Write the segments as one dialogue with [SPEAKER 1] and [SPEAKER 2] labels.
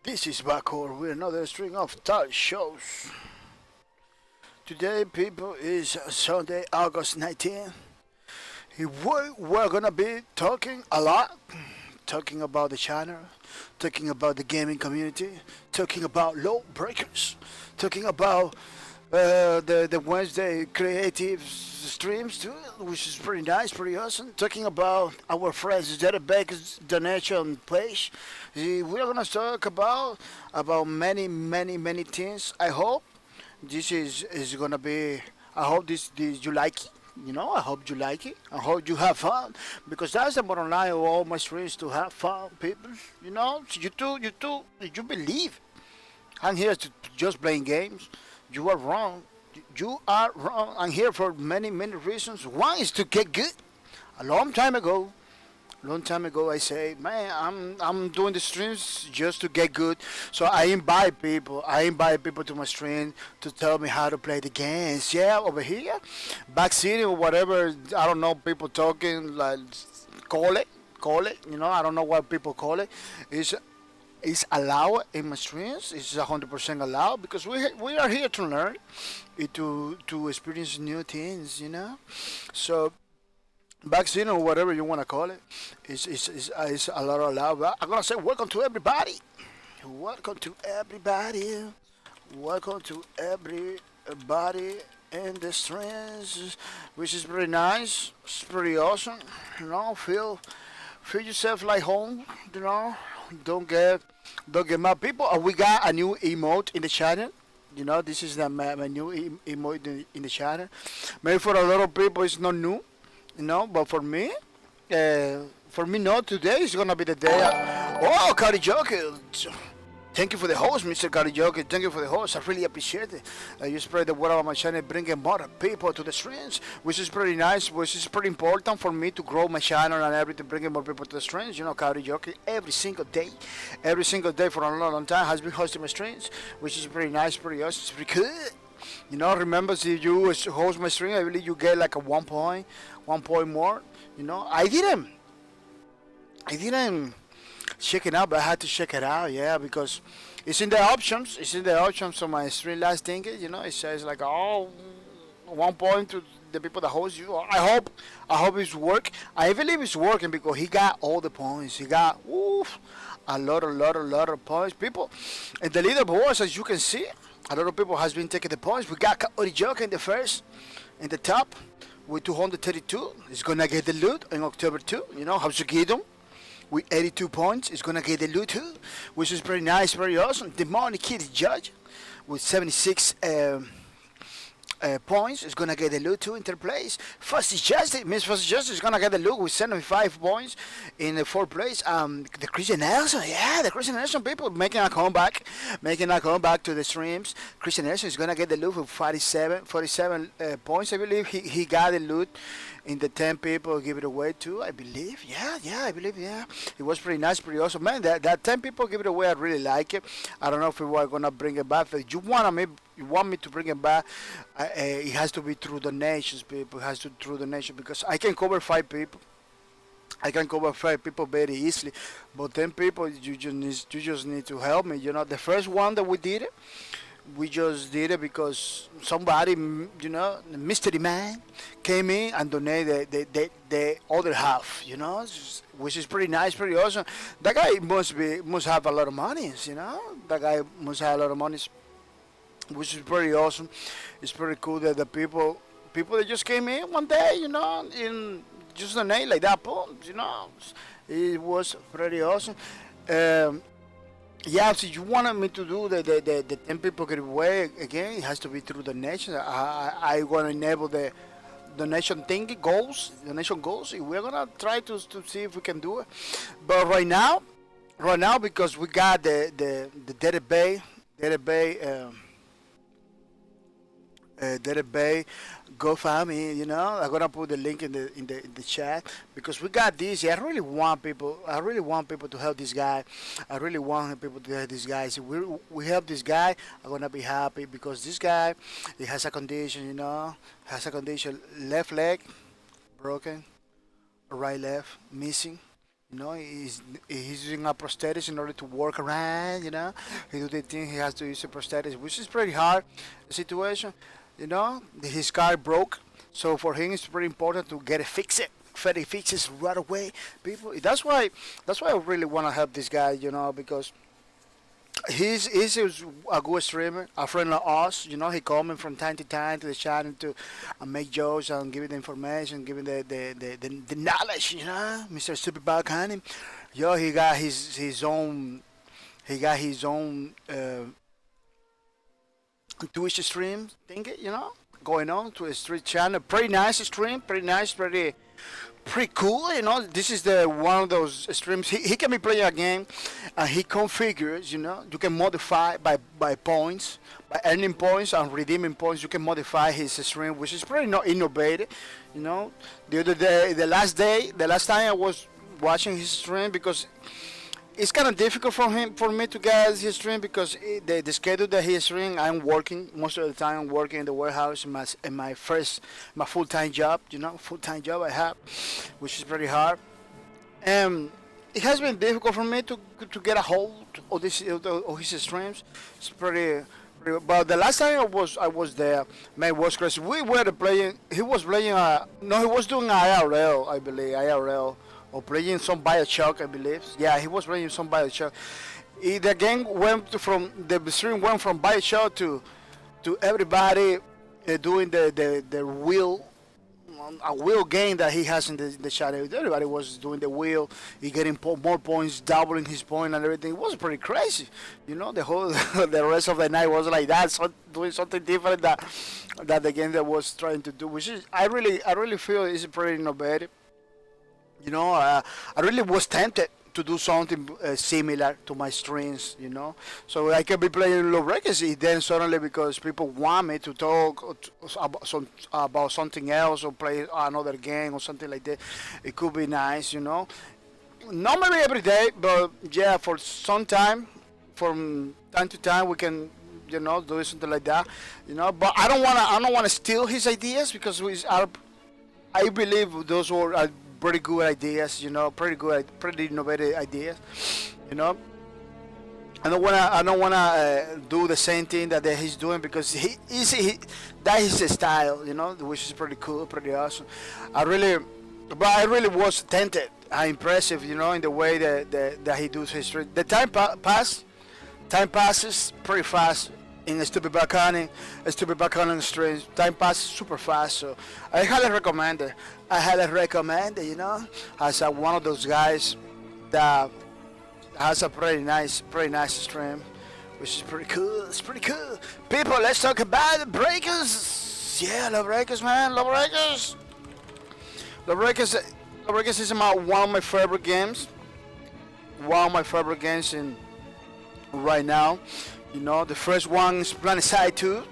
[SPEAKER 1] This is Backward with another string of talk shows. Today, people, is Sunday, August 19th. We're gonna be talking a lot, talking about the channel, talking about the gaming community, talking about low breakers, talking about the Wednesday creative streams too, which is pretty nice, pretty awesome. Talking about our friends Jerry Baker's donation page. We're gonna talk about many things. I hope this is gonna be. I hope this you like it. I hope you like it. I hope you have fun because that's the bottom line of all my streams to have fun, people. You believe I'm here to just playing games. You are wrong. You are wrong. I'm here for many reasons. One is to get good. A long time ago, I say, man, I'm doing the streams just to get good. So I invite people. I invite people to my stream to tell me how to play the games. Yeah, over here, backseating or whatever. I don't know. People talking like call it. I don't know what people call it. It's is allowed in my streams. It's 100% allowed because we are here to learn, to experience new things. So vaccine or whatever you want to call it, is a lot allowed. But I'm gonna say welcome to everybody. Welcome to everybody. Welcome to everybody in the streams, which is pretty nice. It's pretty awesome. Feel yourself like home. You know, don't get don't get mad, people. We got a new emote in the channel. This is my new emote in the channel. Maybe for a lot of people it's not new, but for me, no. Today is gonna be the day. Oh, karaoke! Thank you for the host, Mr. Karaoke. Thank you for the host. I really appreciate it. You spread the word about my channel, bringing more people to the streams, which is pretty nice, which is pretty important for me to grow my channel and everything, bringing more people to the streams. Karaoke every single day for a long time has been hosting my streams, which is pretty nice, pretty awesome, it's pretty good. Remember, if you host my stream, I believe you get like a 1 point more. I didn't check it out, but I had to check it out, yeah, because it's in the options. It's in the options of my stream last thing. It says like, oh, 1 point to the people that host you. I hope it's work. I believe it's working because he got all the points. He got a lot of points. People, and the leaderboards, as you can see, a lot of people has been taking the points. We got Orijoka in the first, in the top, with 232. He's gonna get the loot in October 2. Habsugido with 82 points is gonna get the loot too, which is pretty nice, very awesome. The Money Kid Judge with 76 points is gonna get the loot too in third place. Fuzzy Justice, Miss Fuzzy Justice is gonna get the loot with 75 points in the fourth place. The Christian Nelson, yeah, the Christian Nelson people making a comeback to the streams. Christian Nelson is gonna get the loot with 47 points. I believe he got the loot in the 10 people give it away too, I believe. Yeah, I believe, yeah. It was pretty nice, pretty awesome. Man, that 10 people give it away, I really like it. I don't know if we are going to bring it back. If you want me to bring it back, it has to be through donations, people. It has to be through donation because I can cover 5 people. I can cover 5 people very easily, but 10 people, you just need to help me. The first one that we just did it because somebody, mystery man, came in and donated the other half, which is pretty nice, pretty awesome. That guy must have a lot of money, That guy must have a lot of money, which is pretty awesome. It's pretty cool that the people that just came in one day, in just donate like that, it was pretty awesome. Um, yeah, so you wanted me to do the 10 people giveaway again, it has to be through donation. I want to enable the donation goals. We're gonna try to see if we can do it. But right now, because we got the database GoFundMe, I'm gonna put the link in the chat because we got this. Yeah, I really want people to help this guy. I really want people to help this guy. So we help this guy, I'm gonna be happy because this guy, he has a condition, has a condition, left leg broken, right left missing, You know, he's using a prosthetic in order to work around. You know, he do the thing. He has to use a prosthetic, which is pretty hard situation. You know, his car broke, so for him it's pretty important to get it fixed. Get it fixes right away, people. That's why I really want to help this guy. You know, because he's a good streamer, a friend of us. You know, he coming from time to time to the channel to make jokes and giving the information, giving the knowledge. You know, Mr. Stupid Bug Honey. Yo, he got his own. He got his own Twitch stream thing. You know, going on to a street channel. Pretty nice stream. Pretty nice. Pretty cool. You know, this is the one of those streams. He can be playing a game, and he configures. You know, you can modify by points, by earning points and redeeming points. You can modify his stream, which is pretty not innovative. You know, the other day, the last time I was watching his stream because it's kind of difficult for me to get his stream because the schedule that he's streaming, I'm working most of the time. I'm working in the warehouse in my full-time job. You know, full-time job I have, which is pretty hard. And it has been difficult for me to get a hold of his streams. It's but the last time I was there, man, it was crazy. We were playing. He was playing. No, he was doing IRL, I believe. IRL. Or playing some Bioshock, I believe. Yeah, he was playing some Bioshock. The game the stream went from Bioshock to everybody doing the wheel, a wheel game that he has in the channel. Everybody was doing the wheel. He getting more points, doubling his point and everything. It was pretty crazy. You know, the whole the rest of the night was like that, so doing something different that the game that was trying to do, which is I really feel is pretty innovative. You know, I really was tempted to do something similar to my streams, you know. So I can be playing low frequency, then suddenly because people want me to talk about something else or play another game or something like that, it could be nice, you know. Not maybe every day, but yeah, for some time, from time to time, we can, you know, do something like that, you know. But I don't wanna steal his ideas because I believe those are pretty good ideas, you know, pretty innovative ideas, you know. I don't wanna do the same thing that he's doing because that is his style, you know, which is pretty cool, pretty awesome. I really was tempted, impressive, you know, in the way that he does his street. The time passes pretty fast in a stupid backcountry streams. Time passes super fast, so I highly recommend it. You know, as one of those guys that has a pretty nice stream, which is pretty cool. It's pretty cool. People, let's talk about the breakers. Yeah, the breakers, man, the breakers. The breakers is one of my favorite games. One of my favorite games in right now. You know, the first one is Planet 2.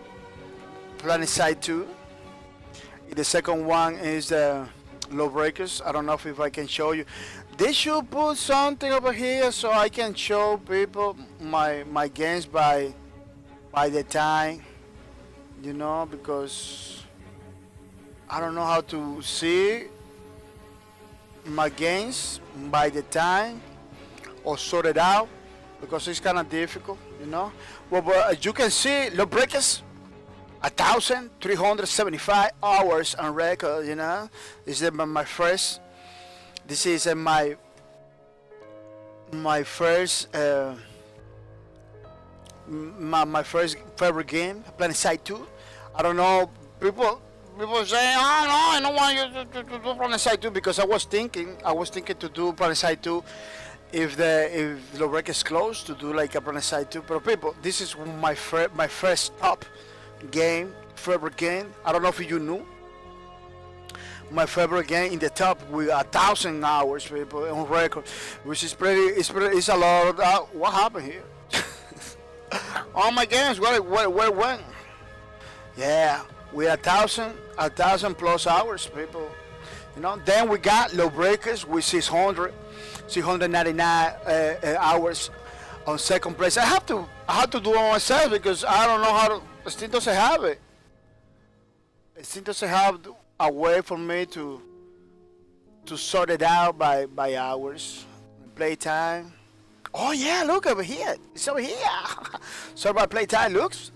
[SPEAKER 1] The second one is Lawbreakers. I don't know if I can show you. They should put something over here so I can show people my games by the time, you know, because I don't know how to see my games by the time or sort it out because it's kind of difficult, you know. Well, but as you can see, Lawbreakers, 1,375 hours on record, you know. This is my first. This is my first my first favorite game, Planet 2. I don't know, people say, oh no, I don't want you to do Planet 2 because I was thinking to do Planet 2 if the rec is closed to do like a Planet 2. But people, this is my first top game, favorite game. I don't know if you knew. My favorite game in the top with 1,000 hours, people, on record, which is it's a lot. What happened here? All my games, where went? Yeah, with 1,000 plus hours, people. You know. Then we got Lawbreakers with 699 hours on second place. I have to do it myself because I don't know how to. Steam doesn't have it. Steam doesn't have a way for me to to sort it out by hours. Playtime. Oh yeah, look over here. It's over here. Sort by playtime looks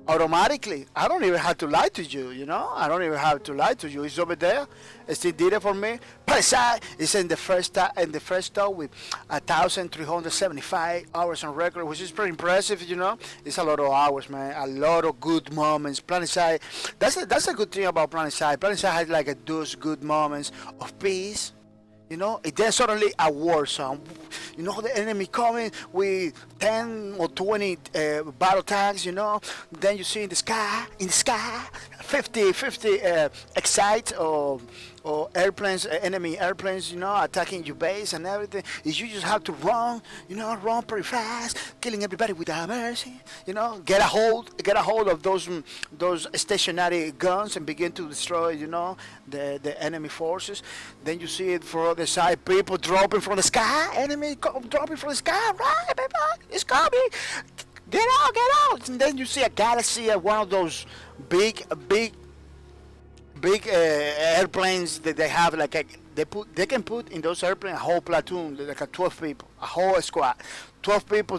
[SPEAKER 1] automatically. I don't even have to lie to you, you know. I don't even have to lie to you. It's over there. It still did it for me. Precise. It's in the first top with 1,375 hours on record, which is pretty impressive, you know. It's a lot of hours, man. A lot of good moments. Planet Side. That's a good thing about Planet Side. Planet Side has like those good moments of peace. You know, and then suddenly a war zone. You know, the enemy coming with 10 or 20 battle tanks, you know. Then you see in the sky, 50 Excite or airplanes, enemy airplanes, you know, attacking your base and everything. Is you just have to run, you know, run pretty fast, killing everybody without mercy, you know. Get a hold of those stationary guns and begin to destroy, you know, the enemy forces. Then you see it for the side, people dropping from the sky, enemy dropping from the sky, right, people, it's coming. Get out! And then you see a galaxy at one of those big airplanes that they have, like they can put in those airplanes a whole platoon, like a 12 people, a whole squad, 12 people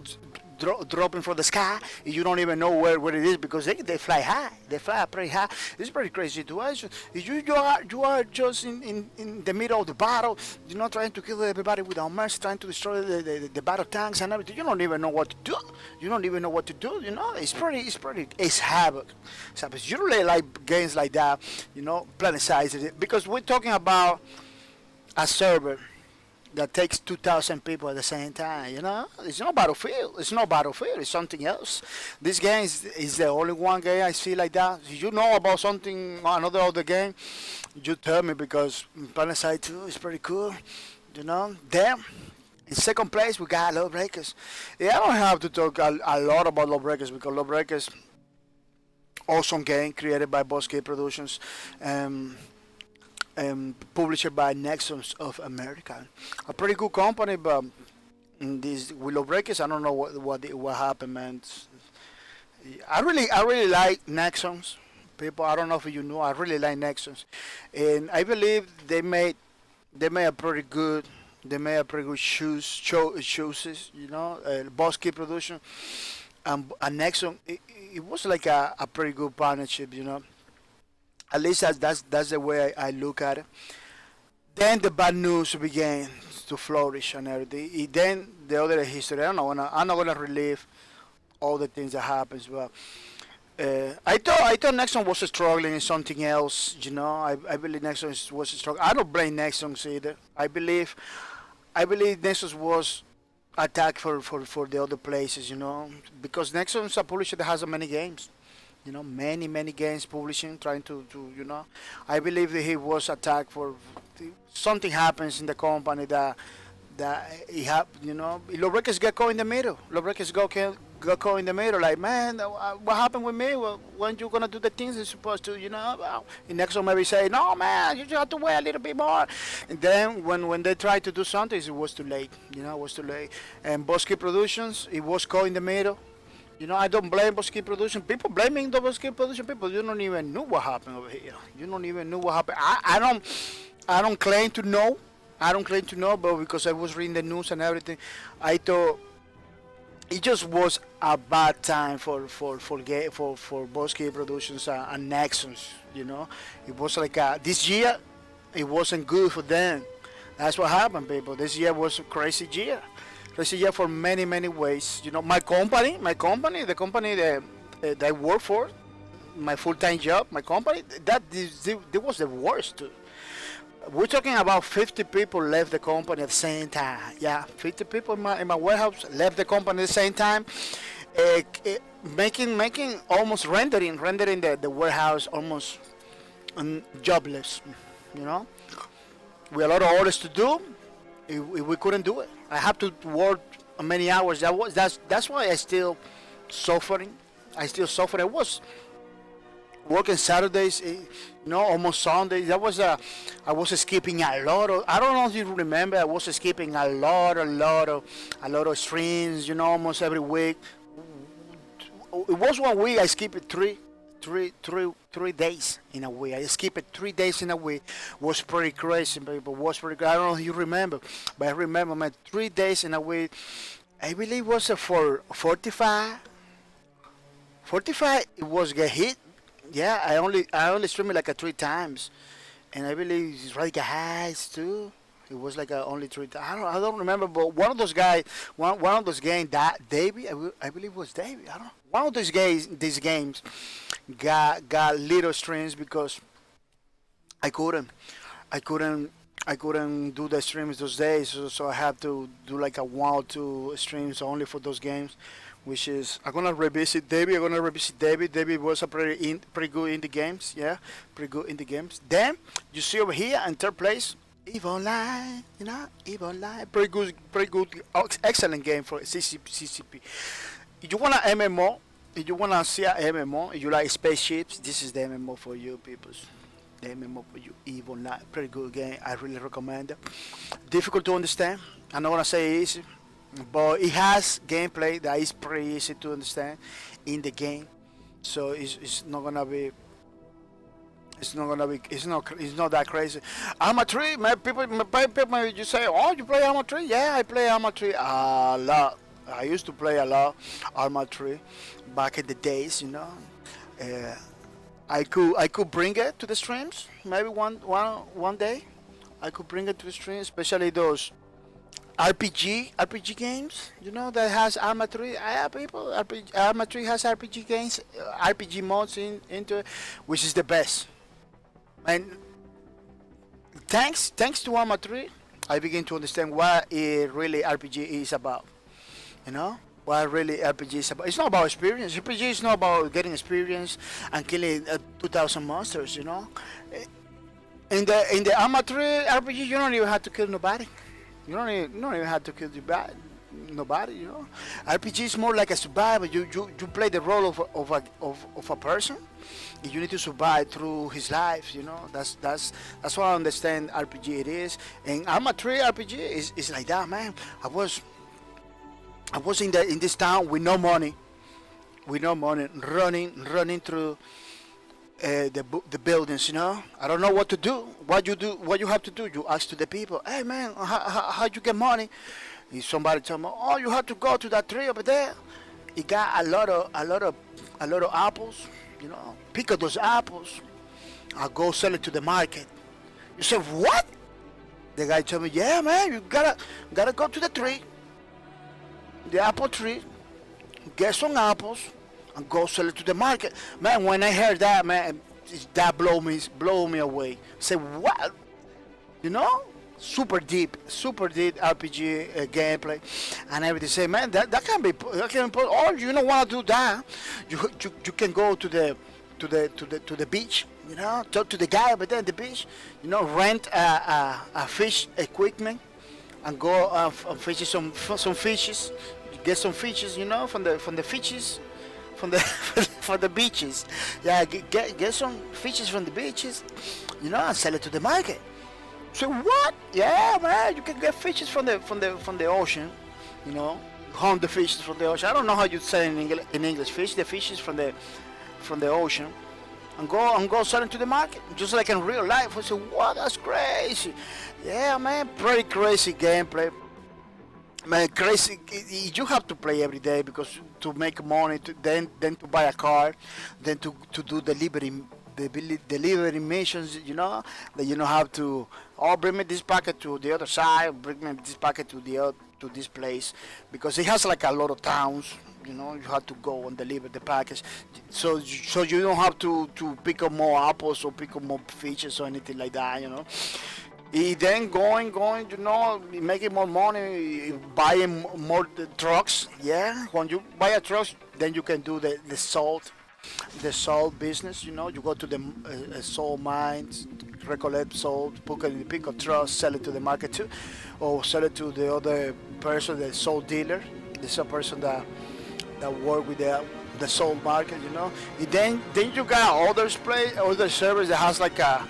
[SPEAKER 1] dropping from the sky, and you don't even know where it is because they fly high, they fly pretty high. It's a pretty crazy situation. You are just in the middle of the battle, you know, trying to kill everybody without mercy, trying to destroy the battle tanks and everything. You don't even know what to do. You know. It's havoc. You really like games like that, you know, planet size, because we're talking about a server that takes 2,000 people at the same time, you know? It's not Battlefield. It's something else. This game is the only one game I see like that. If you know about another other game, you tell me, because Planetside 2 is pretty cool, you know? Then, in second place, we got Lawbreakers. Yeah, I don't have to talk a lot about Lawbreakers, because Lawbreakers, awesome game created by Boss Kid Productions. Published by Nexus of America, a pretty good company, but these Willow Breakers, I don't know what happened, man. I really like Nexus. People, I don't know if you know, I really like Nexus, and I believe they made a pretty good shoes, you know, Boss Kid Production and Nexus. It was like a pretty good partnership, you know. At least that's the way I look at it. Then the bad news began to flourish and everything. Then the other history. I'm not gonna relive all the things that happens, but I thought Nexon was struggling in something else. You know, I believe Nexon was struggling. I don't blame Nexon either. I believe Nexus was attacked for the other places. You know, because Nexon's a publisher that has many games. You know, many games publishing, trying to you know. I believe that he was attacked for something happens in the company that he have, you know. Lawbreakers get caught in the middle. Lawbreakers got caught in the middle. Like, man, what happened with me? Well, when you gonna do the things you're supposed to, you know? Well, the next one maybe say, no, man, you just have to wait a little bit more. And then when they try to do something, it was too late. You know, it was too late. And Bosky Productions, it was caught in the middle. You know, I don't blame Bosky Production. People blaming the Bosky Production people. You don't even know what happened over here. You don't even know what happened. I don't claim to know. I don't claim to know, but because I was reading the news and everything, I thought it just was a bad time for Bosky Productions and Nexus. You know, it was like this year, it wasn't good for them. That's what happened, people. This year was a crazy year. Crazy year for many ways. You know, the company that I work for, my full-time job, my company, that was the worst too. We're talking about 50 people left the company at the same time. Yeah, 50 people in my warehouse left the company at the same time, making almost rendering the warehouse almost jobless. You know, we had a lot of orders to do. We couldn't do it. I have to work many hours. That's why I still suffering. I was working Saturdays, you know, almost Sundays. I was skipping a lot of. I don't know if you remember. I was skipping a lot of streams. You know, almost every week. It was 1 week I skipped three days in a week. I skipped it 3 days in a week. Was pretty crazy, people. Was pretty. I don't know if you remember, but I remember, man. 3 days in a week. I believe was for 45. 45. It was get hit. Yeah, I only streamed it like 3 times, and I believe it's like a highs too. It was like only 3 times. I don't remember, but one of those guys, one of those games that Davey, I believe it was Davey. I don't know. One of these games got little streams because I couldn't I couldn't I couldn't do the streams those days, so I had to do like a 1 or 2 streams only for those games, which is I'm gonna revisit David. I'm gonna revisit David. David was a pretty good in the games, yeah, pretty good in the games. Then you see over here in third place, Eve Online, Eve Online, pretty good, excellent game for CCP. If you want an MMO, if you want to see an MMO, if you like spaceships, this is the MMO for you, people. The MMO for you, EVE Online, pretty good game. I really recommend it. Difficult to understand. I'm not gonna say easy, but it has gameplay that is pretty easy to understand in the game. So it's not gonna be. It's not that crazy. Arma 3, people, you say, oh, you play Arma 3? Yeah, I play Arma 3 a lot. I used to play a lot Arma 3 back in the days. Uh, I could bring it to the streams. Maybe one day, I could bring it to the streams, especially those RPG games. That has Arma 3. Yeah, people, Arma 3 has RPG games, RPG modes into it, which is the best. And thanks to Arma 3, I begin to understand what it really RPG is about. What really RPG is about. It's not about experience. RPG is not about getting experience and killing 2,000 monsters. In the Arma 3 RPG, you don't even have to kill nobody. You don't even have to kill nobody. RPG is more like a survivor. You play the role of a person. You need to survive through his life. That's what I understand RPG it is. And Arma 3 RPG is like that, man. I was in this town with no money, running through the buildings. I don't know what to do. What you have to do? You ask to the people, hey man, how you get money? If somebody tell me, oh, you have to go to that tree over there. It got a lot of apples. Pick up those apples. I'll go sell it to the market. You say what? The guy told me, yeah man, you gotta go to the tree. The apple tree, get some apples, and go sell it to the market. Man, when I heard that, man, that blow me away. Say what? Super deep RPG gameplay and everything. Say, man, that can be. Or you don't want to do that. You can go to the beach. Talk to the guy over there at the beach. Rent a fish equipment. And go and fish some fishes, get some fishes, from the fishes, from the beaches. Yeah, get some fishes from the beaches, and sell it to the market. So what? Yeah, man, you can get fishes from the ocean, hunt the fishes from the ocean. I don't know how you say in English. Fish the fishes from the ocean. And go sell it to the market, just like in real life. I said, what? That's crazy. Yeah, man, pretty crazy gameplay. Man, crazy. You have to play every day because to make money, then to buy a car, then to do delivery missions. That you don't have to. Oh, bring me this packet to the other side. Bring me this packet to this place, because it has like a lot of towns. You have to go and deliver the package, so you don't have to pick up more apples or pick up more fishes or anything like that. And then going, making more money, buying more trucks. Yeah, when you buy a truck, then you can do the salt business. You go to the salt mines, recollect salt, pick up trucks, sell it to the market too, or sell it to the other person, the salt dealer. There's a person that work with the salt market. And then you got other servers that has like a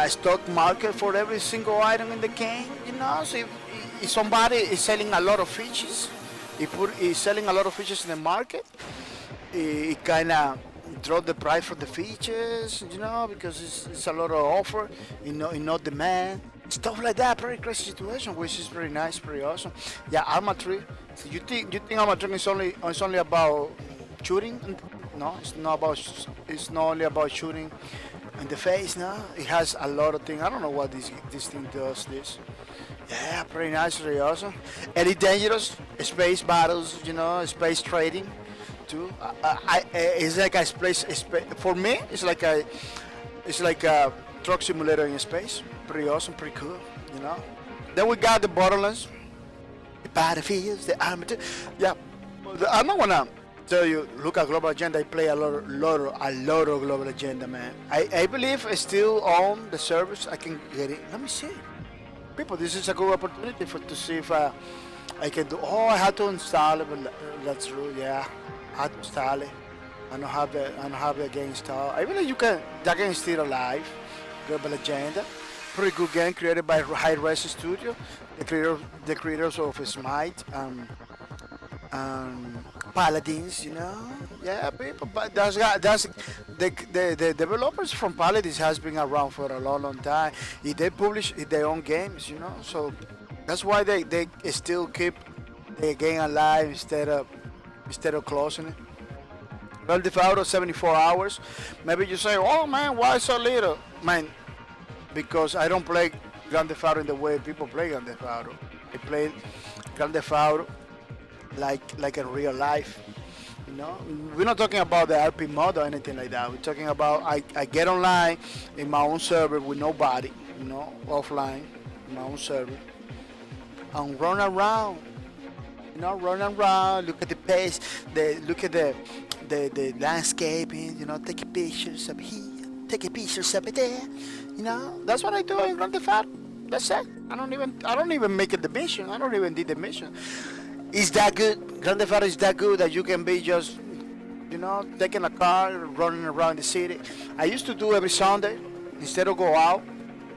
[SPEAKER 1] stock market for every single item in the game. So if somebody is selling a lot of fishes, is selling a lot of fishes in the market, it kind of drop the price for the features, because it's a lot of offer, no demand, stuff like that. Pretty crazy situation, which is pretty nice, pretty awesome. Yeah, Arma 3. So you think Arma 3 is only about shooting? No, it's not only about shooting in the face. No, it has a lot of things. I don't know what this thing does. This. Yeah, pretty nice, pretty awesome. Elite Dangerous, space battles, space trading, too. It's like a for me. It's like a truck simulator in space. Pretty awesome, pretty cool, Then we got the Borderlands, the Battlefields, the Armature. Yeah, I'm not gonna tell you. Look at Global Agenda. I play a lot of Global Agenda, man. I believe I still own the service. I can get it. Let me see. People, this is a good opportunity to see if I can do. Oh, I had to install it, but that's true. Yeah, I had to install it. I don't have the game installed. I believe that game is still alive. Global Agenda, pretty good game created by High Res Studio, the creators of Smite Paladins. Yeah, people. But that's the developers from Paladins has been around for a long time. They publish their own games, so that's why they still keep the game alive instead of closing it. Grand Theft Auto 74 hours. Maybe you say, oh man, why so little? Man, because I don't play Grand Theft Auto in the way people play Grand Theft Auto. I play Grand Theft Auto like in real life. We're not talking about the RP mod or anything like that. We're talking about I get online in my own server with nobody, offline in my own server, and run around, look at the pace, look at the landscaping, take pictures of here, take pictures of there, That's what I do in Grand Theft Auto. That's it. I don't even make it the mission. I don't even do the mission. Is that good? Grand Theft Auto is that good that you can be just, taking a car, running around the city. I used to do every Sunday. Instead of go out,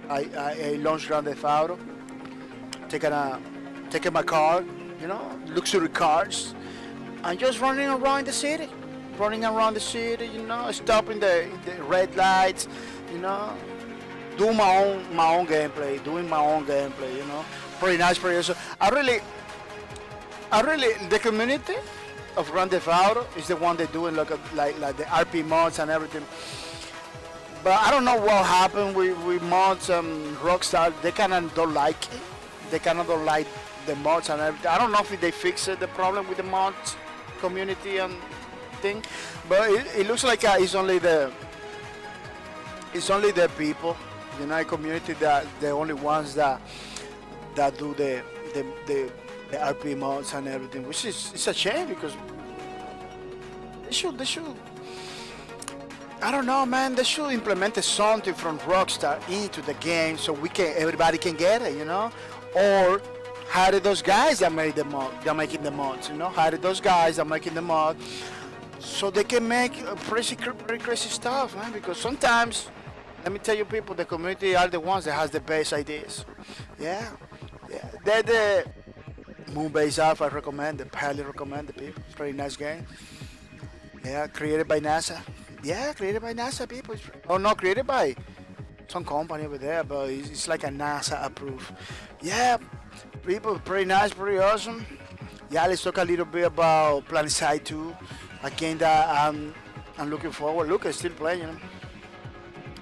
[SPEAKER 1] I launch Grand Theft Auto, taking my car, luxury cars, and just running around the city. Stopping the red lights, doing my own gameplay, Pretty nice, pretty awesome. I really, the community of Grand Theft Auto is the one that doing like the RP mods and everything. But I don't know what happened with mods and Rockstar. They kind of don't like it. They kind of don't like the mods and everything. I don't know if they fixed the problem with the mods community and thing. But it looks like it's only the people, community that the only ones that do the RP mods and everything, which is it's a shame because they should. I don't know, man. They should implement something from Rockstar into the game so everybody can get it, or hire those guys that made the mod, they're making the mods, hire those guys that are making the mod, so they can make pretty crazy stuff, man. Because sometimes, let me tell you, people, the community are the ones that has the best ideas. Yeah. They're the Moonbase Alpha. I recommend it, highly recommend it, people. It's a very nice game. Yeah, created by NASA. Yeah, created by NASA, people. Oh no, created by some company over there, but it's like a NASA approved. Yeah, people, pretty nice, pretty awesome. Yeah, let's talk a little bit about Planet Side 2. A game that I'm looking forward. Look, I'm still playing.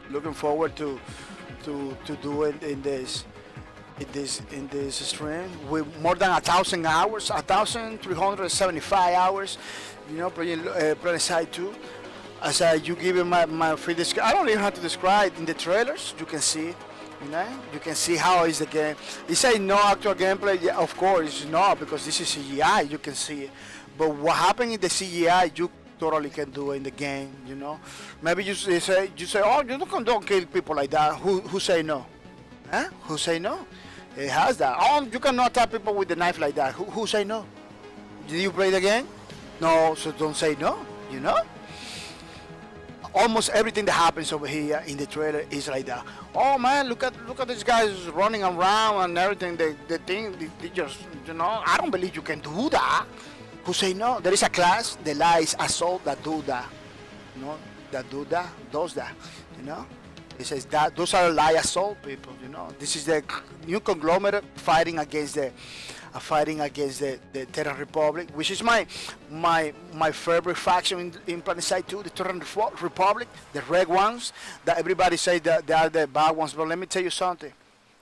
[SPEAKER 1] Looking forward to do it in this stream with more than 1,000 hours, 1,375 hours. Playing Planet Side 2. As you give it my free description, I don't even have to describe in the trailers. You can see, you can see how is the game. It says no actual gameplay. Yeah, of course it's not, because this is CGI. You can see it, but what happened in the CGI, you totally can do in the game. Maybe you say, oh, you don't kill people like that. Who say no? Huh? Who say no? It has that. Oh, you cannot attack people with the knife like that. Who say no? Did you play the game? No, so don't say no. Almost everything that happens over here in the trailer is like that. Oh man, look at these guys running around and everything. They just, I don't believe you can do that. Who say no? There is a class, the lies assault, that do that. that does that, you know. It says that those are liaison people, you know. This is the new conglomerate fighting against the Terran Republic, which is my favorite faction in Planetside 2, the Terran Republic, the red ones that everybody say that they are the bad ones. But let me tell you something.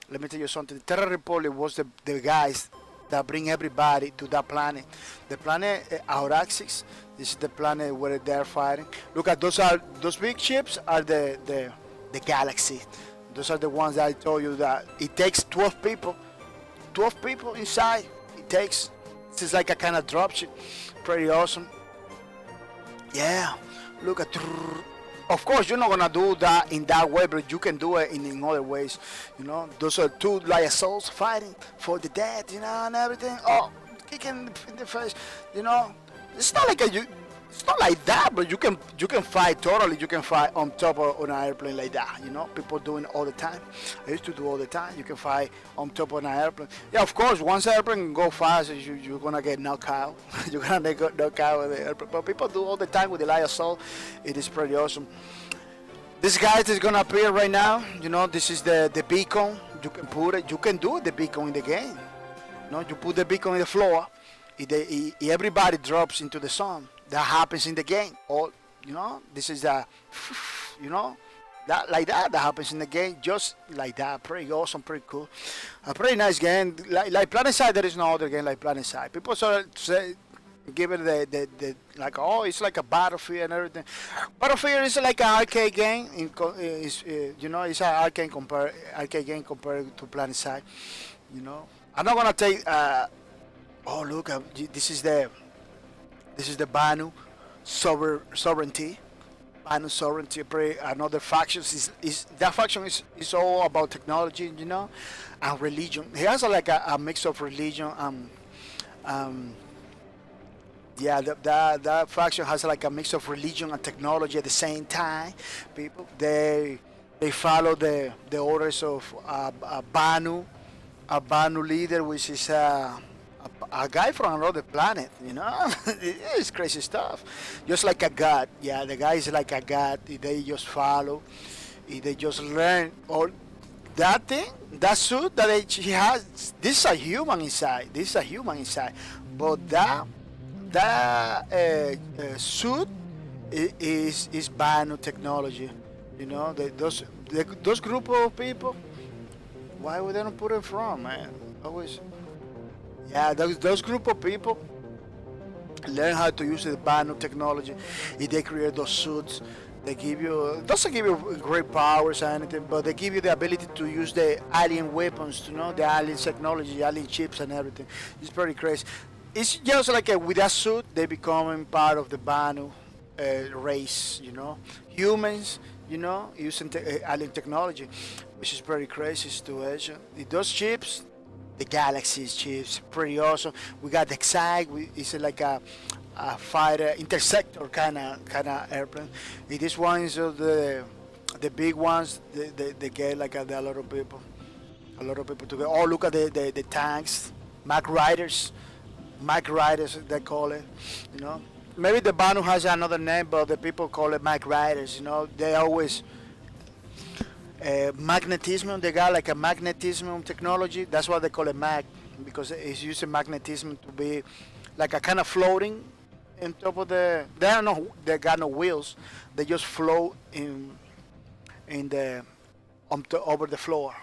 [SPEAKER 1] The Terran Republic was the guys that bring everybody to that planet. The planet Auraxis. This is the planet where they're fighting. Look at those big ships are the galaxy. Those are the ones that I told you that it takes 12 people inside. It takes, it's like a kind of dropship. Pretty awesome. Yeah, look at, of course you're not gonna do that in that way, but you can do it in other ways, you know. Those are two liaisons fighting for the dead, you know, and everything. Oh, kicking in the face, you know. It's not like it's not like that, but you can fight totally. You can fight on top of an airplane like that, you know. People doing it all the time. I used to do all the time. You can fight on top of an airplane. Yeah, of course, once the airplane can go fast, you're gonna get knocked out. You're gonna get knocked out with the airplane. But people do all the time with the liaison. It is pretty awesome. This guy is gonna appear right now. You know, this is the beacon. You can put it. You can do the beacon in the game. You know, you put the beacon in the floor. Everybody drops into the sun. That happens in the game. Or, you know, this is the, you know, that happens in the game, just like that. Pretty awesome, pretty cool, a pretty nice game. Like PlanetSide, there is no other game like PlanetSide. People sort of say, give it the like, oh, it's like a Battlefield and everything. Battlefield is like an arcade game. You know, it's an arcade game compared to PlanetSide. You know, I'm not gonna take. Oh, look, this is the Banu sovereignty. Banu sovereignty. Another faction is that faction is all about technology, you know, and religion. He has like a mix of religion. Yeah, that faction has like a mix of religion and technology at the same time. People they follow the orders of a Banu leader, which is a guy from another planet, you know. It's crazy stuff. Just like a god. Yeah, the guy is like a god. They just follow. They just learn. Or that thing, that suit that he has, this is a human inside. But that suit is Banu technology. You know, those group of people, why would they not put it from, man? Always. Yeah, those group of people learn how to use the Banu technology. If they create those suits, they doesn't give you great powers or anything, but they give you the ability to use the alien weapons, you know, the alien technology, alien chips and everything. It's pretty crazy. It's just like with that suit, they becoming part of the Banu race, you know. Humans, you know, using alien technology, which is pretty crazy situation. Those chips, the Galaxy's chips, pretty awesome. We got the Xag, it's like a fighter interceptor kind of airplane. These ones are the big ones. They get like a lot of people to go. Oh, look at the tanks, Mac Riders they call it. You know, maybe the Banu has another name, but the people call it Mac Riders. You know, they always. Magnetism, they got like a magnetism technology. That's why they call it mag, because it's using magnetism to be like a kind of floating in top of they got no wheels. They just float over the floor.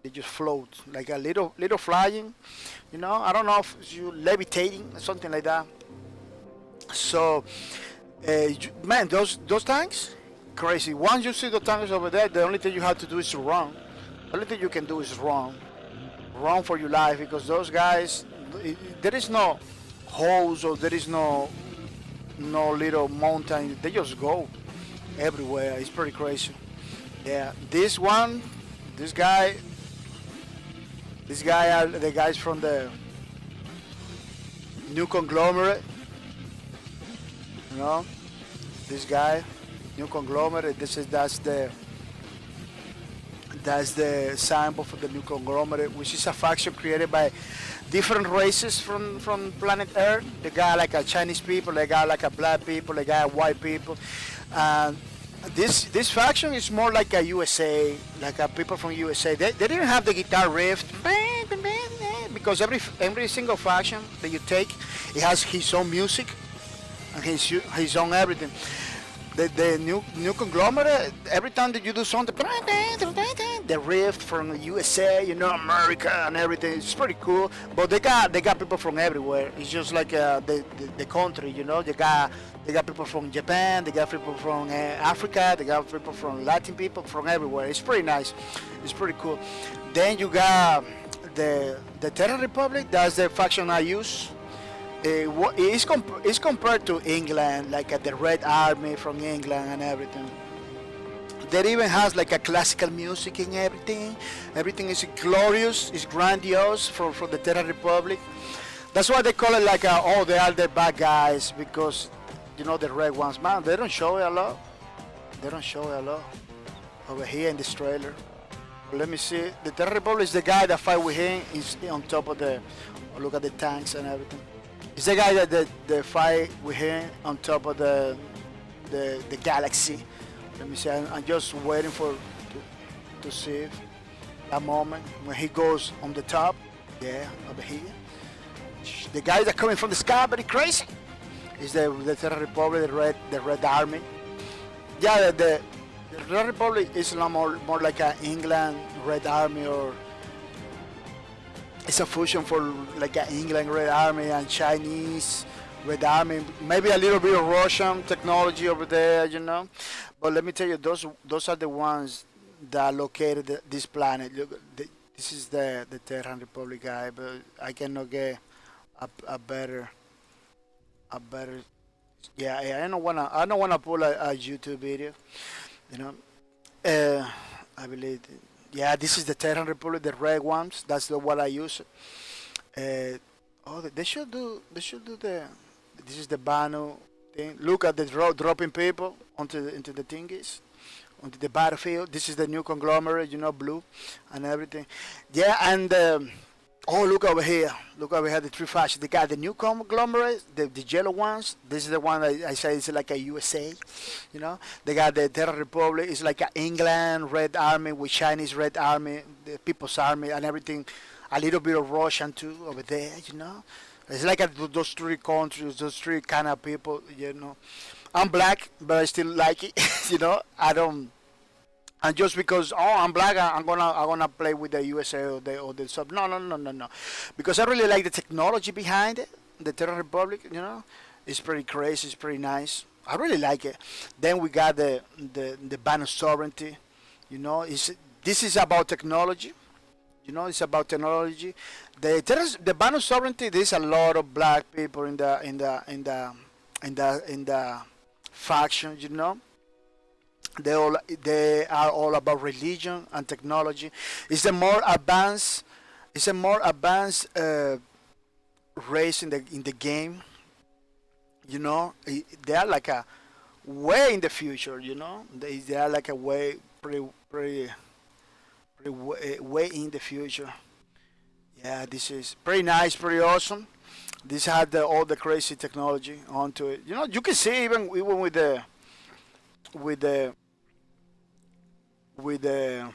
[SPEAKER 1] They just float like a little flying, you know. I don't know if you levitating or something like that. So man, those tanks, crazy. Once you see the tanks over there, the only thing you have to do is to run. The only thing you can do is run for your life, because those guys, there is no holes or there is no little mountain. They just go everywhere. It's pretty crazy. Yeah, these guy are the guys from the new conglomerate. You know, this guy. New conglomerate. That's the symbol for the new conglomerate, which is a faction created by different races from planet Earth. They got like a Chinese people, they got like a black people, they got white people, and This faction is more like a USA, like a people from USA. They didn't have the guitar riff because every single faction that you take, it has his own music and his own everything. The new conglomerate, every time that you do something, the riff from the USA, America and everything, it's pretty cool. But they got people from everywhere. It's just like the country, they got people from Japan, they got people from Africa, they got people from Latin people from everywhere. It's pretty nice. It's pretty cool. Then you got the Terra Republic. That's the faction I use. It's compared to England, like the Red Army from England and everything. That even has like a classical music and everything. Everything is glorious, it's grandiose for the Terra Republic. That's why they call it like oh, they are the bad guys, because the red ones, man, they don't show it a lot. They don't show it a lot over here in this trailer. Let me see. The Terra Republic is the guy that fight with him. Is on top of the. Look at the tanks and everything. It's the guy that fight with him on top of the galaxy. Let me see. I'm just waiting to see that moment when he goes on the top. Yeah, over here. The guys that coming from the sky, very crazy. Is the Terra Republic, the Red Army. Yeah, the Red Republic is a lot more like an England Red Army, or it's a fusion for like an England Red Army and Chinese Red Army, maybe a little bit of Russian technology over there, But let me tell you, those are the ones that located this planet. Look, this is the Terran Republic guy, but I cannot get a better. Yeah, I don't wanna pull a YouTube video, you know. I believe, yeah, this is the Terran Republic, the red ones. That's what I use. They should do the. This is the Banu thing. Look at the dropping people into the thingies, onto the battlefield. This is the new conglomerate, blue and everything. Yeah, and look over here. Look over here, the three factions. They got the new conglomerate, the yellow ones. This is the one I say is like a USA, They got the Terra Republic. It's like an England Red Army with Chinese Red Army, the People's Army and everything. A little bit of Russian too over there, It's like those three countries, those three kind of people, I'm black, but I still like it, I don't. And just because I'm black, I'm gonna play with the USA or the sub. No. Because I really like the technology behind it. The Terra Republic, it's pretty crazy. It's pretty nice. I really like it. Then we got the ban of sovereignty. This is about technology. It's about technology. The ban of sovereignty. There's a lot of black people in the faction. They are all about religion and technology. It's a more advanced. It's a more advanced race in the game. They are like a way in the future. They are like a way pretty way in the future. Yeah, this is pretty nice, pretty awesome. This had all the crazy technology onto it. You can see even with the with the with the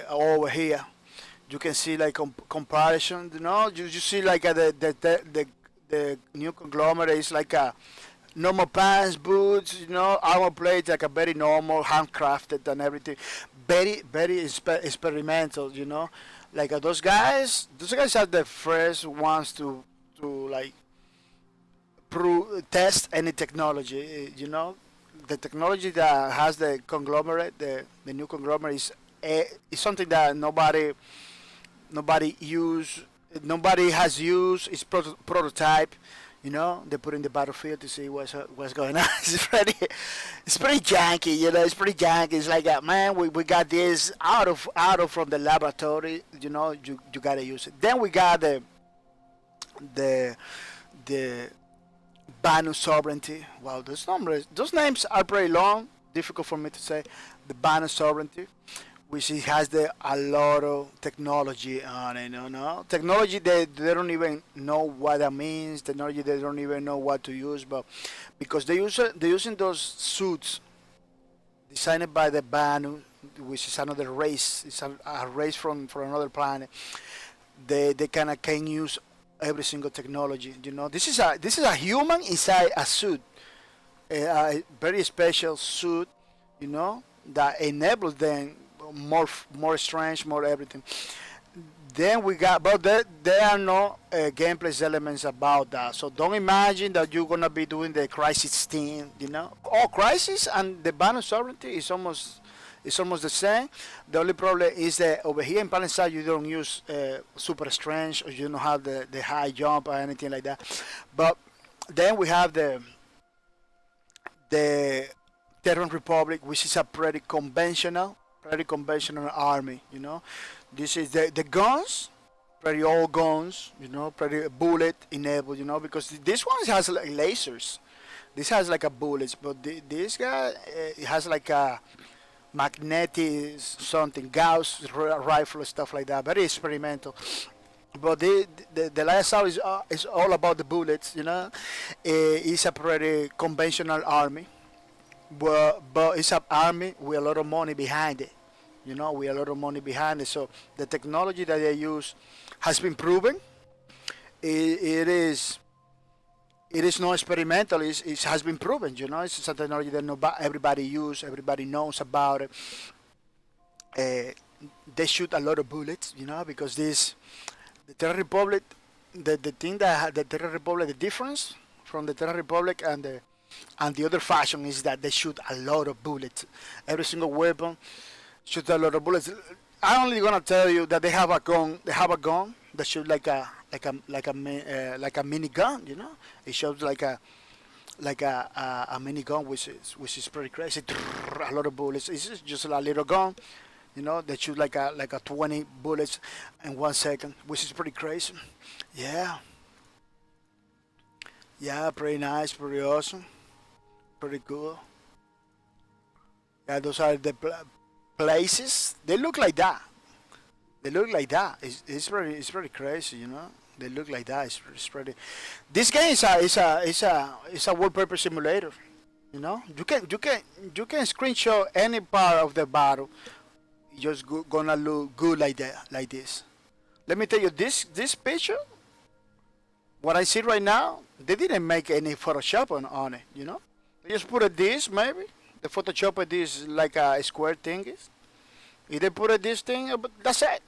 [SPEAKER 1] over here, you can see like comparison. You see like the new conglomerate is like a normal pants, boots, armor plates, like a very normal, handcrafted and everything. Very experimental, Like those guys are the first ones to like test any technology, The technology that has the conglomerate, the new conglomerate is something that nobody has used. It's prototype. They put in the battlefield to see what's going on. It's pretty janky, It's pretty janky. It's like, man, we got this out of from the laboratory. You gotta use it. Then we got the Banu sovereignty. Wow, those names are pretty long, difficult for me to say. The Banu sovereignty, which it has a lot of technology on it, Technology they don't even know what that means. Technology they don't even know what to use, but because they're using those suits, designed by the Banu, which is another race. It's a race from another planet. They kind of can use every single technology. You know, this is a human inside a suit, a very special suit. You know, that enables them more strange, more everything. Then we got, but there are no gameplay elements about that. So don't imagine that you're gonna be doing the Crisis thing. You know, oh, Crisis and the Banner Sovereignty is almost the same. The only problem is that over here in Planet Side you don't use super strange, or you don't have the high jump or anything like that. But then we have the Terran Republic, which is a pretty conventional army. You know, this is the guns, pretty old guns. You know, pretty bullet enabled. You know, because this one has like lasers. This has like a bullets, but this guy it has like a magnetic something Gauss rifle stuff like that. Very experimental. But the last hour is all about the bullets. You know, it's a pretty conventional army, but it's an army with a lot of money behind it. You know, with a lot of money behind it. So the technology that they use has been proven. It is. It is not experimental. It has been proven. You know, it's a technology that everybody use, everybody knows about it. They shoot a lot of bullets. You know, because the Terra Republic, the thing that the Terra Republic, the difference from the Terra Republic and the other faction is that they shoot a lot of bullets. Every single weapon shoots a lot of bullets. I'm only gonna tell you that they have a gun. They have a gun that shoots like a mini gun. You know, it shows like a mini gun, which is pretty crazy. A lot of bullets. It's just a little gun. You know, that shoot like a 20 bullets in 1 second, which is pretty crazy. Yeah, yeah, pretty nice, pretty awesome, pretty cool. Yeah, those are the places. They look like that. They look like that. It's pretty crazy, you know. They look like that. It's pretty. This game is a wallpaper simulator. You know, you can screenshot any part of the battle. Just gonna look good like that, like this. Let me tell you, this picture, what I see right now, they didn't make any Photoshop on it. You know, they just put it this maybe. The Photoshop of this like a square thing is. If they put it this thing, but that's it.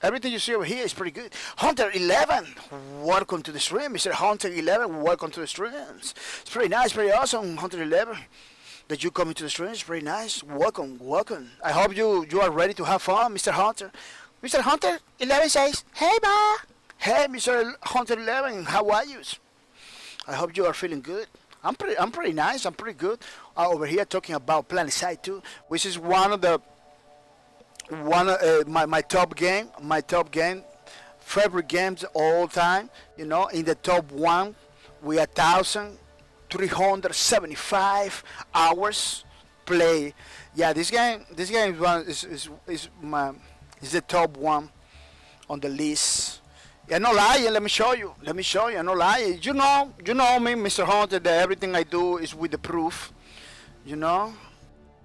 [SPEAKER 1] Everything you see over here is pretty good. Hunter 11, welcome to the stream, Mr. Hunter 11. Welcome to the streams. It's pretty nice, pretty awesome, Hunter 11. That you come into the stream is pretty nice. Welcome, welcome. I hope you are ready to have fun, Mr. Hunter. Mr. Hunter 11 says, "Hey, ba." Hey, Mr. Hunter 11, how are you? I hope you are feeling good. I'm pretty nice. I'm pretty good. Over here talking about Planet Side 2, which is my top game, favorite games all time. You know, in the top one, we 1,375 hours play. Yeah, this game is the top one on the list. Yeah, no lying. Let me show you. I'm not lying. You know me, Mr. Hunter. That everything I do is with the proof. You know,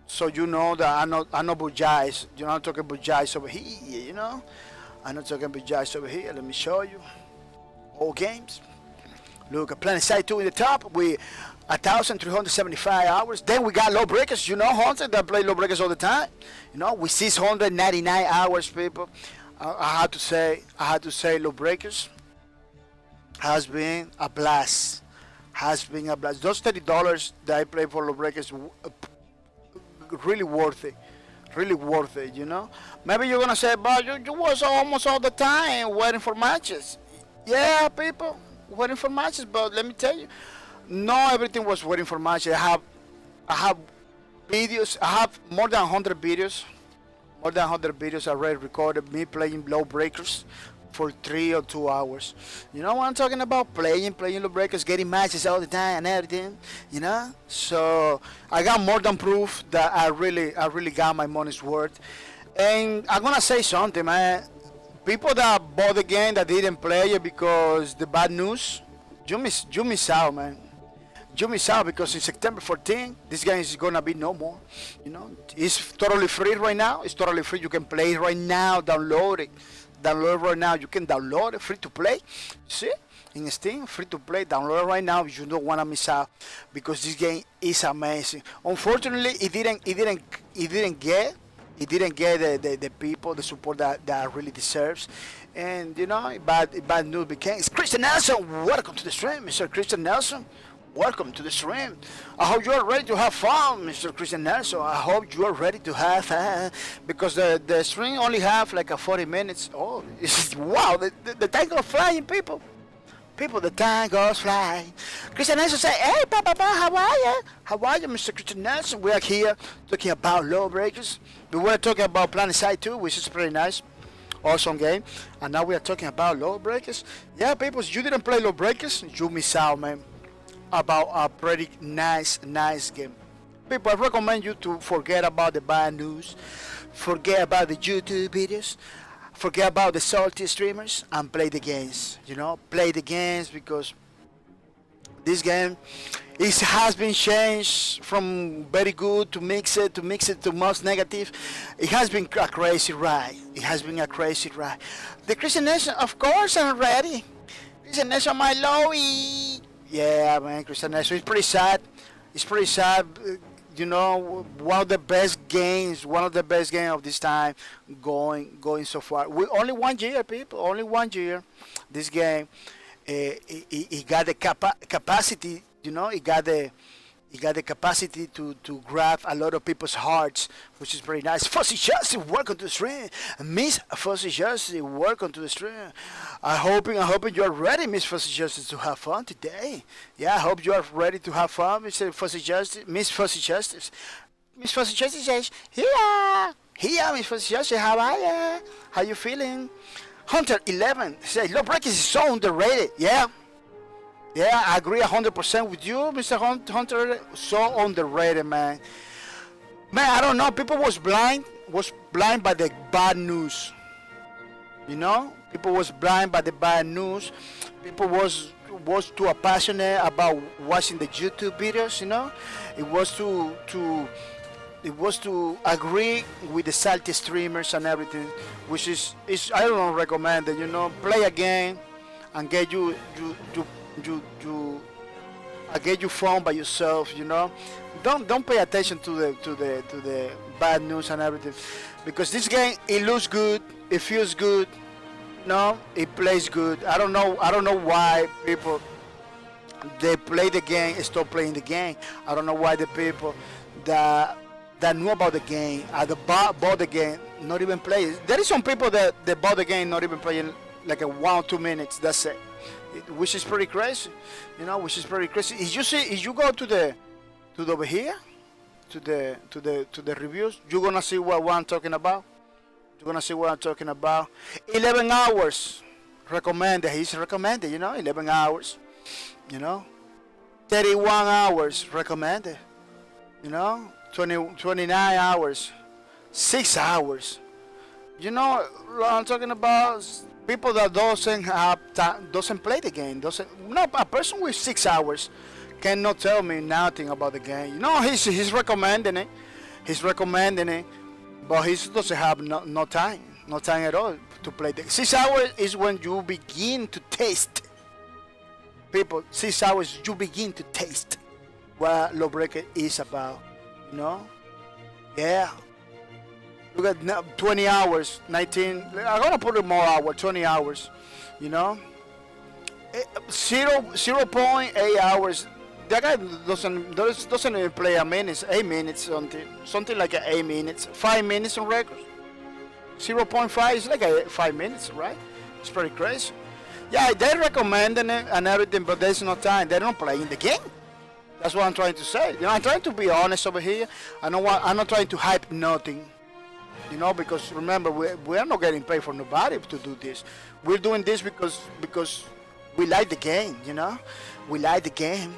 [SPEAKER 1] so you know that I'm not bujies. You know, I'm talking bujies over here. You know, I'm not talking bujies over here. Let me show you. All games. Look, Planet Side 2 in the top with 1,375 hours. Then we got Lawbreakers. You know, Hunter that play Lawbreakers all the time. You know, with 699 hours, people. I had to say, Lawbreakers has been a blast. Those $30 that I play for Lawbreakers, really worth it. Really worth it, you know. Maybe you're gonna say, but you was almost all the time waiting for matches. Yeah, people, waiting for matches. But let me tell you, not everything was waiting for matches. I have videos. I have more than 100 videos. More than 100 videos already recorded me playing Lawbreakers for 3 or 2 hours. You know what I'm talking about? Playing Lawbreakers, getting matches all the time and everything. You know? So I got more than proof that I really got my money's worth. And I'm gonna say something, man. People that bought the game that didn't play it because the bad news, you miss out, man. you miss out because in September 14, this game is gonna be no more. You know, it's totally free right now. It's totally free. You can play it right now. Download it. Download it right now. You can download it free to play. See, in Steam, free to play. Download it right now if you don't wanna miss out because this game is amazing. Unfortunately, it didn't get. It didn't get the people, the support that really deserves. And you know, bad news became. It's Christian Nelson. Welcome to the stream, Mr. Christian Nelson. Welcome to the stream. I hope you are ready to have fun, Mr. Christian Nelson. I hope you are ready to have fun because the stream only have like a 40 minutes. Oh, wow! The time goes flying, people. The time goes flying. Christian Nelson say, "Hey, Papa, how are you? How are you, Mr. Christian Nelson? We are here talking about Lawbreakers. We were talking about Planet Side 2, which is pretty nice." Awesome game, and now we are talking about Lawbreakers. Yeah, people, you didn't play Lawbreakers, you miss out, man, about a pretty nice game. People, I recommend you to forget about the bad news, forget about the YouTube videos, forget about the salty streamers, and play the games. You know, play the games because this game has been changed from very good to mix it to most negative. It has been a crazy ride. The Christian Nation, of course, I'm ready. Christian Nation, my Lowy. Yeah, man, Christian Nation. It's pretty sad. You know, one of the best games of this time going so far. We only 1 year, people. Only 1 year. This game, it got the capacity. You know, it got the capacity to grab a lot of people's hearts, which is very nice. Fuzzy Justice, welcome to the stream. Miss Fuzzy Justice, welcome to the stream. I'm hoping you are ready, Miss Fuzzy Justice, to have fun today. Yeah, I hope you are ready to have fun, Mr. Fuzzy Justice, Miss Fuzzy Justice. Miss Fuzzy Justice says, here, Miss Fuzzy Justice, how are you? How you feeling? Hunter 11 says, Lawbreakers is so underrated. Yeah, I agree 100% with you, Mr. Hunter. So underrated, man. I don't know. People was blind by the bad news. You know, people was blind by the bad news. People was too passionate about watching the YouTube videos. You know, it was to agree with the salty streamers and everything, which is I don't recommend it. You know, play a game and get you get you fun by yourself. You know, don't pay attention to the bad news and everything, because this game, it looks good, it feels good, no, it plays good. I don't know why people they play the game and stop playing the game. I don't know why the people that knew about the game bought the game not even play it. There is some people that bought the game not even playing like a 1 or 2 minutes. That's it. Which is pretty crazy, you know. Which is pretty crazy. If you go to over here, to the reviews, you're gonna see what I'm talking about. 11 hours recommended. He's recommended, you know. 11 hours, you know. 31 hours recommended, you know. 29 hours, 6 hours. You know what I'm talking about? People that doesn't play the game. A person with 6 hours cannot tell me nothing about the game. You know, he's recommending it. But he doesn't have no time at all to play. 6 hours is when you begin to taste. People, 6 hours you begin to taste what Lawbreaker is about. You know, yeah. Look at 20 hours, 19. I'm gonna put it more hours, 20 hours. You know, 0.8 hours. That guy doesn't even play a minute, 8 minutes, something like 8 minutes, 5 minutes on record. 0.5 is like 5 minutes, right? It's pretty crazy. Yeah, they're recommending it and everything, but there's no time. They're not playing the game. That's what I'm trying to say. You know, I'm trying to be honest over here. I'm not trying to hype nothing. You know, because remember, we are not getting paid for nobody to do this. We're doing this because we like the game. You know, we like the game.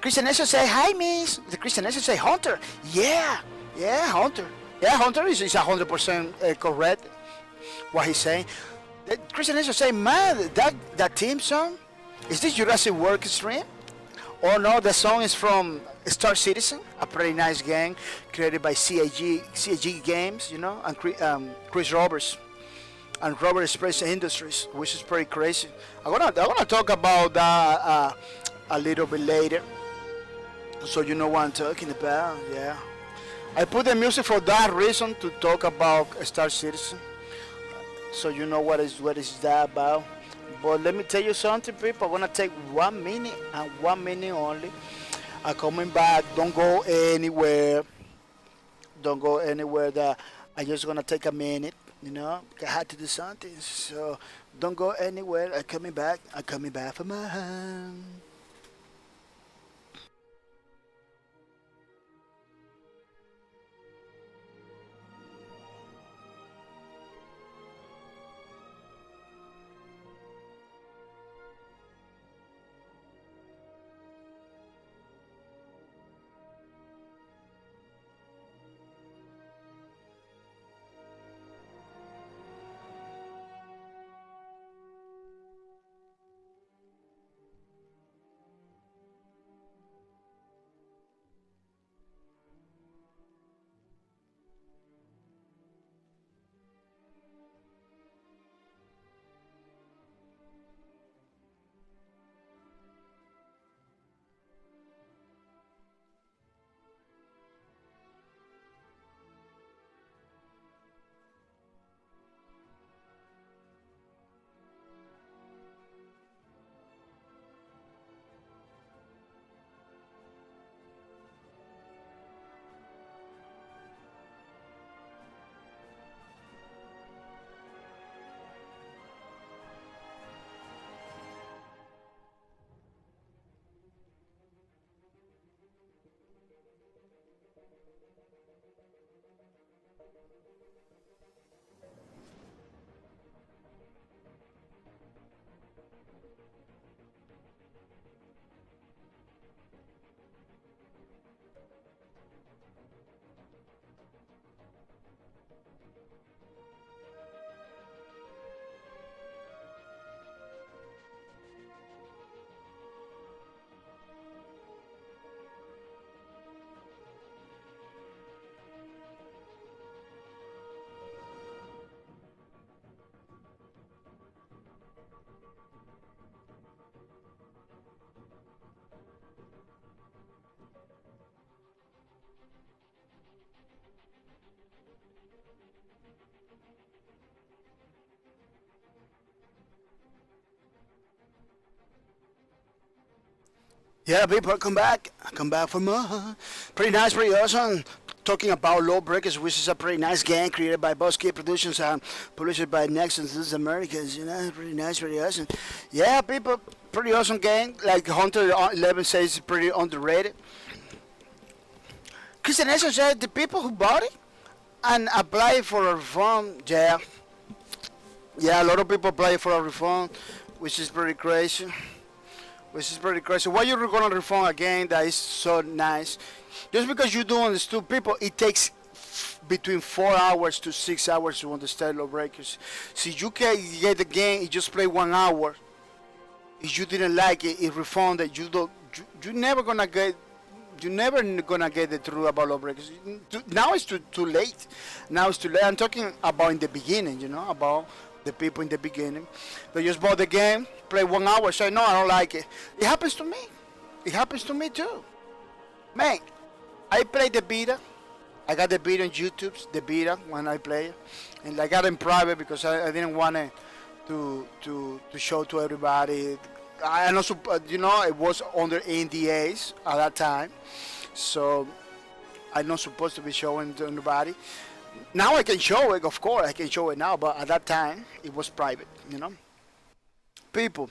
[SPEAKER 1] Christian Nation say hi, miss. The Christian Nation say Hunter. Yeah, Hunter. Yeah, Hunter is 100% correct what he's saying. The Christian Nation say, man, that team song, is this Jurassic World stream? Oh no, the song is from Star Citizen, a pretty nice game created by CAG Games, and Chris Roberts and Robert Express Industries, which is pretty crazy. I'm gonna talk about that a little bit later, so you know what I'm talking about. Yeah, I put the music for that reason to talk about Star Citizen, so you know what is that about. But let me tell you something, people. I'm gonna take 1 minute and 1 minute only. I'm coming back. Don't go anywhere. Don't go anywhere. That I'm just gonna take a minute. I had to do something. So don't go anywhere. I'm coming back. I'm coming back for my home. Yeah, people, come back. Come back for more. Pretty nice, pretty awesome. Talking about Lawbreakers, which is a pretty nice game created by Buzzkid Productions and published by Nexus This Americas. Pretty nice, pretty awesome. Yeah, people, pretty awesome game. Like Hunter 11 says, pretty underrated. Christian Nation said the people who bought it and apply for a refund, yeah, a lot of people apply for a refund, which is pretty crazy. Which is pretty crazy. Why you're gonna refund a game that is so nice? Just because you don't understand people, it takes between 4 hours to 6 hours to understand Lawbreakers. So you can get the game, you just play 1 hour. If you didn't like it, it refunded. You don't. You never gonna get. You never gonna get the truth about Lawbreakers. Now it's too late. Now it's too late. I'm talking about in the beginning. About the people in the beginning. They just bought the game, play 1 hour, say no, I don't like it. It happens to me. It happens to me too. Man, I played the beta. I got the beta on YouTube, the beta when I play it, and I got it in private because I didn't want it to show to everybody. I also, it was under NDAs at that time, so I'm not supposed to be showing to anybody. Now I can show it, of course, I can show it now, but at that time it was private. People,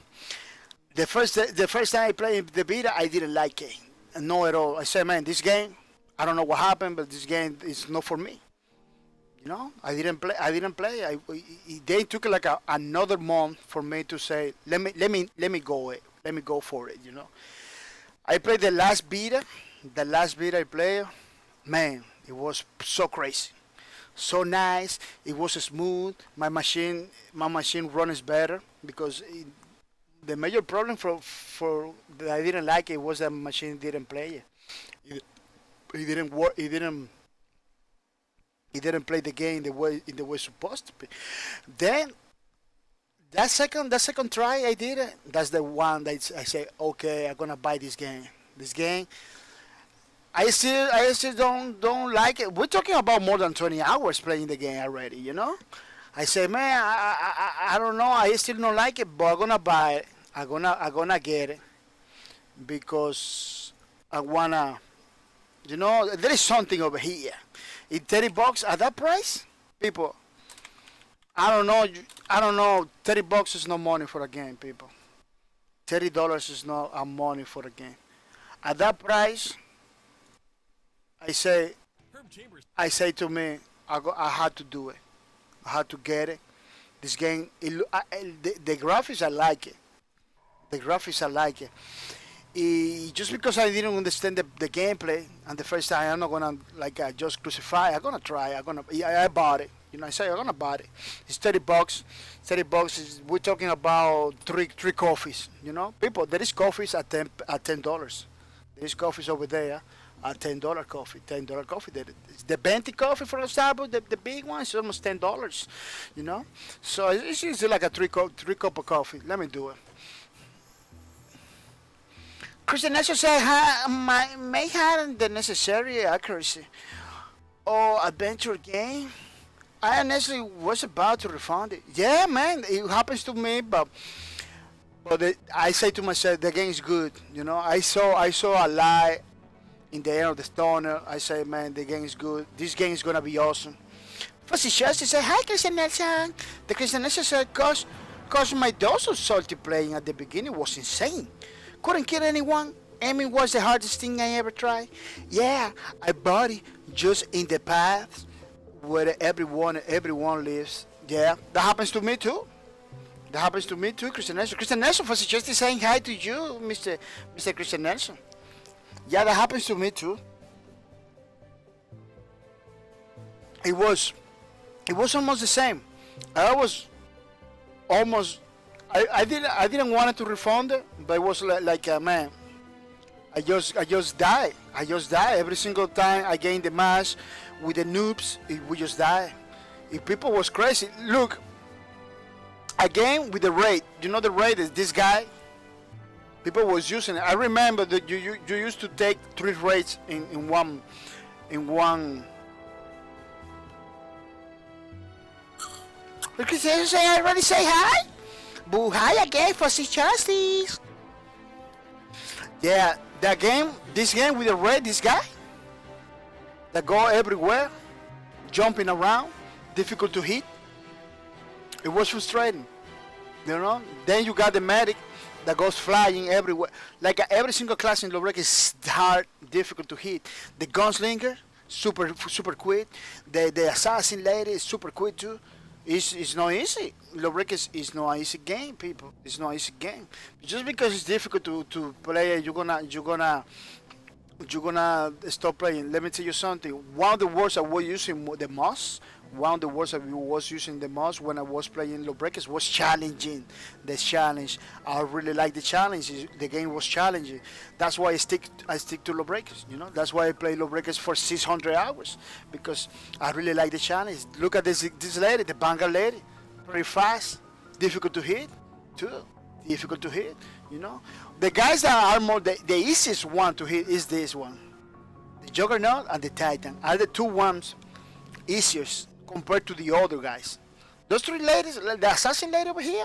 [SPEAKER 1] the first time I played the beta, I didn't like it, no at all. I said, man, this game, I don't know what happened, but this game is not for me. I didn't play. I didn't play. They took like another month for me to say, let me go it. Let me go for it. I played the last beta. The last beta I played, man, it was so crazy, so nice. It was smooth. My machine runs better because The major problem for that I didn't like it was the machine didn't play it. It didn't work. It didn't play the game the way it's supposed to be. Then that second try I did it. That's the one that I say, okay, I'm gonna buy this game. This game, I still don't like it. We're talking about more than 20 hours playing the game already. I say, man, I don't know. I still don't like it, but I'm gonna buy it. I'm gonna get it because I wanna. There is something over here. In $30 at that price, people. I don't know. I don't know. $30 is no money for a game, people. $30 is not a money for a game. At that price, I say, to me, I had to do it. I had to get it. This game, the graphics, I like it. The graphics, I like it. Just because I didn't understand the gameplay, and the first time I'm not gonna just crucify. I'm gonna try. I bought it. I say I'm gonna buy it. It's $30. $30 is we're talking about three coffees. People. There is coffees at $10. There is coffees over there at $10 coffee. $10 coffee. The Venti coffee, for example, the big one is almost $10. So it's like a three cup of coffee. Let me do it. Christian Nation said may have the necessary accuracy or adventure game. I honestly was about to refund it. Yeah, man, it happens to me, but I say to myself, the game is good. I saw a light in the end of the tunnel. I say, man, the game is good. This game is gonna be awesome. Fussy Chelsea said, hi, Christian Nelson. The Christian Nelson said, cause my dose of salty playing at the beginning was insane. Couldn't kill anyone. Aiming was the hardest thing I ever tried. Yeah, I bought it just in the path where everyone lives. Yeah, that happens to me too. That happens to me too, Christian Nelson. Christian Nelson was just saying hi to you, Mr. Christian Nelson. Yeah, that happens to me too. It was almost the same. I was almost. I didn't want to refund it, but it was like man. I just die. I just die every single time I get in the match with the noobs. We just die. If people was crazy, look. Again with the raid. The raid is this guy. People was using it. I remember that you used to take 3 raids in one. Look, I already say hi. But hi again for justice. Yeah, this game with the red, this guy that go everywhere, jumping around, difficult to hit. It was frustrating, Then you got the medic that goes flying everywhere. Like every single class in Lowbreak is hard, difficult to hit. The gunslinger, super quick. The assassin lady is super quick too. It's not easy. Lowbreak is not an easy game, people. It's not an easy game. Just because it's difficult to play, you're gonna stop playing. Let me tell you something. One of the words I was using the most, when I was playing Lowbreakers was challenging. The challenge. I really like the challenge. The game was challenging. That's why I stick to Lowbreakers. That's why I play Lowbreakers for 600 hours because I really like the challenge. Look at this lady, the Vanguard lady, very fast, difficult to hit, too. Difficult to hit. The guys that are more the easiest one to hit is this one. The Juggernaut and the Titan are the two ones easiest compared to the other guys. Those 3 ladies, like the assassin lady over here,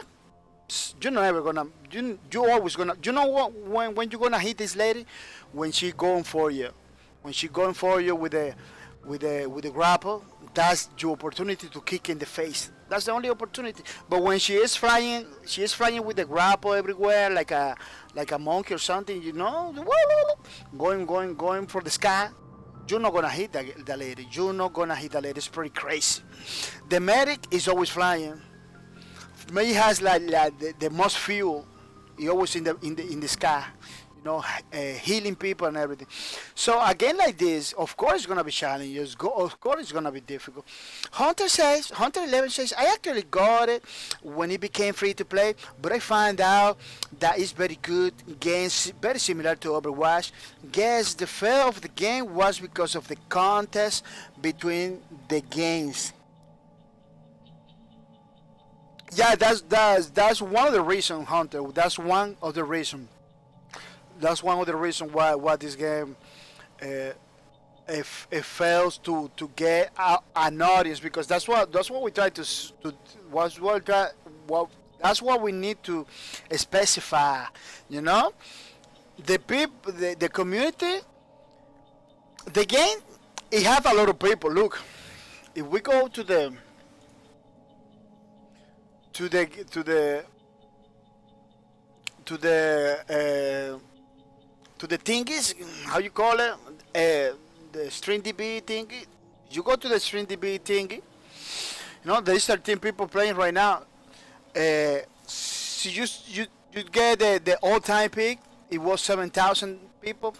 [SPEAKER 1] you're never gonna, you always gonna, what, when you're gonna hit this lady? When she going for you. When she going for you with the grapple, that's your opportunity to kick in the face. That's the only opportunity. But when she is flying with the grapple everywhere, like a monkey or something, going for the sky. You're not gonna hit the lady. You're not gonna hit the lady. It's pretty crazy. The medic is always flying. He has like the most fuel. He always in the sky. healing people and everything. So again, like this, of course, it's gonna be challenges. Of course, it's gonna be difficult. Hunter 11 says, I actually got it when it became free to play, but I found out that it's very good. Games very similar to Overwatch. Guess the fail of the game was because of the contest between the games. Yeah, that's one of the reasons, Hunter. That's one of the reasons why this game uh, it fails to get an audience, because that's what we try to was what try what that's what we need to specify. You know, the people, the community, the game. It have a lot of people. Look, if we go to the to the to the to the thingies, how you call it, the StreamDB thingy. You go to the StreamDB thingy. There's 13 people playing right now. So you get the all-time peak. It was 7,000 people.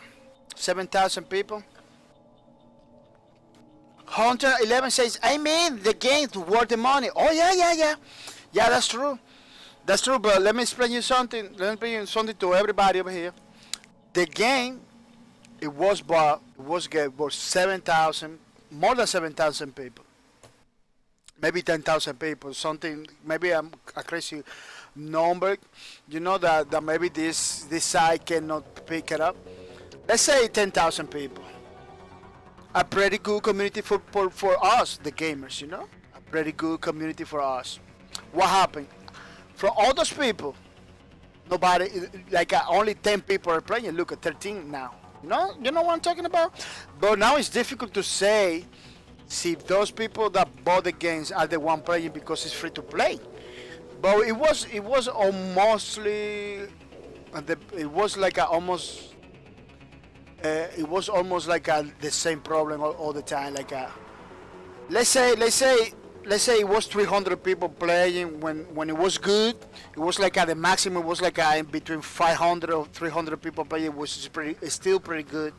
[SPEAKER 1] 7,000 people. Hunter 11 says, I mean the game to worth the money. Oh yeah. That's true. That's true. But let me explain you something. Let me explain you something to everybody over here. The game, it was bought. It was get for 7,000, more than 7,000 people. Maybe 10,000 people. Something. Maybe a crazy number. That maybe this site cannot pick it up. Let's say 10,000 people. A pretty good community for us, the gamers, A pretty good community for us. What happened? For all those people, nobody, only 10 people are playing. Look at 13 now. You know what I'm talking about? But now it's difficult to say see if those people that bought the games are the one playing because it's free to play. But it was almost like the same problem all the time. Let's say it was 300 people playing when it was good. It was at the maximum. It was in between 500 or 300 people playing, which is still pretty good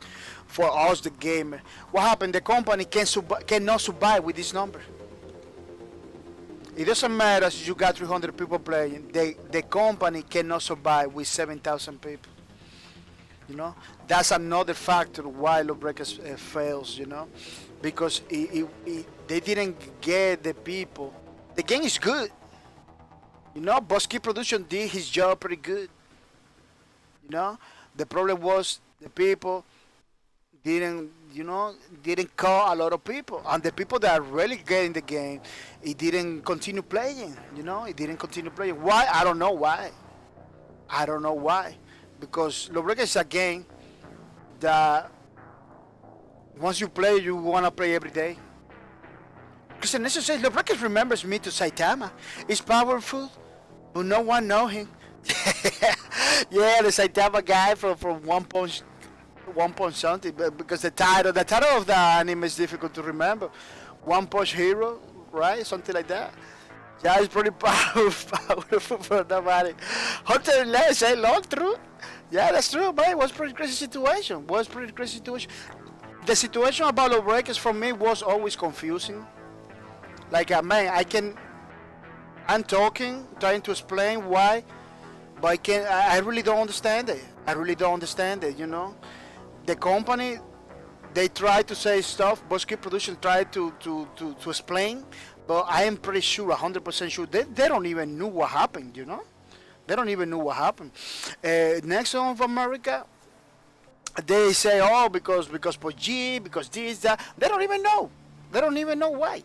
[SPEAKER 1] for us, the gamer. What happened? The company cannot survive with this number. It doesn't matter if you got 300 people playing. The company cannot survive with 7,000 people. That's another factor why Lawbreakers fails. Because they didn't get the people. The game is good. Bosky Production did his job pretty good. The problem was the people didn't call a lot of people, and the people that are really getting the game, it didn't continue playing. It didn't continue playing. Why? I don't know why. Because Lawbreakers is a game that once you play, you wanna play every day. Christian Nation says, Lawbreakers remembers me to Saitama. It's powerful, but no one know him. Yeah, the Saitama guy from One Punch something, because the title of the anime is difficult to remember. One Punch Hero, right? Something like that. Yeah, it's pretty powerful for nobody. Hunter Less, long true. Yeah, that's true, but it was pretty crazy situation. The situation about Lawbreakers for me was always confusing. I'm talking, trying to explain why, but I really don't understand it. The company, they try to say stuff, Bosky Production tried to explain, but I am pretty sure, 100% sure, they don't even know what happened, They don't even know what happened. Next Song of America, they say, because PUBG, because this, that. They don't even know. They don't even know why.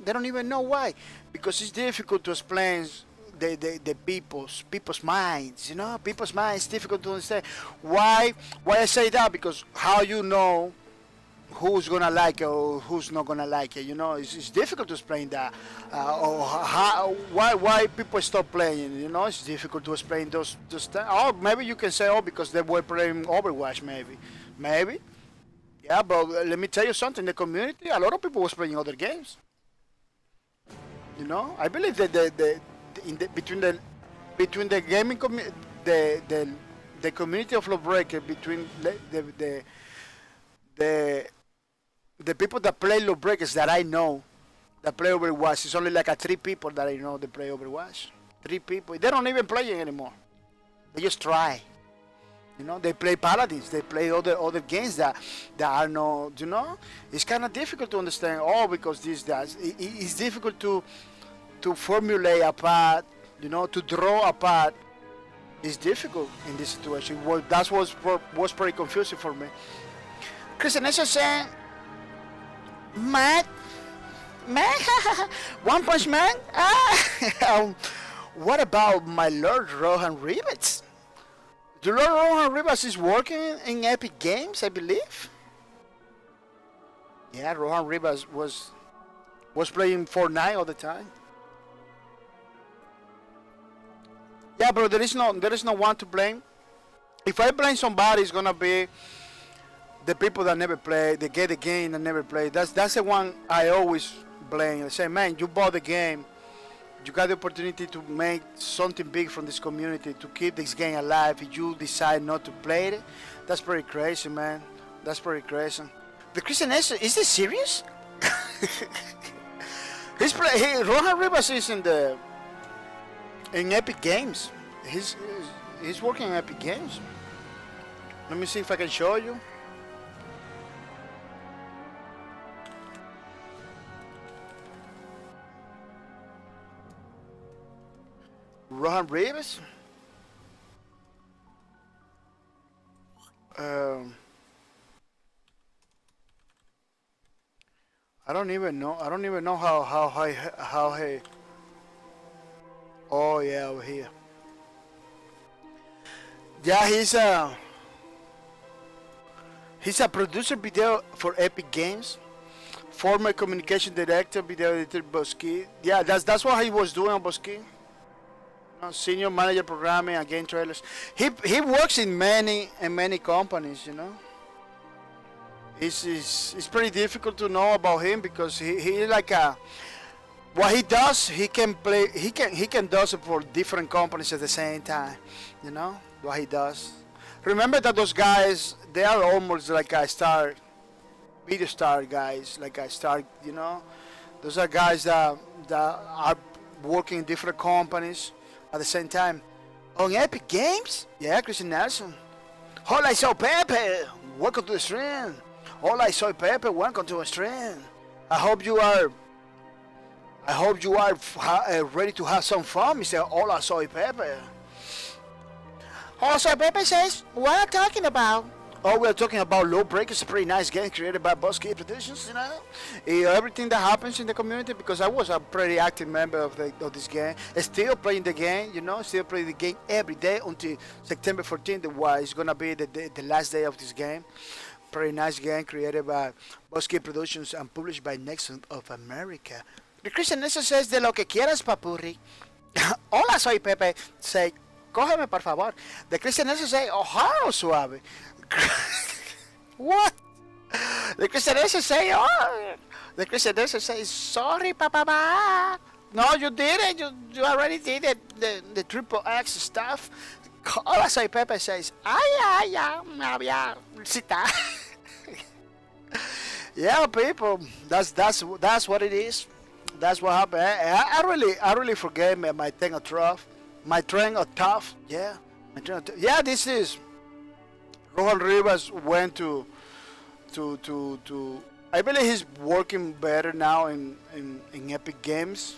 [SPEAKER 1] They don't even know why. Because it's difficult to explain the people's minds. People's minds, difficult to understand. Why I say that? Because how you know who's gonna like it or who's not gonna like it, it's difficult to explain that, or why people stop playing, it's difficult to explain those or maybe you can say, because they were playing Overwatch, maybe, yeah, but let me tell you something, the community, a lot of people was playing other games, I believe that between the gaming community, the the community of Lawbreaker between the the people that play Lawbreakers that I know that play Overwatch. It's only like a 3 people that I know that play Overwatch. 3 people. They don't even play it anymore. They just try. You know, they play Paladins. They play other games that are no. You know, it's kind of difficult to understand. Oh, because this that it's difficult to formulate a path. You know, to draw a path. It's difficult in this situation. Well, that was pretty confusing for me. Christian is saying, Matt, One Punch Man. What about my Lord Rohan Rivets? The Lord Rohan Rivets is working in Epic Games, I believe. Yeah, Rohan Rivets was playing Fortnite all the time. Yeah, bro, there is no one to blame. If I blame somebody, it's gonna be the people that never play. They get the game and never play. That's the one I always blame. I say, man, you bought the game. You got the opportunity to make something big from this community to keep this game alive. If you decide not to play it, that's pretty crazy, man. That's pretty crazy. The Christian is this serious? Rohan Rivas is in Epic Games. He's working in Epic Games. Let me see if I can show you. Rohan Rivas. I don't even know. I don't even know how he. Oh yeah, over here. Yeah, he's a producer video for Epic Games, former communication director, video editor Boski. Yeah, that's what he was doing on Boski. Senior manager programming and game trailers. He works in many companies. You know. It's pretty difficult to know about him because he like a. What he does, he can play. He can do it for different companies at the same time. You know what he does. Remember that those guys, they are almost like a star, video star guys, like a star. You know, those are guys that are working in different companies at the same time. On Epic Games, yeah, Christian Nelson. Hola, soy Pepe. Welcome to the stream. Hola, soy Pepe. Welcome to the stream. I hope you are ready to have some fun, Mr. Hola, soy Pepe. Hola, soy Pepe says, what are you talking about? Oh, we're talking about Lawbreaker. It's a pretty nice game created by Buzzkey Productions, you know. Everything that happens in the community, because I was a pretty active member of this game. Still playing the game, you know, still playing the game every day until September 14th, why it's going to be the last day of this game. Pretty nice game created by Buzzkey Productions and published by Nexon of America. The Christian Nelson says, de lo que quieras, papurri. Hola, soy Pepe. Say, cógeme, por favor. The Christian Nelson say, oh, suave. What? The Christian Nelson say, oh. The Christian Nelson say, sorry, papa. No, you did it. You already did it. The triple X stuff. Hola, soy Pepe says, ay, había cita. Yeah, people. That's what it is. That's what happened. I really forget my train of thought. My train of thought. Yeah, yeah. This is Rohan Rivas went to. I believe he's working better now in Epic Games.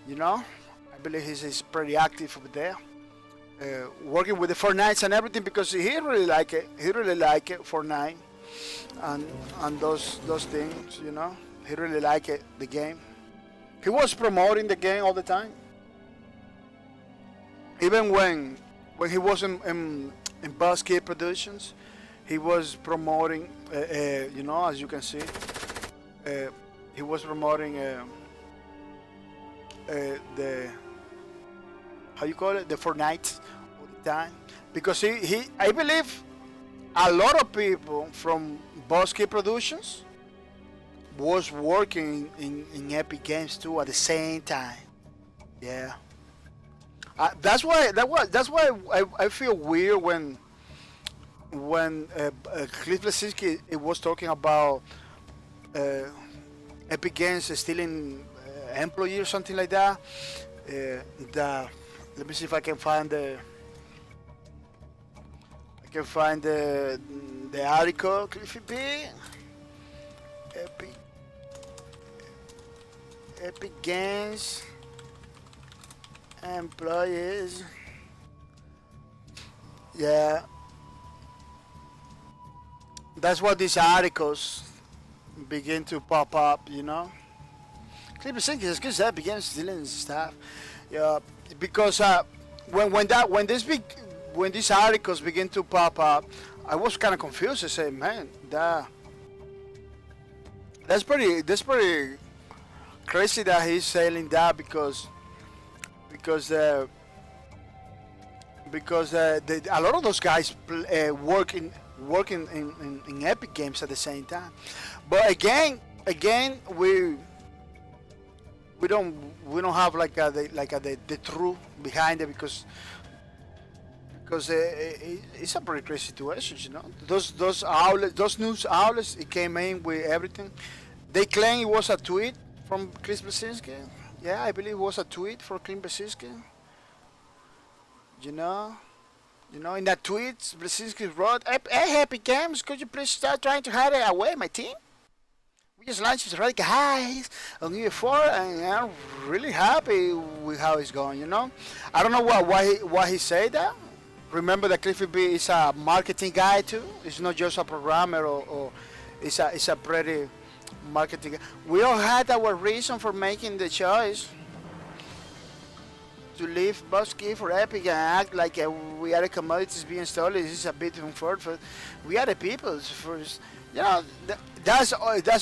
[SPEAKER 1] You know, I believe he's pretty active over there, working with the Fortnite and everything because he really like it. He really like it Fortnite and those things. You know, he really like it the game. He was promoting the game all the time. Even when he was in Buzzkey Productions, he was promoting. You know, as you can see, he was promoting the how you call it, the Fortnite all the time because I believe a lot of people from Buzzkey Productions was working in Epic Games too at the same time. Yeah. That's why I feel weird when when Cliff Bleszinski it was talking about uh, Epic Games stealing employee or something like that. The let me see if I can find the article. Cliffy B. Epic Games employees. Yeah, that's what these articles begin to pop up. You know, Clipper Sync is because that begins stealing stuff. Yeah, because when these articles begin to pop up, I was kind of confused. I said, man, that's pretty crazy that he's selling that because a lot of those guys work in Epic Games at the same time. But again, we don't have the truth behind it because it's a pretty crazy situation, you know. Those news outlets, it came in with everything. They claim it was a tweet from Chris Bleszinski. Yeah, I believe it was a tweet for Cliff Bleszinski. You know, in that tweet, Bleszinski wrote, "Hey, Happy Games, could you please start trying to hide it away, my team? We just launched the Radical Highs on UE4, and I'm really happy with how it's going, you know." I don't know why he said that. Remember that Cliffy B is a marketing guy too. It's not just a programmer or it's a pretty marketing guy. We all had our reason for making the choice to leave Busky for Epic and act like we are the commodities being stolen. This is a bit unfortunate. We are the people first. You know, that's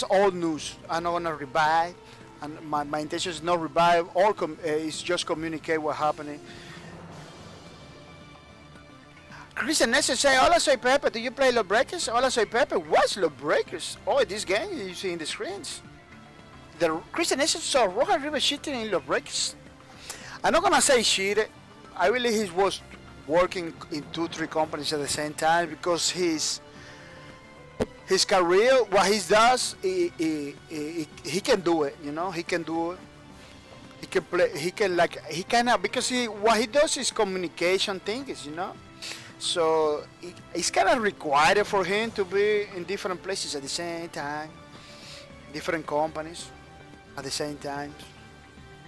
[SPEAKER 1] old news. I'm not gonna revive, and my intention is not revive or is just communicate what's happening. Christian Nestor say, "Hola, soy Pepe. Do you play Lawbreakers?" Hola, soy Pepe. What's Lawbreakers? Oh, this game you see in the screens. The Christian Nestor saw Rohan River cheating in Lawbreakers. I'm not gonna say cheated. I believe he was working in 2-3 companies at the same time because his career, what he does, he can do it. You know, he can do it. He can play. He cannot because what he does is communication things. You know. So it's kind of required for him to be in different places at the same time, different companies at the same time,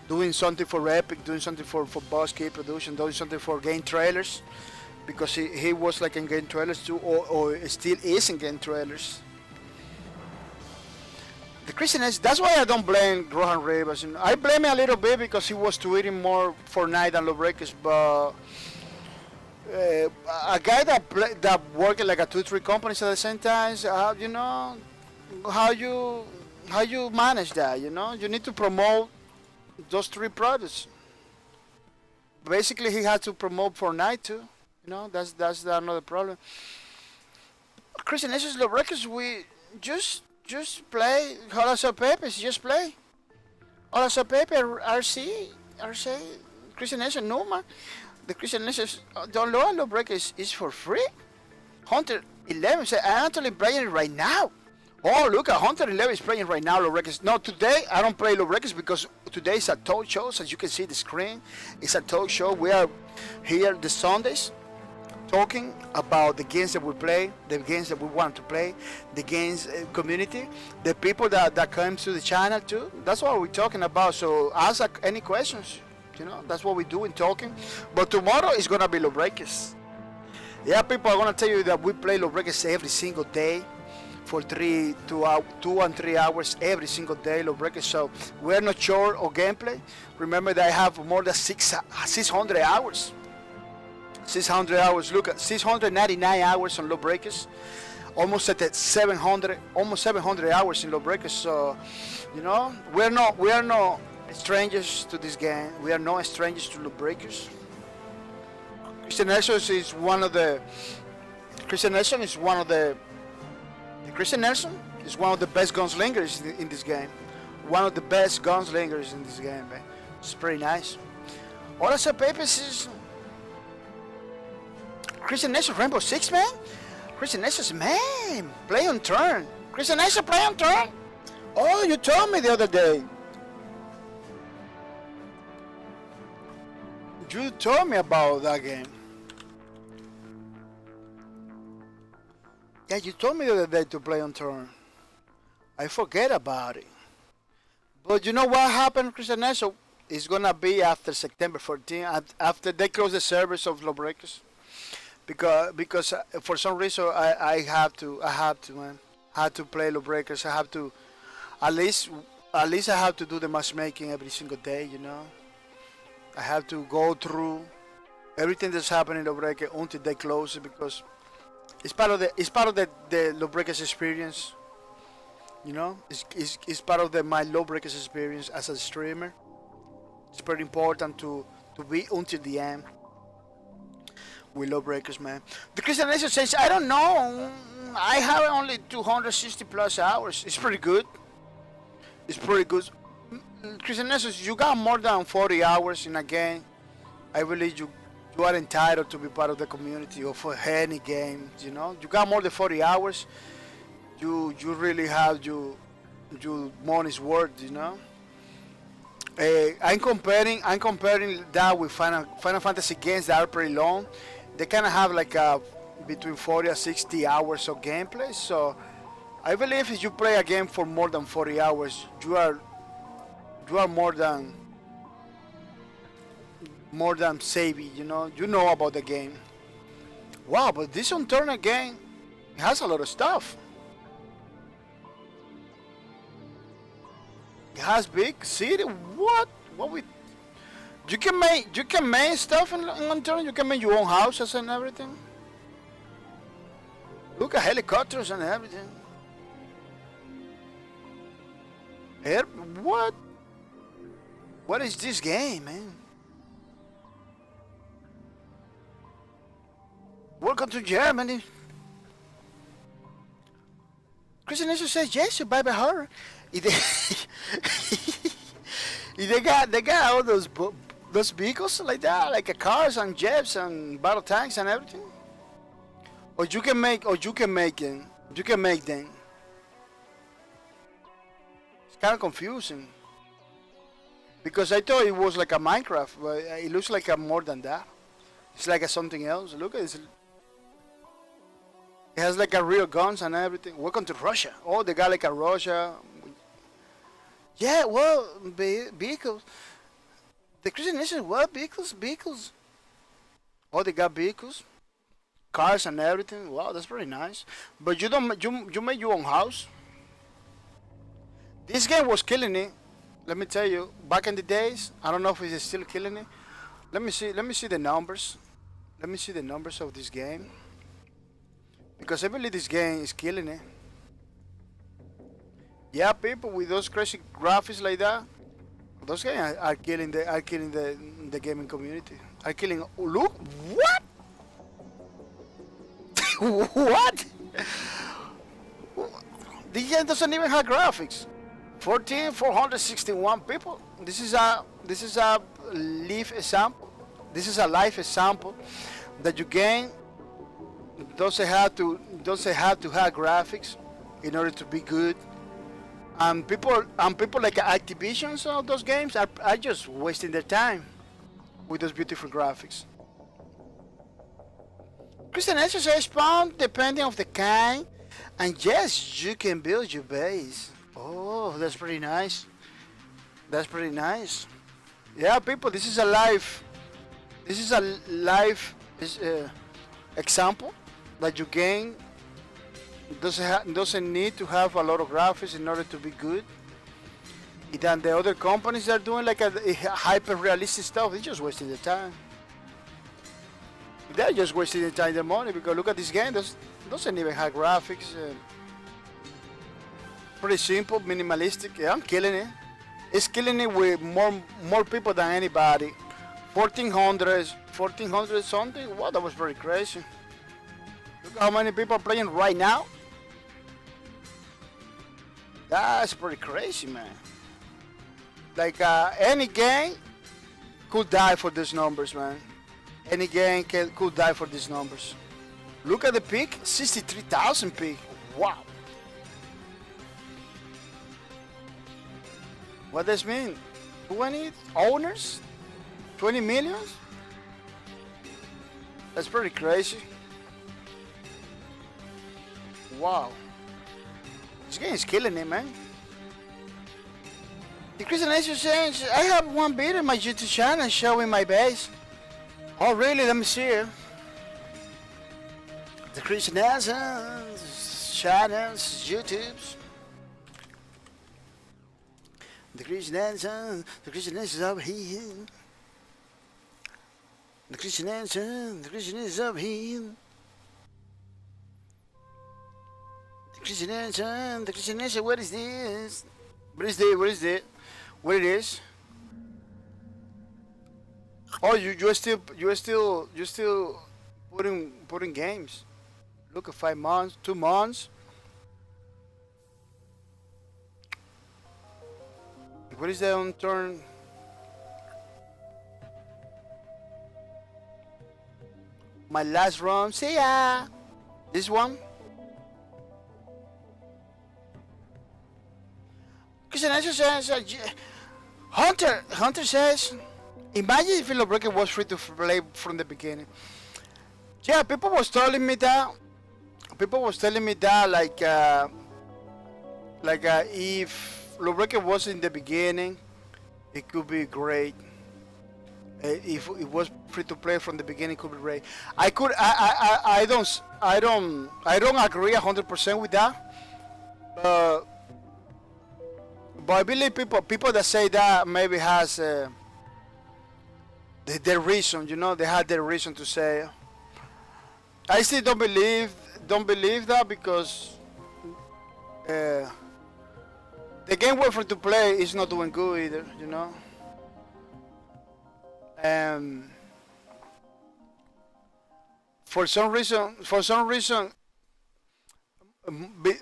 [SPEAKER 1] doing something for Epic, doing something for Boss Key Production, doing something for game trailers, because he was like in game trailers too, or still is in game trailers. The Christian is, that's why I don't blame Rohan Rivas. You know, I blame him a little bit because he was tweeting more Fortnite than Lawbreakers, but a guy that working like a 2-3 companies at the same time, you know, how you manage that? You know, you need to promote those 3 products. Basically, he had to promote Fortnite too. You know, that's another problem. Christian Nation Lawbreakers, we just play. Hola so Pepe, just play. Hola so Pepe, RC, Christian Nation, no man. The Christian Nation, download Lawbreakers is for free. Hunter 11 said, I'm actually playing it right now. Oh, look, Hunter 11 is playing right now Lawbreakers. No, today I don't play Lawbreakers because today is a talk show. As you can see the screen, it's a talk show. We are here the Sundays talking about the games that we play, the games that we want to play, the games community, the people that come to the channel too. That's what we're talking about. So ask any questions. You know, that's what we do in talking. But tomorrow is gonna be Lawbreakers. Yeah, people are gonna tell you that we play Lawbreakers every single day for 2 and 3 hours every single day. Lawbreakers. So we're not short of gameplay. Remember that I have more than 600 hours. 600 hours. Look at 699 hours on Lawbreakers. Almost at 700 hours in Lawbreakers. So, you know, we're not strangers to this game. We are no strangers to Lawbreakers. Christian Nelson is one of the Christian Nelson is one of the best gunslingers in this game. One of the best gunslingers in this game, man. It's pretty nice. All I said, Papers is Christian Nelson Rainbow Six, man. Christian Acess, man, play on turn. Christian Acess, play on turn. Oh, you told me the other day. You told me about that game. Yeah, you told me the other day to play on turn. I forget about it. But you know what happened, Christian Acess? It's gonna be after September 14th, after they close the servers of Lawbreakers. Because for some reason I have to man. I have to play Lawbreakers. I have to at least I have to do the matchmaking every single day. You know, I have to go through everything that's happening in Lawbreakers until they close it, because it's part of the Lawbreakers experience. You know, it's part of my Lawbreakers experience as a streamer. It's pretty important to be until the end. We Lawbreakers, man. The Christian Acess says, I don't know. I have only 260 plus hours. It's pretty good. It's pretty good. Christian Acess, you got more than 40 hours in a game. I believe you are entitled to be part of the community or for any game. You know, you got more than 40 hours. You really have your money's worth. You know. I'm comparing that with Final Fantasy games that are pretty long. They kind of have like between 40 and 60 hours of gameplay. So I believe if you play a game for more than 40 hours, you are more than savvy. You know about the game. Wow, but this Unturned game has a lot of stuff. It has big city. What we? You can make stuff in Unturned. You can make your own houses and everything. Look at helicopters and everything. What? What is this game, man? Welcome to Germany. Christian Acess says yes, you buy by her. They got all those vehicles like that, like cars and jets and battle tanks and everything. Or you can make them. It's kind of confusing because I thought it was like a Minecraft, but it looks like more than that. It's like something else. Look at this. It has like a real guns and everything. Welcome to Russia. Oh, they got like a Russia. Yeah, well, vehicles. The Christian Acess, well, vehicles. Oh, they got vehicles, cars and everything. Wow, that's pretty nice. But you made your own house. This game was killing it. Let me tell you, back in the days, I don't know if it's still killing it. Let me see the numbers. Let me see the numbers of this game. Because I believe this game is killing it. Yeah, people with those crazy graphics like that, those guys are killing the gaming community. Are killing. Look, what? What? This game doesn't even have graphics. 14,461 people. This is a live example. This is a live example that you game doesn't have to have graphics in order to be good. People like Activision of those games are just wasting their time with those beautiful graphics. Christian Acess says spawn depending on the kind, and yes, you can build your base. Oh, that's pretty nice. That's pretty nice. Yeah, people, this is a live example that you gain. Doesn't need to have a lot of graphics in order to be good. Then the other companies are doing like a hyper realistic stuff. They're just wasting their time. They're just wasting their time, their money, because look at this game. Doesn't even have graphics. Pretty simple, minimalistic. Yeah, I'm killing it. It's killing it with more people than anybody. 1400 something. Wow, that was very crazy. Look how many people are playing right now. That's pretty crazy, man. Like any game could die for these numbers, man. Any game could die for these numbers. Look at the peak, 63,000 peak. Wow. What does mean? 20 owners? 20 millions? That's pretty crazy. Wow. This game is killing it, man. The Christian Nation says, I have one video in my YouTube channel showing my base. Oh, really? Let me see it. The Christian Nation channels, YouTube's. The Christian Nation is up here. The Christian Nation is up here. The Christian Nation, what is this? What is this? What it is? Oh, you're still putting games. Look at 5 months, 2 months. What is that on turn? My last run. See ya. This one. Christian Answer says, Hunter says, imagine if Breaker was free to play from the beginning. Yeah, people was telling me that. Like if Breaker was in the beginning, it could be great. If it was free to play from the beginning, it could be great. I don't agree 100% with that. But I believe people that say that maybe has their reason, you know, they had their reason to say. I still don't believe that because the game we're free to play is not doing good either, you know. For some reason,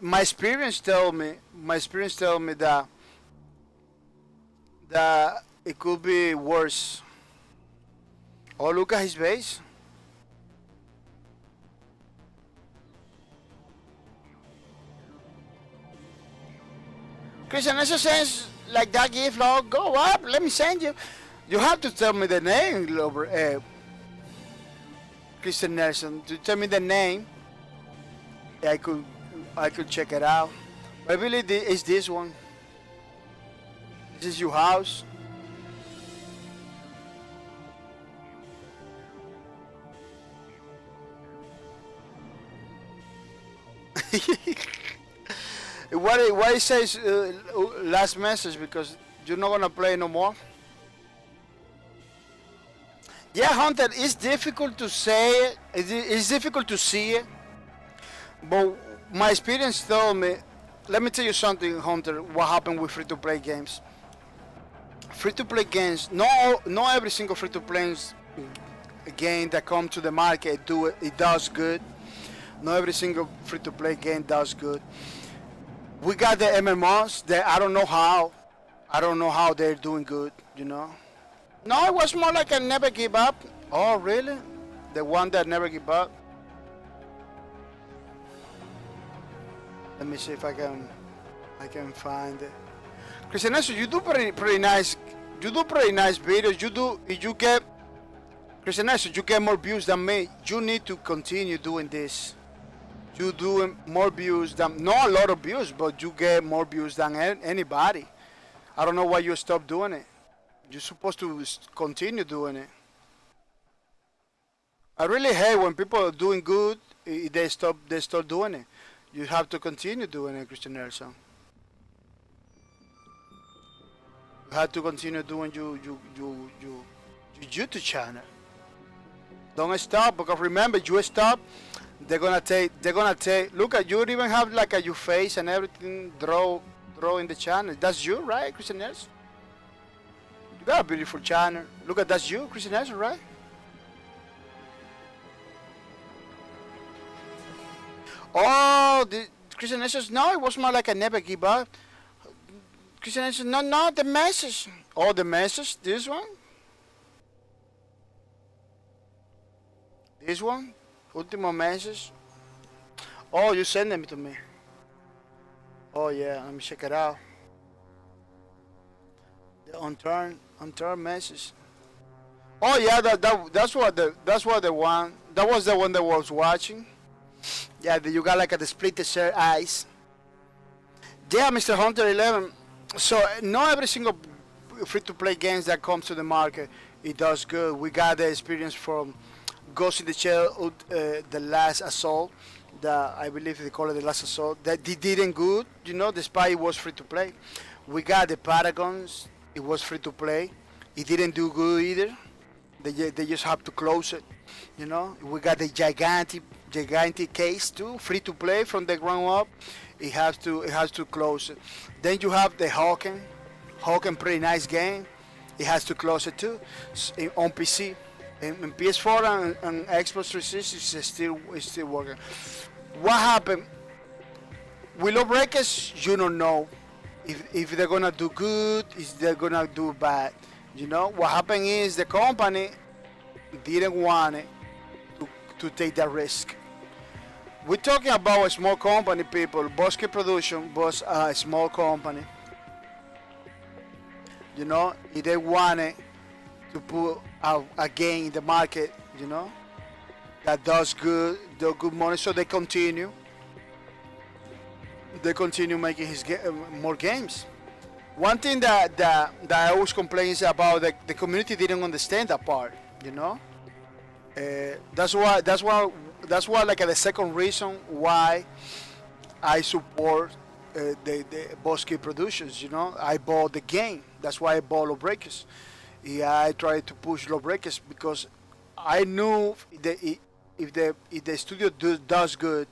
[SPEAKER 1] my experience tell me that it could be worse. Oh, look at his base. Christian Nelson says, like that gift log, go up, let me send you. You have to tell me the name, Christian Nelson. To tell me the name, I could check it out. I believe it's this one. This is your house. Why it says last message, because you're not gonna play no more? Yeah, Hunter, it's difficult to say it. It's difficult to see it. But my experience told me. Let me tell you something, Hunter. What happened with free-to-play games? Free-to-play games. Not every single free-to-play game that comes to the market it does good. Not every single free-to-play game does good. We got the MMOs that I don't know how they're doing good, you know. No, it was more like a never give up. Oh, really? The one that never give up. Let me see if I can find it. Christian Nelson, you do pretty nice. You do pretty nice videos. You get Christian Nelson, you get more views than me. You need to continue doing this. You do more views than, not a lot of views, but you get more views than anybody. I don't know why you stopped doing it. You're supposed to continue doing it. I really hate when people are doing good, they stop doing it. You have to continue doing it, Christian Nelson. You have to continue doing your YouTube channel. Don't stop, because remember, you stop, they're gonna take. Look at you, even have like your face and everything draw in the channel. That's you, right, Christian Nelson? You got a beautiful channel. Look at that's you, Christian Nelson, right? Oh, the Christian Nelson. No, it was more like I never give up. Christian Nelson. No, the message. Oh, the message. This one. This one. Último message. Oh, you send them to me. Oh yeah, let me check it out. The on turn message. Oh yeah, that's what the one that was the one that was watching. Yeah, you got like the split the share eyes. Yeah, Mr. Hunter 11. So not every single free-to-play games that comes to the market it does good. We got the experience from Ghost in the Shell, the Last Assault. I believe they call it the Last Assault. That didn't good, despite it was free-to-play. We got the Paragons. It was free-to-play. It didn't do good either. They just have to close it. We got the gigantic case too, free-to-play from the ground up. It has to close it. Then you have the Hawken, pretty nice game. It has to close it too. On PC, in PS4 and Xbox 360 is still working. What happened? Willow Breakers, you don't know if they're gonna do good, if they're gonna do bad. What happened is the company didn't want it to take that risk. We're talking about a small company, people. Bosque Production was a small company. If they wanted to put a game in the market, that does good money, so they continue. They continue making more games. One thing that I always complain is about the community didn't understand that part. That's why like the second reason why I support the Bosque Productions. I bought the game. That's why I bought Lawbreakers. Yeah, I tried to push Lawbreakers because I knew if the studio does good,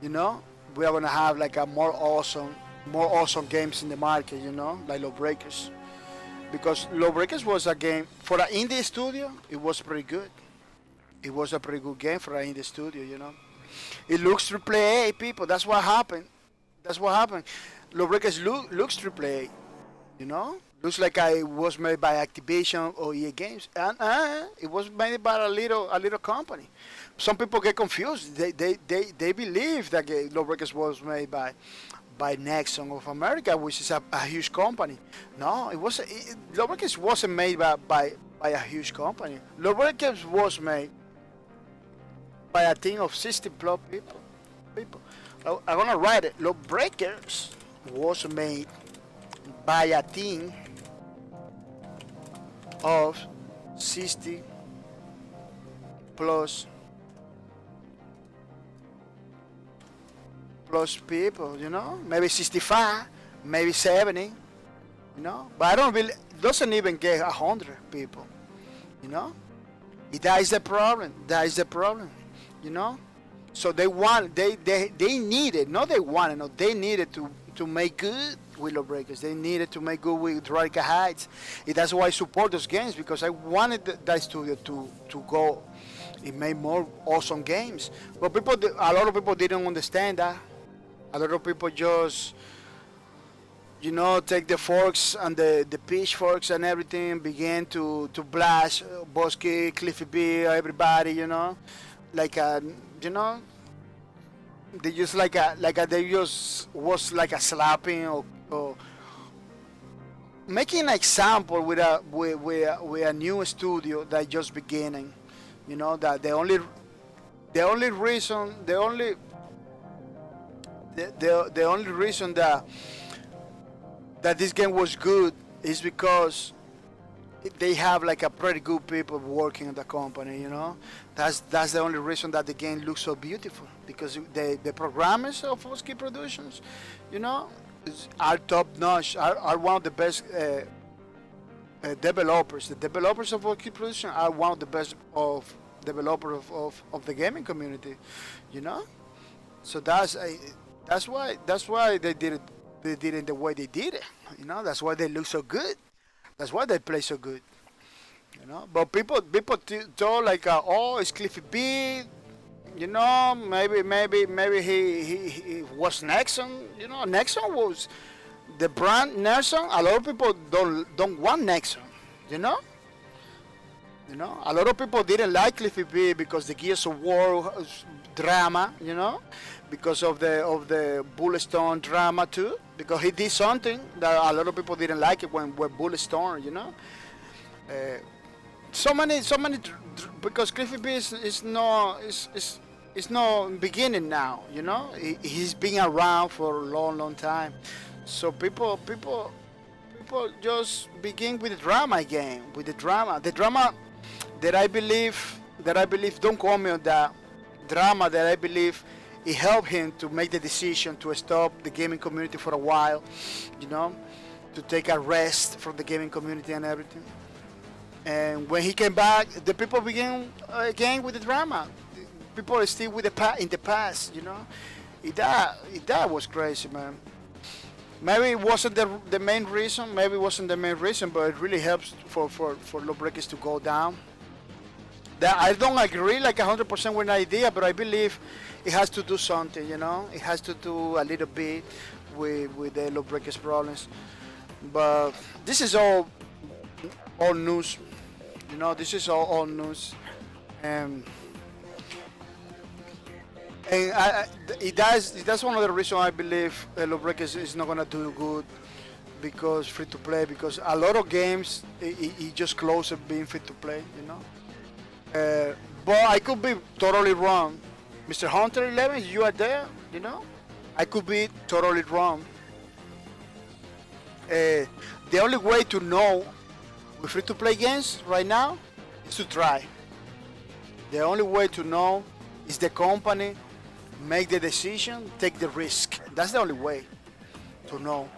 [SPEAKER 1] we are gonna have like a more awesome games in the market. Like Lawbreakers, because Lawbreakers was a game for an indie studio. It was pretty good. It was a pretty good game for an indie studio. It looks AAA, people. That's what happened. Lawbreakers looks AAA. Looks like it was made by Activision or EA Games, and it was made by a little company. Some people get confused. They believe that Lawbreakers was made by Nexon of America, which is a huge company. No, Lawbreakers wasn't made by a huge company. Lawbreakers was made by a team of 60 plus people. I'm gonna write it. Lawbreakers was made by a team of 60 plus people, maybe 65, maybe 70, but I don't really, doesn't even get 100 people, that is the problem, so they needed, they needed to make good with Lawbreakers. They needed to make good with Radical Heights. That's why I support those games, because I wanted that studio to go. It made more awesome games. But a lot of people didn't understand that. A lot of people just, take the forks and the pitchforks and everything, began to blast Bosque, Cliffy B, everybody, like they just they just was like a slapping or making an example with a new studio that just beginning. That the only reason that this game was good is because they have like a pretty good people working in the company. That's the only reason that the game looks so beautiful, because the programmers of Bosque Productions, are top notch, are one of the best developers. The developers of Bosque Productions are one of the best of developers of the gaming community. So that's why they did it. They did it the way they did it. That's why they look so good. That's why they play so good. But people thought like, oh, it's Cliffy B. Maybe he was Nexon. Nexon was the brand Nexon. A lot of people don't want Nexon. You know, a lot of people didn't like Cliffy B because the Gears of War drama, you know, because of the Bulletstorm drama too, because he did something that a lot of people didn't like it when Bulletstorm, you know. So many, because Cliffy B is no beginning now, you know. He's been around for a long time, so people just begin with the drama again, with the drama that I believe, don't call me on that, drama that I believe it helped him to make the decision to stop the gaming community for a while, you know, to take a rest from the gaming community and everything. And when he came back, the people began again with the drama. People are still with in the past, you know. That was crazy, man. Maybe it wasn't the main reason. Maybe it wasn't the main reason, but it really helps for lawbreakers to go down. That I don't agree like 100% with the idea, but I believe it has to do something, you know. It has to do a little bit with the lawbreakers problems. But this is all news, you know. This is all news, and that's one of the reasons I believe lawbreakers is not gonna do good, because free to play, because a lot of games it just close being free to play, you know. But I could be totally wrong. Mr. Hunter 11, you are there, you know? I could be totally wrong. The only way to know with free-to-play games right now is to try. The only way to know is the company make the decision, take the risk. That's the only way to know,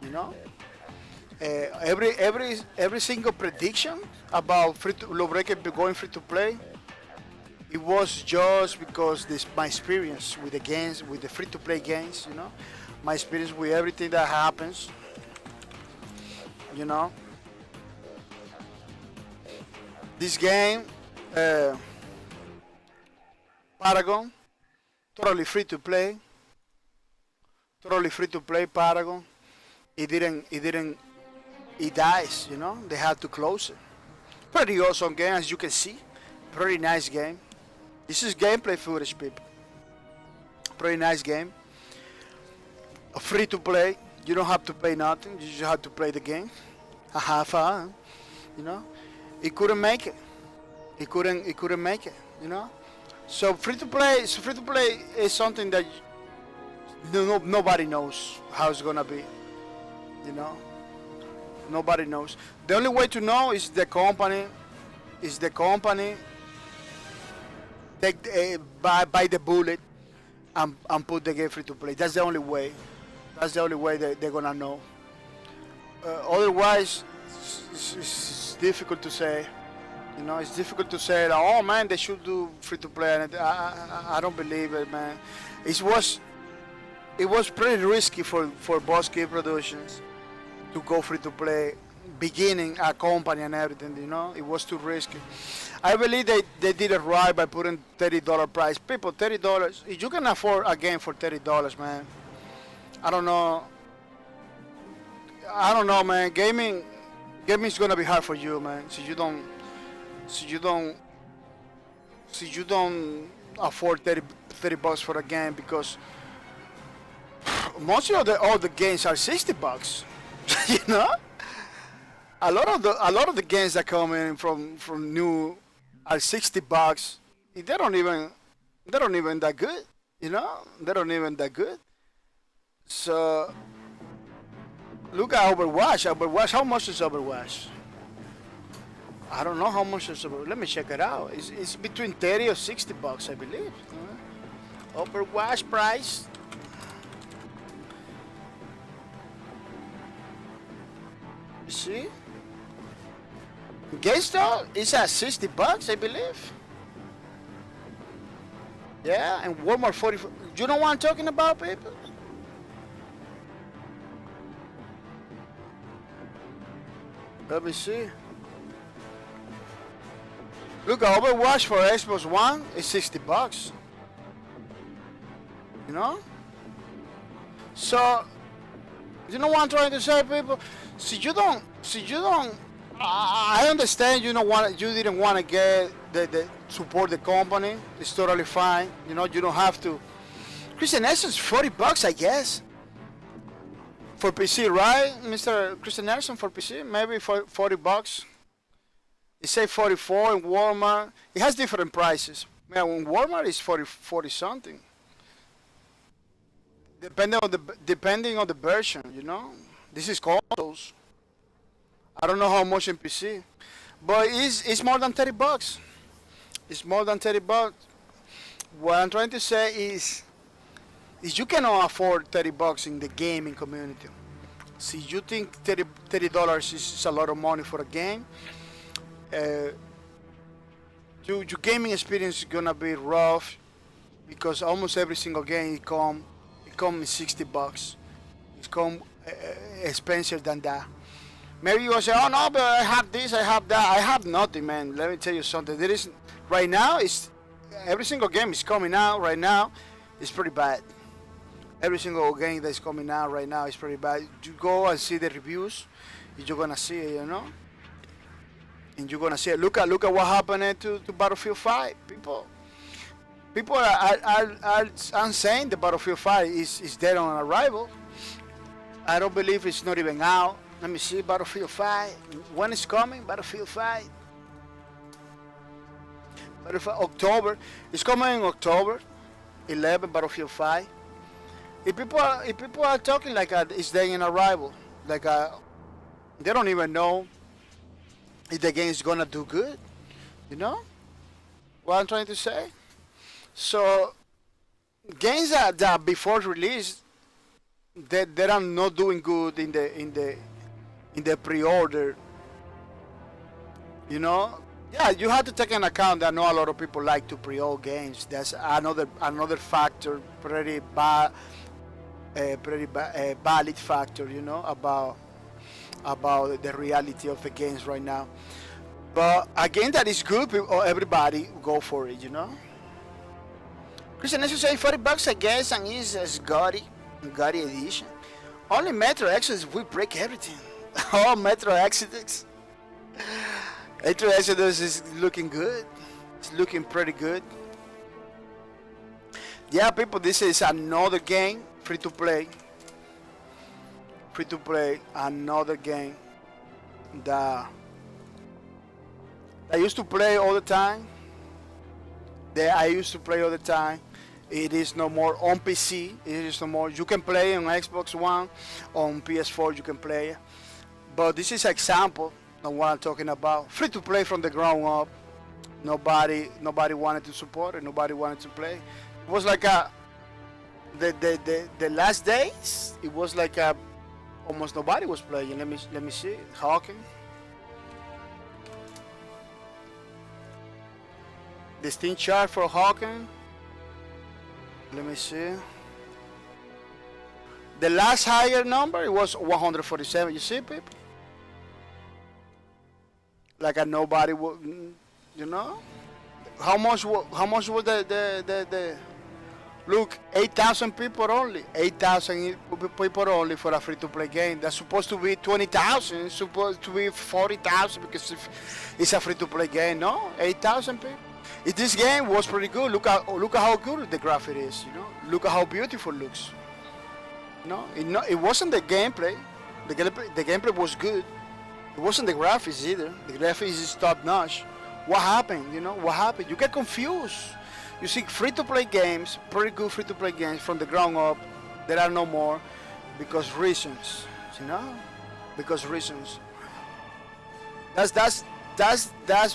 [SPEAKER 1] you know? Every single prediction about lawbreaker going free to play, it was just because my experience with the games, with the free to play games, you know, my experience with everything that happens, you know. This game, Paragon, totally free to play, Paragon. It dies, you know. They had to close it. Pretty awesome game, as you can see. Pretty nice game. This is gameplay footage, people. Pretty nice game. Free to play. You don't have to pay nothing. You just have to play the game. Have fun. You know. It couldn't make it. It couldn't make it. You know. So free to play is something that nobody knows how it's gonna be. You know. Nobody knows. The only way to know is the company. Take buy the bullet and put the game free to play. That's the only way. That's the only way they're gonna know. Otherwise, it's difficult to say. You know, it's difficult to say that, oh man, they should do free to play. And I don't believe it, man. It was pretty risky for Boss Key Productions to go free to play, beginning a company and everything, you know. It was too risky. I believe they did it right by putting $30 price. People, $30. If you can afford a game for $30, man, I don't know, man. Gaming is gonna be hard for you, man. So you don't afford $30 for a game, because most of all the games are $60. You know, a lot of the games that come in from new are $60. They don't even that good. You know, they don't even that good. So look at Overwatch. How much is Overwatch? I don't know how much is Overwatch. Let me check it out. It's between $30 or $60, I believe. Overwatch price. You see? GameStop is at $60, I believe. Yeah, and Walmart 44. You know what I'm talking about, people? Let me see. Look, Overwatch for Xbox One is $60. You know? So, you know what I'm trying to say, people? See, you don't I understand you didn't want to get the support the company. It's totally fine. You don't have to. Christian Nelson's $40, I guess, for PC, right, Mr. Christian Nelson, for PC? Maybe for $40. It say 44 in Walmart. It has different prices. Man, in Walmart it's 40 something. Depending on the version. This is consoles. I don't know how much in PC, but it's more than $30. It's more than $30. What I'm trying to say is you cannot afford $30 in the gaming community. See, you think $30 is a lot of money for a game. Your gaming experience is gonna be rough because almost every single game it come in $60. It's come expensive than that. Maybe you will say, oh no, but I have this, I have that. I have nothing, man. Let me tell you something. There is right now. Every single game is coming out right now. It's pretty bad. Every single game that's coming out right now is pretty bad. You go and see the reviews, you're gonna see it, and you're gonna see it. Look at what happened to Battlefield 5. People are saying the Battlefield 5 is dead on arrival. I don't believe it's not even out. Let me see, Battlefield 5. When is coming? Battlefield 5. October. It's coming in October 11. Battlefield 5. If people are talking like it's dead in arrival, like they don't even know if the game is gonna do good. You know what I'm trying to say? So games that before release, they are not doing good in the pre-order. Yeah, you have to take into account that not a lot of people like to pre-order games. That's another factor, pretty valid factor, about the reality of the games right now. But a game that is good, everybody go for it, Christian, as you say, $40, I guess, and it's Gotti edition. Only Metro Exodus will break everything. Oh, Metro Exodus. Metro Exodus is looking good. It's looking pretty good. Yeah, people, this is another game, free to play, another game that I used to play all the time. It is no more on PC. It is no more. You can play on Xbox One, on PS4 you can play. But this is an example of what I'm talking about. Free to play from the ground up. Nobody wanted to support it. Nobody wanted to play. It was like the last days. It was like almost nobody was playing. Let me see. Hawking. The Steam chart for Hawking. Let me see. The last higher number, it was 147. You see, people? Like nobody would, How much was the look? 8,000 people only. 8,000 people only for a free-to-play game. That's supposed to be 20,000. It's supposed to be 40,000 because it's a free-to-play game. No, 8,000 people. This game was pretty good. Look at how good the graphic is. Look at how beautiful it looks. It wasn't the gameplay. The gameplay was good. It wasn't the graphics either. The graphics is top notch. What happened? What happened? You get confused. You see free-to-play games, pretty good free-to-play games from the ground up. There are no more because reasons. Because reasons. That's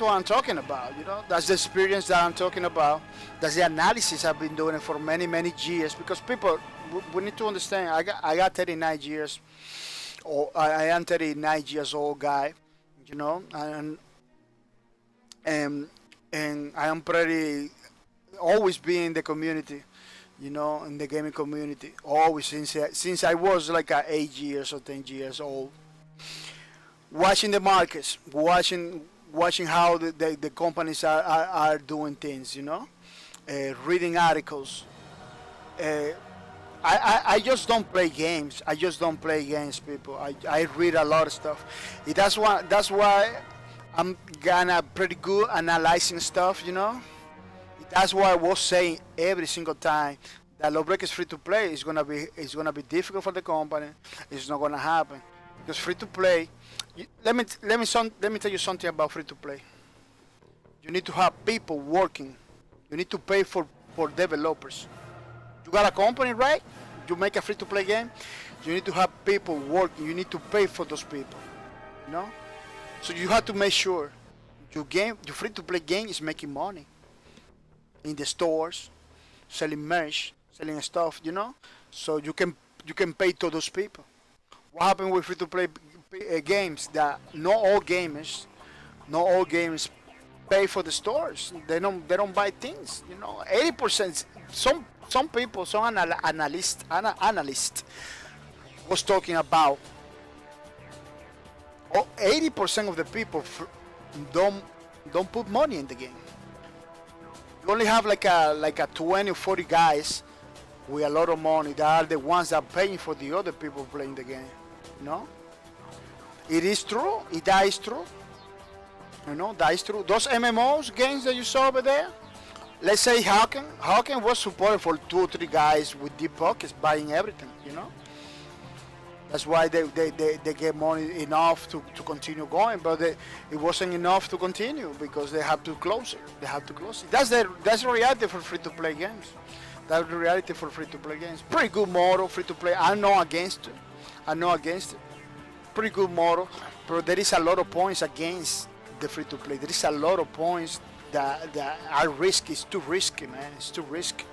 [SPEAKER 1] what I'm talking about, That's the experience that I'm talking about. That's the analysis I've been doing for many, many years. Because people, we need to understand. I got 39 years. I am 39 years old guy, and I am pretty always been in the community, in the gaming community. Always since I was like 8 years or 10 years old. Watching the markets, watching how the companies are doing things, reading articles, I just don't play games. I just don't play games, people. I read a lot of stuff. That's why I'm gonna pretty good analyzing stuff, you know. That's why I was saying every single time that Lawbreak is free to play. It's gonna be difficult for the company. It's not gonna happen because free to play. Let me tell you something about free to play. You need to have people working. You need to pay for developers. You got a company, right? You make a free to play game. You need to have people working. You need to pay for those people. You know. So you have to make sure your free to play game is making money in the stores, selling merch, selling stuff, you know, so you can pay to those people. What happened with free to play games? That not all gamers pay for the stores. They don't buy things, you know. 80%. Some people, some analyst was talking about 80% of the people don't put money in the game. You only have like a 20 or 40 guys with a lot of money that are the ones that are paying for the other people playing the game. You know? It is true. That is true. You know, that is true. Those MMOs games that you saw over there, let's say Hawken was supported for 2 or 3 guys with deep pockets buying everything, you know? That's why they get money enough to continue going, but it wasn't enough to continue because they have to close it. That's the reality for free-to-play games. That's the reality for free-to-play games. Pretty good model, free-to-play. I'm not against it. Pretty good model, but there is a lot of points against the free-to-play. There is a lot of points that are risky. It's too risky, man. It's too risky.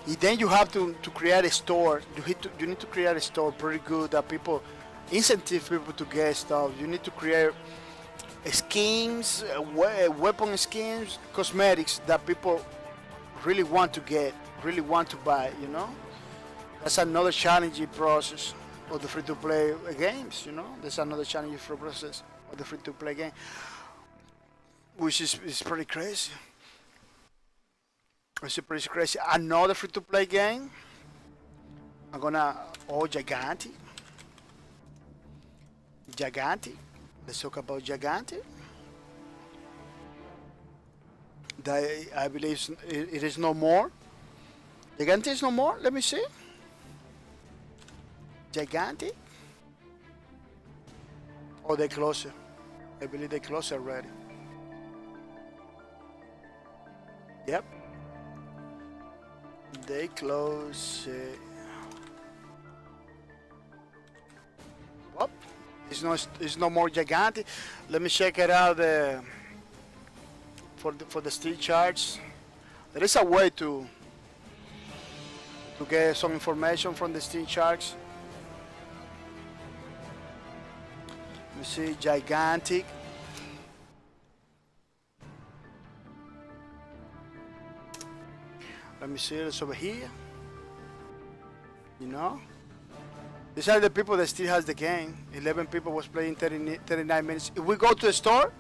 [SPEAKER 1] And then you have to create a store. You need to create a store pretty good that people incentive people to get stuff. You need to create schemes, weapon schemes, cosmetics that people really want to get, really want to buy. You know, that's another challenging process of the free-to-play games. You know, that's another challenging process of the free-to-play game, which is pretty crazy. It's pretty crazy. Another free-to-play game. Gigantic. Gigantic. Let's talk about Gigantic. I believe it is no more. Gigantic is no more. Let me see. Gigantic. Oh, they closed it. I believe they closed it already. Yep. They close. Well, it's no more Gigantic. Let me check it out for the steel charts. There is a way to get some information from the steel charts. Let me see, Gigantic. Let me see it's over here. You know? These are the people that still has the game. 11 people was playing 39 minutes. If we go to the store,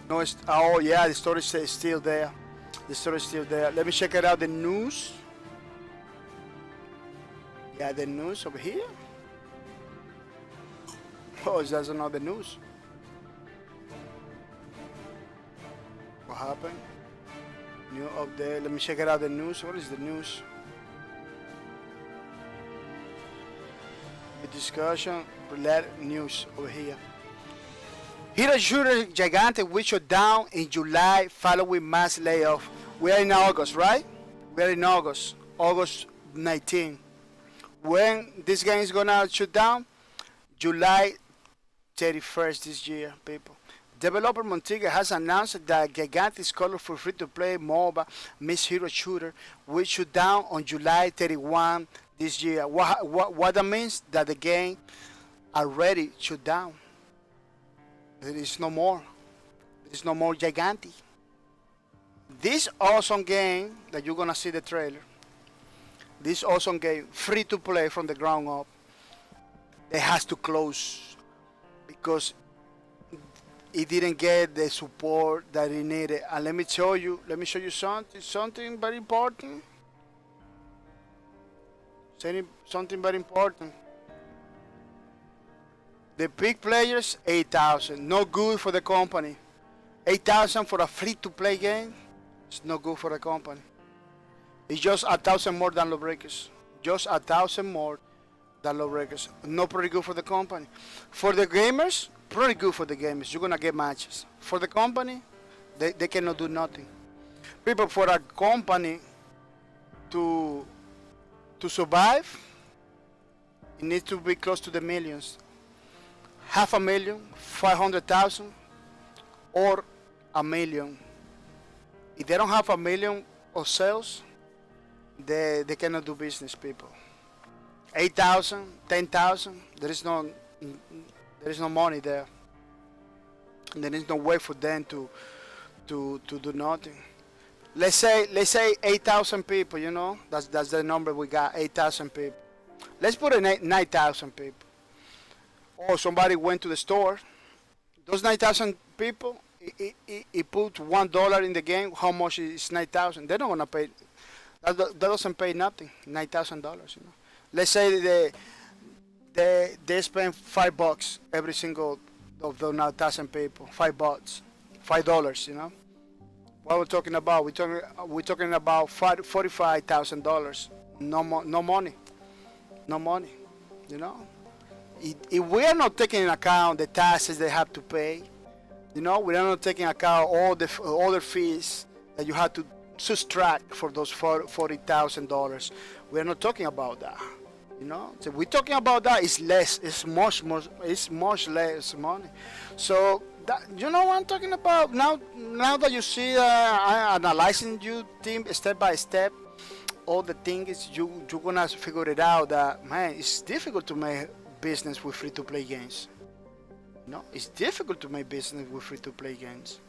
[SPEAKER 1] no, oh yeah, the store is still there. The store is still there. Let me check it out. The news. Yeah, the news over here. Oh, that's another news. What happened? New update. Let me check it out. The news. What is the news? The discussion. Related news over here. Hero shooter Gigantic will shut down in July following mass layoff. We are in August, right? We are in August. August 19. When this game is gonna shut down? July 31st this year, people. Developer Montega has announced that Gigantic's colorful free-to-play MOBA Miss Hero Shooter will shut down on July 31 this year. What that means? That the game already shut down. There is no more. There is no more Gigantic. This awesome game that you're gonna see the trailer. This awesome game, free-to-play from the ground up. It has to close because it didn't get the support that it needed. And let me show you something very important. Something very important. The big players, 8,000. No good for the company. 8,000 for a free-to-play game, it's not good for the company. It's just 1,000 more than Lawbreakers. Just 1,000 more than Lawbreakers. Not pretty good for the company. For the gamers, pretty good for the gamers. You're gonna get matches. For the company, they cannot do nothing. People, for a company to survive, it needs to be close to the millions. 500,000, 500,000, or 1,000,000. If they don't have 1,000,000 of sales, they cannot do business, people. 8,000, 10,000, there is no money there. There is no way for them to do nothing. Let's say 8,000 people, you know, that's the number we got, 8,000 people. Let's put it 9,000 people. Or somebody went to the store. Those 9,000 people, he put $1 in the game. How much is 9,000? They're not gonna pay. That doesn't pay nothing. $9,000. You know. Let's say they spend $5 every single of those 9,000 people. $5, $5. You know. What we're talking about? We're talking about $45,000. No money. No money. You know. If we are not taking into account the taxes they have to pay, you know, we are not taking into account all the other fees that you have to subtract for those $40,000. We are not talking about that. You know, so we're talking about that. It's less. It's much less money. So that, you know what I'm talking about. Now that you see, I analyzing you team step by step, all the things you're gonna figure it out. That man, it's difficult to make business with free-to-play games. No, it's difficult to make business with free-to-play games.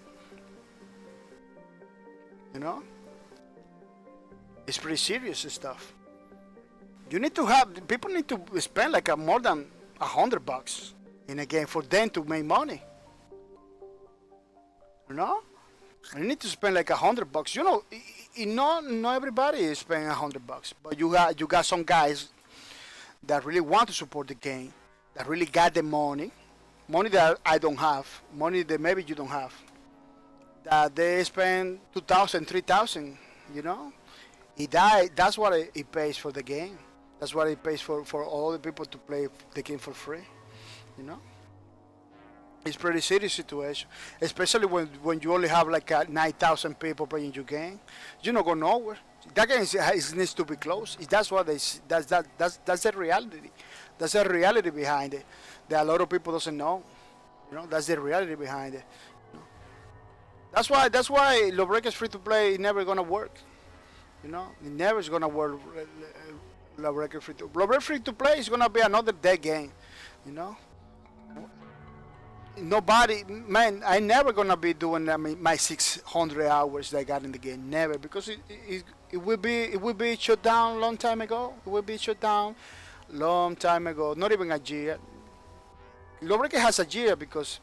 [SPEAKER 1] You know, it's pretty serious stuff. You need to have people need to spend like more than $100 in a game for them to make money. You know, you need to spend like $100. You know, not everybody is spending $100, but you got some guys that really want to support the game, that really got the money that I don't have, money that maybe you don't have, that they spend 2,000, 3,000, you know, that's what it pays for the game. That's what it pays for all the people to play the game for free, you know. It's pretty serious situation, especially when you only have like 9,000 people playing your game. You don't go nowhere. That game needs to be closed. That's what that's the reality. That's the reality behind it. That a lot of people doesn't know. You know, that's the reality behind it. You know? That's why Lawbreakers free to play is never gonna work. You know, it never is gonna work. Lawbreakers free to play is gonna be another dead game. You know. Nobody, man, I never gonna be doing my 600 hours that I got in the game. Never, because it will be shut down long time ago. It will be shut down long time ago. Not even a year. Lawbreaker has a year because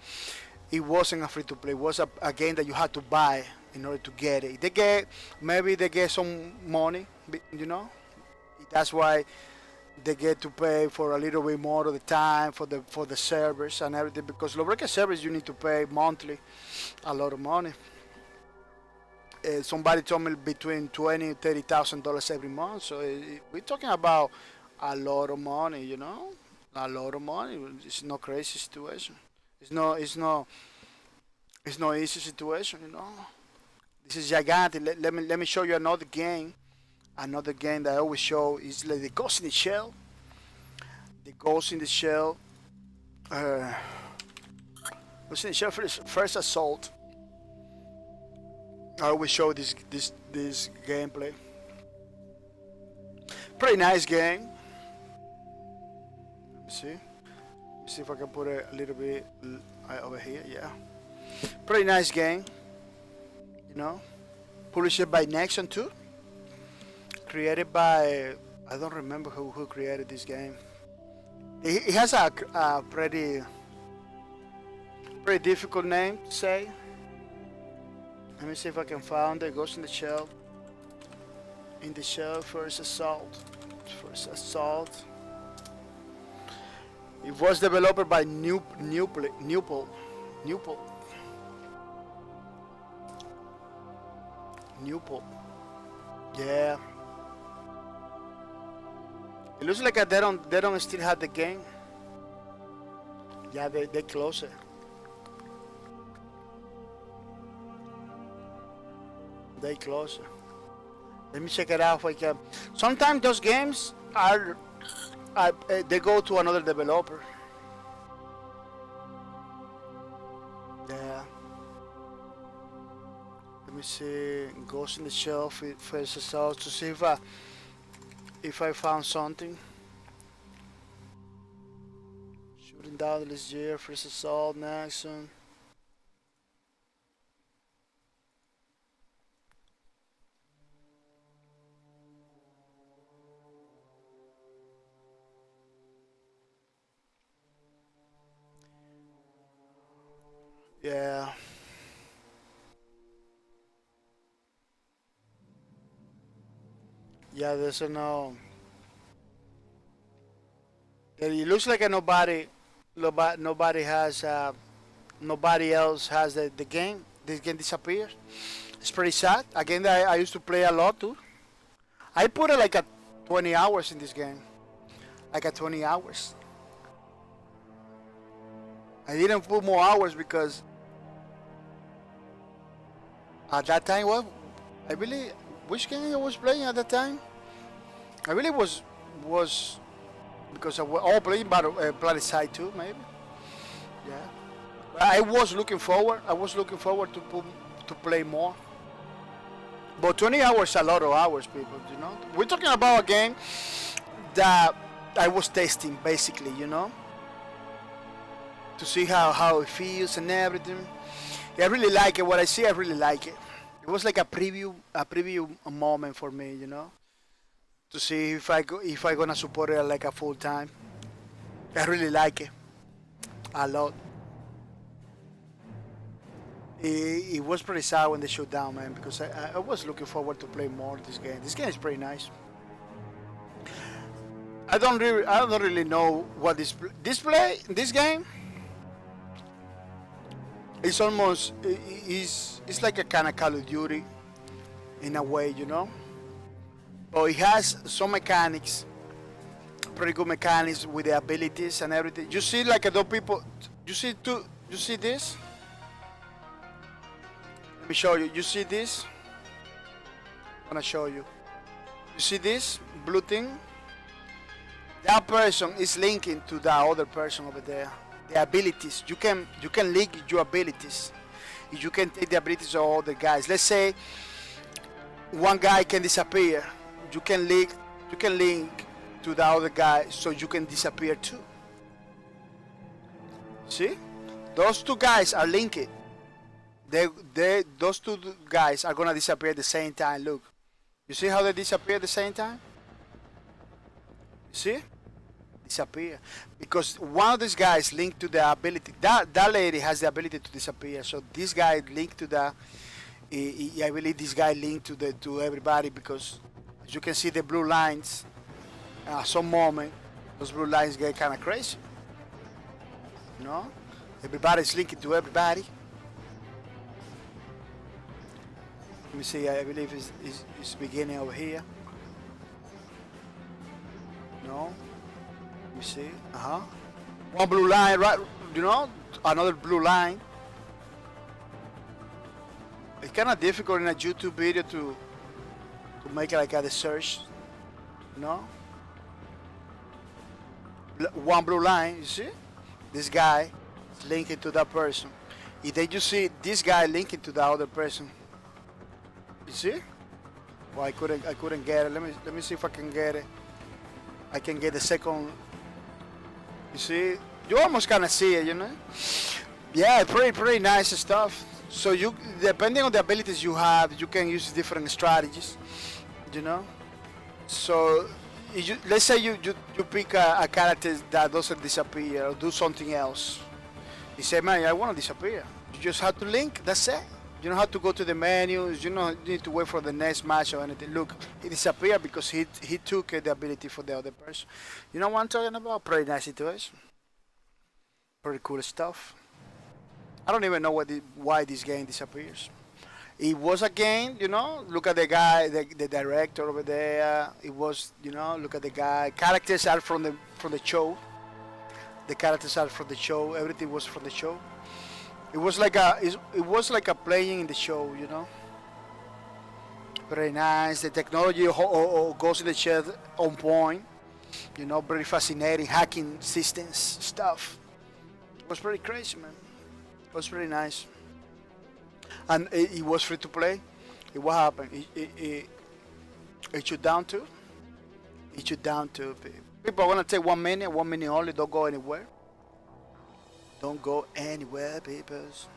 [SPEAKER 1] it wasn't a free to play. It was a game that you had to buy in order to get it. Maybe they get some money, you know. That's why they get to pay for a little bit more of the time for the servers and everything, because Lawbreaker servers you need to pay monthly a lot of money. Somebody told me between $20,000-$30,000 every month, so we're talking about a lot of money, you know, a lot of money. It's no crazy situation. It's no easy situation, you know. This is gigantic. Let me show you another game. Another game that I always show is like the Ghost in the Shell. The Ghost in the Shell. Ghost in the Shell first Assault. I always show this gameplay. Pretty nice game. Let me see. Let me see if I can put it a little bit over here. Yeah. Pretty nice game. You know. Published by Nexon too. Created by, I don't remember who created this game. It has a pretty Very difficult name to say. Let me see if I can find it. Ghost in the Shell. In the Shell, First Assault. First Assault. It was developed by Newpol. Yeah. It looks like they don't still have the game. Yeah, they close it. They close it. Let me check it out if I can. Sometimes those games are they go to another developer. Yeah. Let me see. Ghost in the Shell First Assault to see if I found something. Shooting down this year, First Assault, Nexon. Yeah. Yeah, there's a no. It looks like nobody has nobody else has the game. This game disappeared. It's pretty sad. Again, I used to play a lot too. I put it like at 20 hours in this game. Like at 20 hours. I didn't put more hours because at that time, what I believe, which game I was playing at that time? I really was because I was all playing Bloody Side 2, maybe. Yeah, but I was looking forward. To play more. But 20 hours is a lot of hours, people. You know, we're talking about a game that I was testing, basically. You know, to see how it feels and everything. Yeah, I really like it. What I see, I really like it. It was like a preview moment for me, you know, to see if I gonna support it like a full time. I really like it a lot. It was pretty sad when they shut down, man, because I was looking forward to play more this game. This game is pretty nice. I don't really know what this game. It's almost it's like a kind of Call of Duty in a way, you know. But it has some mechanics, pretty good mechanics with the abilities and everything. You see, like those people. You see this? Let me show you. You see this? I'm gonna show you. You see this blue thing? That person is linking to the other person over there. The abilities. You can link your abilities. You can take the abilities of all the guys. Let's say one guy can disappear. You can link to the other guy so you can disappear too. See? Those two guys are linked. Those two guys are gonna disappear at the same time. Look. You see how they disappear at the same time? See? Disappear because one of these guys linked to the ability that lady has the ability to disappear, so this guy linked to the I believe this guy linked to everybody, because as you can see the blue lines, some moment those blue lines get kind of crazy, you know. Everybody's linked to everybody. Let me see, I believe it's beginning over here. No. You see, one blue line, right? You know, another blue line. It's kind of difficult in a YouTube video to make it like a search, you know. One blue line, you see, this guy is linking to that person. And then you see this guy linking to the other person. You see? Well, I couldn't get it. Let me see if I can get it. I can get the second. You see, you almost kind of see it, you know. Yeah, pretty nice stuff. So you, depending on the abilities you have, you can use different strategies, you know. So let's say you pick a character that doesn't disappear or do something else. He said, man, I want to disappear. You just have to link, that's it. You don't have to go to the menus, you don't need to wait for the next match or anything. Look, he disappeared because he took the ability for the other person. You know what I'm talking about? Pretty nice situation. Pretty cool stuff. I don't even know why this game disappears. It was a game, you know. Look at the guy, the director over there. It was, you know. Look at the guy. Characters are from the show. The characters are from the show. Everything was from the show. It was like a playing in the show, you know. Very nice. The technology goes in the chat on point. You know, very fascinating hacking systems stuff. It was pretty crazy, man. It was pretty nice. And it was free to play. What happened? It shut down too. It shut down too. People are gonna take 1 minute, 1 minute only. Don't go anywhere. Don't go anywhere, peoples.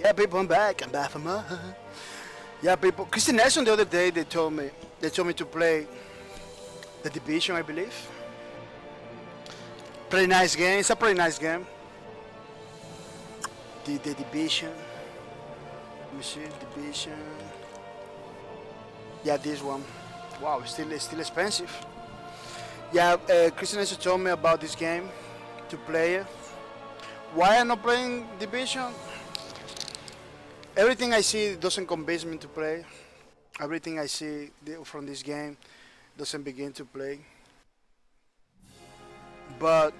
[SPEAKER 1] Yeah, people, I'm back. I'm back for more. Yeah, people. Christian Nelson the other day they told me to play the Division, I believe. Pretty nice game. It's a pretty nice game. The Division. Let me see, Division. Yeah, this one. Wow, it's still expensive. Yeah, Christian Nelson told me about this game to play it. Why I'm not playing Division? Everything I see doesn't convince me to play. Everything I see from this game doesn't begin to play. But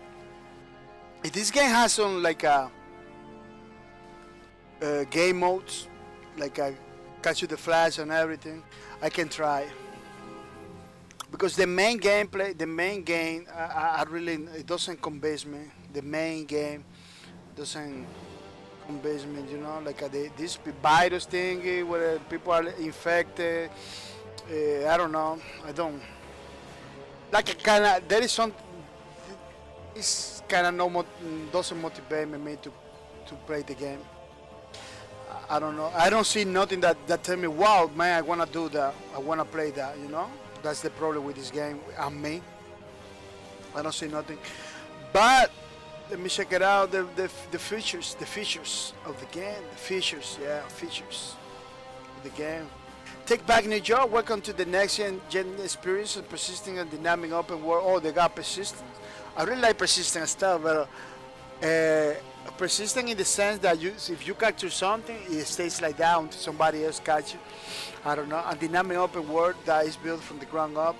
[SPEAKER 1] if this game has some like a game modes, like a catch you the flash and everything, I can try. Because the main gameplay, I really, it doesn't convince me. The main game doesn't convince me, you know, like this virus thing where people are infected. I don't know. I don't. Like kind of, there is some. It's kind of doesn't motivate me to play the game. I don't know. I don't see nothing that tell me, wow, man, I wanna do that. I wanna play that. You know, that's the problem with this game and me. I don't see nothing. But let me check it out. The features of the game. The features of the game. Take Back New York. Welcome to the next gen experience of persisting and dynamic open world. Oh, they got persistence. I really like persistent stuff, but persistent in the sense that if you capture something, it stays like that until somebody else catch it. I don't know. A dynamic open world that is built from the ground up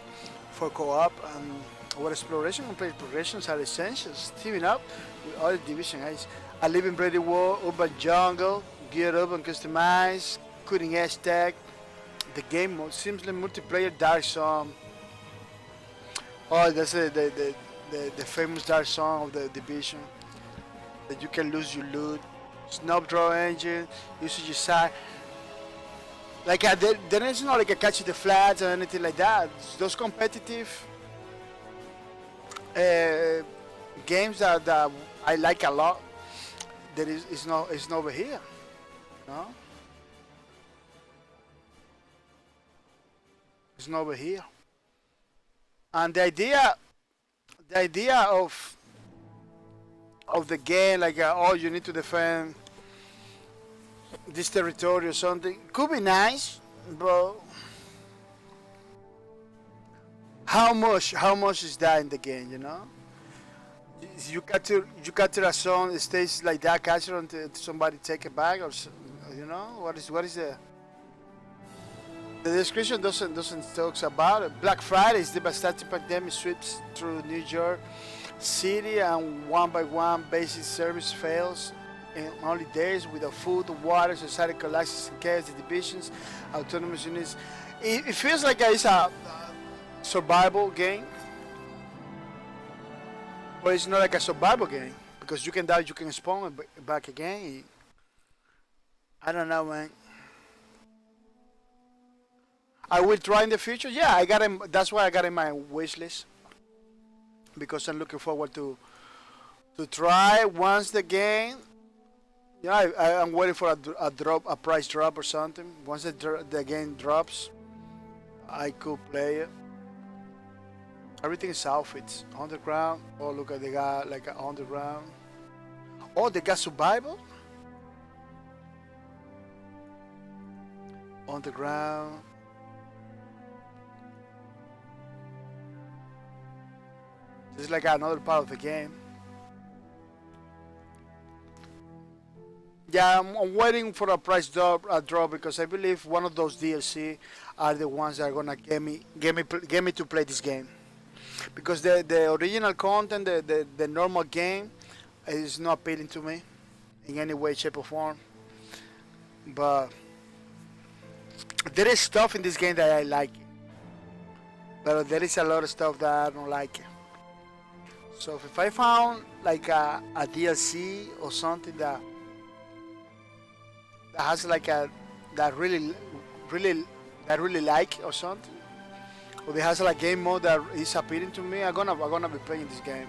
[SPEAKER 1] for co-op and where exploration and play progressions are essentials. Teaming up with other division guys. I live in Brady World, urban jungle, geared up and customized, cutting edge tech. The game mode seems like multiplayer Dark Zone. Oh, that's the famous Dark Zone of the division. That you can lose your loot. Snapdragon engine, usage side. Like there is not like a catch the flats or anything like that. Those competitive uh, games that I like a lot. There is no it's not over here. No, it's not over here. And the idea of the game, like oh, you need to defend this territory or something, could be nice, but how much is that in the game? You know, you capture a song, it stays like that, catch it until somebody take it back, or you know, what is the description doesn't talks about it. Black Friday is devastating pandemic sweeps through New York City, and one by one basic service fails in only days without food, water, society collapses in chaos, the divisions, autonomous units. It feels like it's a survival game, but it's not like a survival game because you can die, you can spawn and back again. I don't know, man. I will try in the future. Yeah, I got him. That's why I got in my wish list because I'm looking forward to try once the game. Yeah, I'm waiting for a price drop or something. Once the game drops, I could play it. Everything is outfits. Underground. Oh, look at they got like an underground. Oh, they got survival. Underground. This is like another part of the game. Yeah, I'm waiting for a price drop because I believe one of those DLC are the ones that are gonna get me to play this game. Because the original content, the normal game, is not appealing to me in any way, shape, or form. But there is stuff in this game that I like, but there is a lot of stuff that I don't like. So if I found like a DLC or something that has like a that really like or something, or it has like game mode that is appealing to me, I'm gonna be playing this game.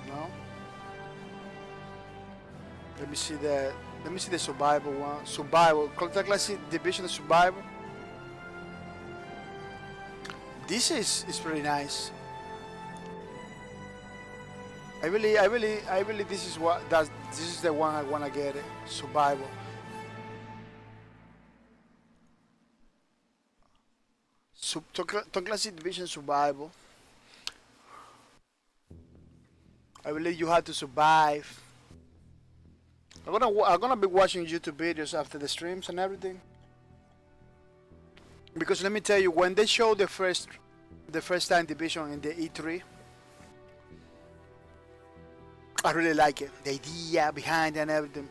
[SPEAKER 1] You know? Let me see the survival one. Survival. Contact Classic Division of Survival. This is pretty nice. I believe this is the one I wanna get it. Survival. Top Classic Division Survival. I believe you have to survive. I'm gonna be watching YouTube videos after the streams and everything. Because let me tell you, when they show the first time division in the E3, I really like it. The idea behind it and everything.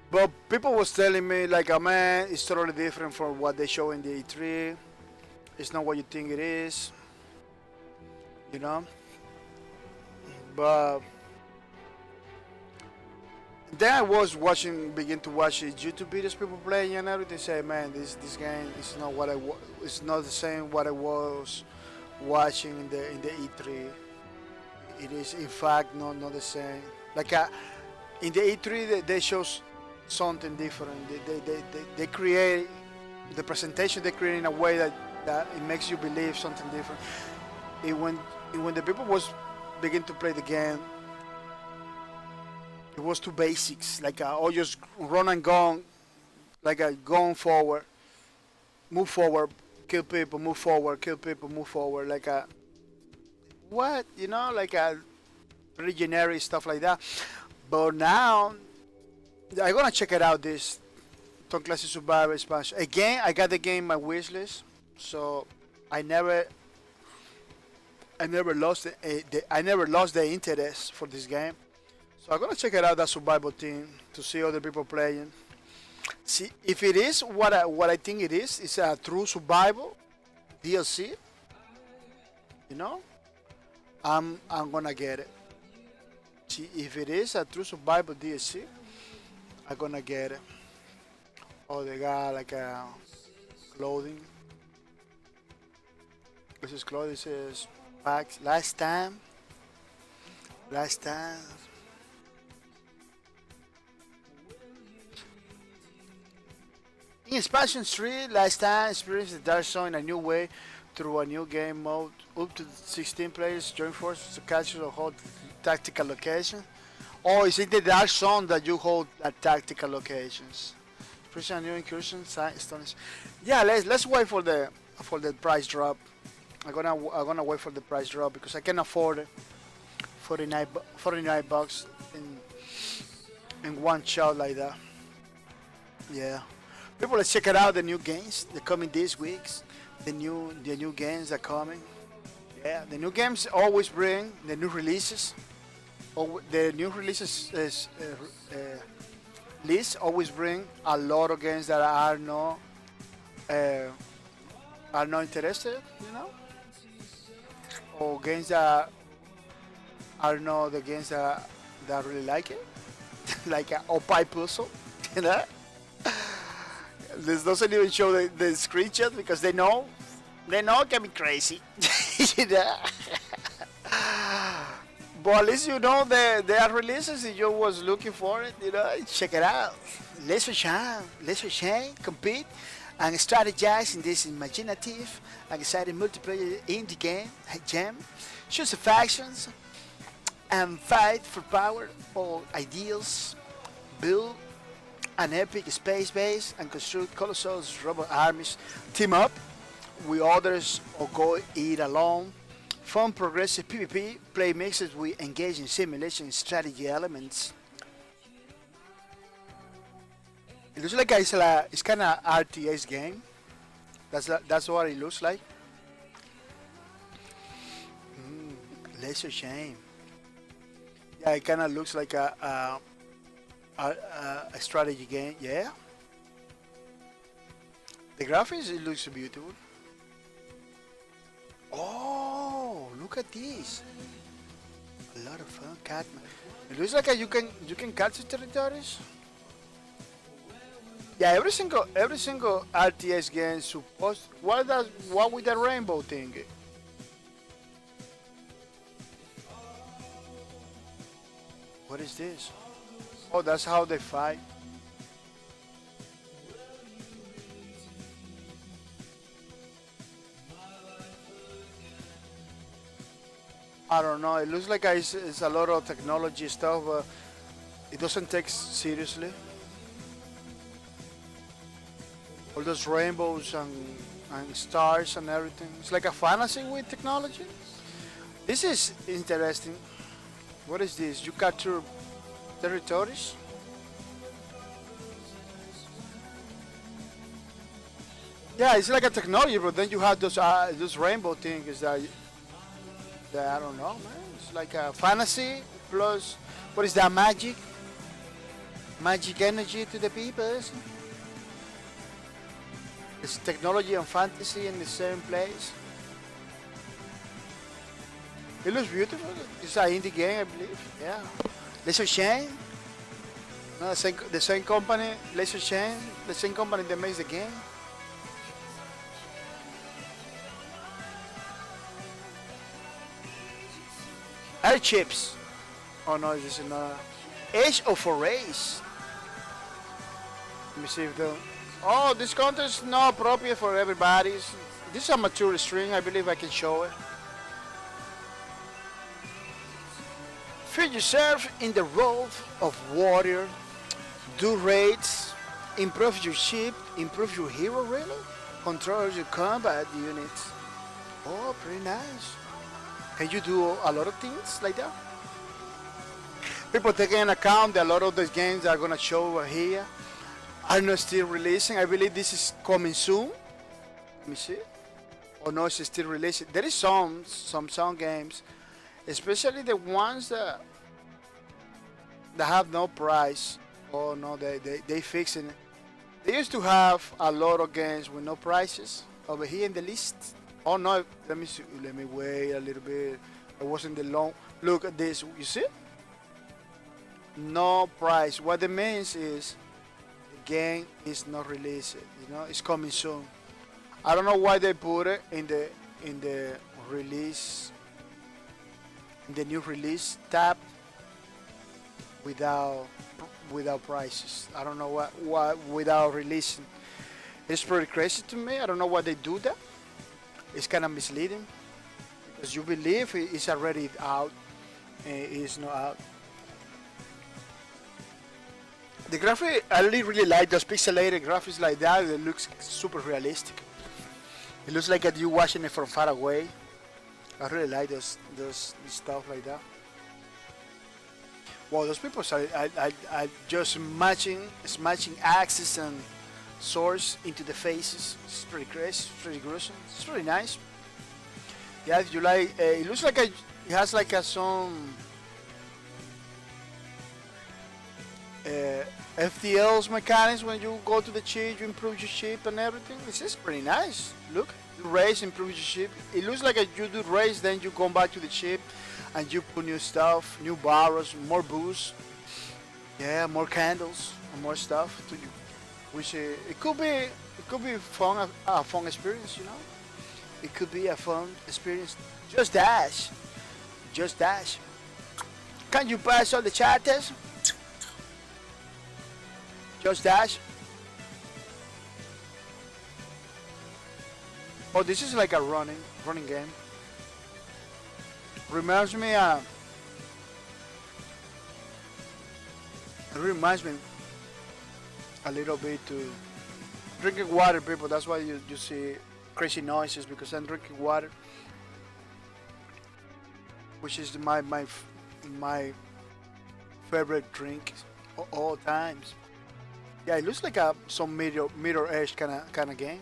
[SPEAKER 1] But people was telling me like, oh man, it's totally different from what they show in the E3. It's not what you think it is. You know? But then I was begin to watch YouTube videos, people playing and everything. Say, man, this game is not it's not the same what I was watching in the E3. It is in fact not the same. Like in the E3 they show something different. They create the presentation. They create in a way that it makes you believe something different. When the people was begin to play the game, it was too basics. Like just run and gun, like going forward, move forward, kill people, move forward, kill people, move forward. Like what, like pretty generic stuff like that. But now I'm gonna check it out. This Tom Clancy Survivor expansion again. I got the game in my wish list, so I never lost I never lost the interest for this game. So I'm gonna check it out, that survival team, to see other people playing. See if it is what I think it is. It's a true survival DLC. I'm gonna get it. If it is a true survival DLC, I'm gonna get it. Oh, they got like a clothing. This is clothing. This is packs. Last time. In Expansion 3, last time experienced the Dark Zone in a new way through a new game mode. Up to 16 players join forces to capture or hold tactical location. Oh, is it the Dark Zone that you hold at tactical locations? Present a new incursion, stones. Yeah, let's wait for the price drop. I'm gonna wait for the price drop because I can afford it. 49 bucks in one shot like that. Yeah. People, let's check it out. The new games they're coming these weeks. The new games are coming. Yeah, the new games always bring the new releases. The new releases list always bring a lot of games that are not interested, or games that are not the games that really like it, like a Opie puzzle, you know. This doesn't even show the screenshot because they know it can be crazy, you know. But at least they are releases and you was looking for it, check it out. Let's shine, compete, and strategize in this imaginative and exciting multiplayer indie game, gem. Choose the factions and fight for power or ideals. Build an epic space base and construct colossal robot armies. Team up with others or go it alone. Fun progressive PvP play mixes with engaging simulation strategy elements. It looks like it's kind of RTS game. That's what it looks like. Lesser shame. Yeah, it kind of looks like a strategy game. Yeah. The graphics, it looks beautiful. Oh, look at this! A lot of fun, Catman. It looks like you can capture territories. Yeah, every single RTS game supposed. What with the rainbow thing? What is this? Oh, that's how they fight. I don't know. It looks like it's a lot of technology stuff, but it doesn't take seriously. All those rainbows and stars and everything. It's like a fantasy with technology. This is interesting. What is this? You capture territories? Yeah, it's like a technology, but then you have those rainbow things that I don't know, man. It's like a fantasy plus what is that magic? Magic energy to the people. It's technology and fantasy in the same place. It looks beautiful. It's an indie game, I believe. Yeah. Laser Chain. No, the same company, Laser Chain, the same company that makes the game. Air chips. Oh no, this is not. Age of a Race. Let me see if the. Oh, this contest is not appropriate for everybody. This is a mature string. I believe I can show it. Feel yourself in the role of warrior. Do raids. Improve your ship. Improve your hero, really. Control your combat units. Oh, pretty nice. Can you do a lot of things like that? People taking into account that a lot of these games that are gonna show here are not still releasing. I believe this is coming soon. Let me see. Oh no, it's still releasing. There is some games, especially the ones that have no price. Oh no, they fixing it. They used to have a lot of games with no prices over here in the list. Oh no, let me see. Let me wait a little bit. I wasn't the long. Look at this. You see? No price. What it means is the game is not released. You know, it's coming soon. I don't know why they put it in the release in the new release tab without without prices. I don't know what without releasing. It's pretty crazy to me. I don't know why they do that. It's kind of misleading because you believe it's already out and it's not out. The graphic, I really like those pixelated graphics like that. It looks super realistic. It looks like you watching it from far away. I really like those stuff like that. Well, those people are just smashing axes and swords into the faces. It's pretty crazy. It's pretty gruesome. It's really nice. Yeah, if you like, it looks like it has like some FTLs mechanics when you go to the ship, you improve your ship and everything. This is pretty nice. Look, you race, improve your ship. It looks like you do race, then you go back to the ship and you put new stuff, new barrels, more boost. Yeah, more candles and more stuff to you. Which it could be fun a fun experience, you know. It could be a fun experience. Just dash, just dash. Can you pass all the chat test? Just dash. Oh, this is like a running game. Reminds me. It reminds me a little bit to drinking water, people. That's why you see crazy noises because I'm drinking water, which is my favorite drink all times. Yeah, it looks like some mirror edge kind of game.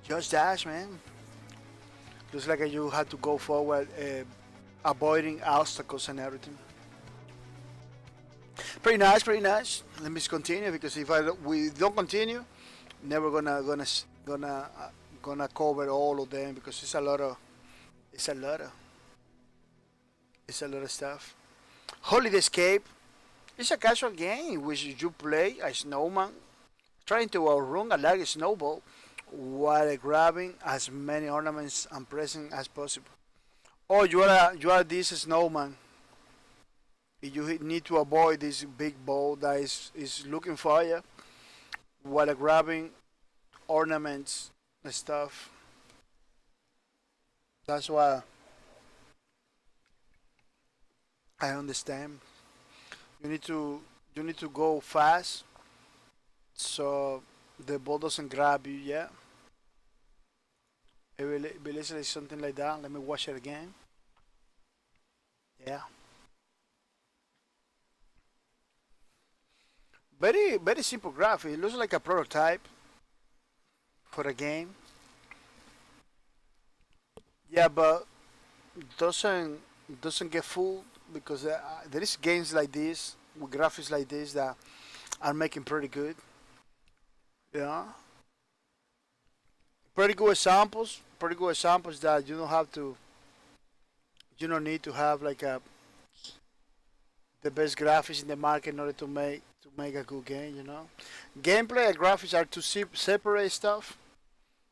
[SPEAKER 1] Just dash, man. Looks like you had to go forward, avoiding obstacles and everything. Pretty nice, pretty nice. Let me just continue because if we don't continue, never gonna cover all of them because it's a lot of it's a lot of stuff. Holiday Escape is a casual game in which you play a snowman trying to outrun a large snowball while grabbing as many ornaments and presents as possible. Oh, you are this snowman. You need to avoid this big ball that is looking for you while grabbing ornaments and stuff. That's why I understand. You need to you need to go fast so the ball doesn't grab you. Yeah, it is something like that. Let me watch it again. Yeah, very simple graphic. It looks like a prototype for a game. Yeah, but doesn't doesn't get full because there is games like this with graphics like this that are making pretty good. Yeah, pretty good examples. Pretty good examples that you don't need to have like the best graphics in the market in order to make a good game. You know, gameplay and graphics are two separate stuff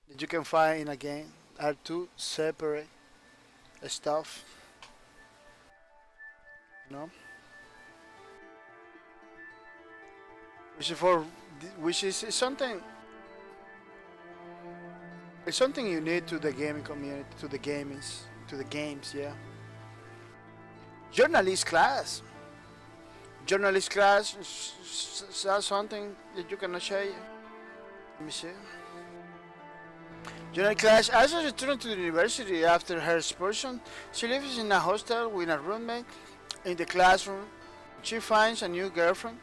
[SPEAKER 1] that you can find in a game. Are two separate stuff. You know, which is for which is something. It's something unique to the gaming community, to the games. Yeah, journalist class. Journalist class is something that you cannot share. Let me see. Journalist class. As a student to the university after her expulsion, she lives in a hostel with a roommate. In the classroom, she finds a new girlfriend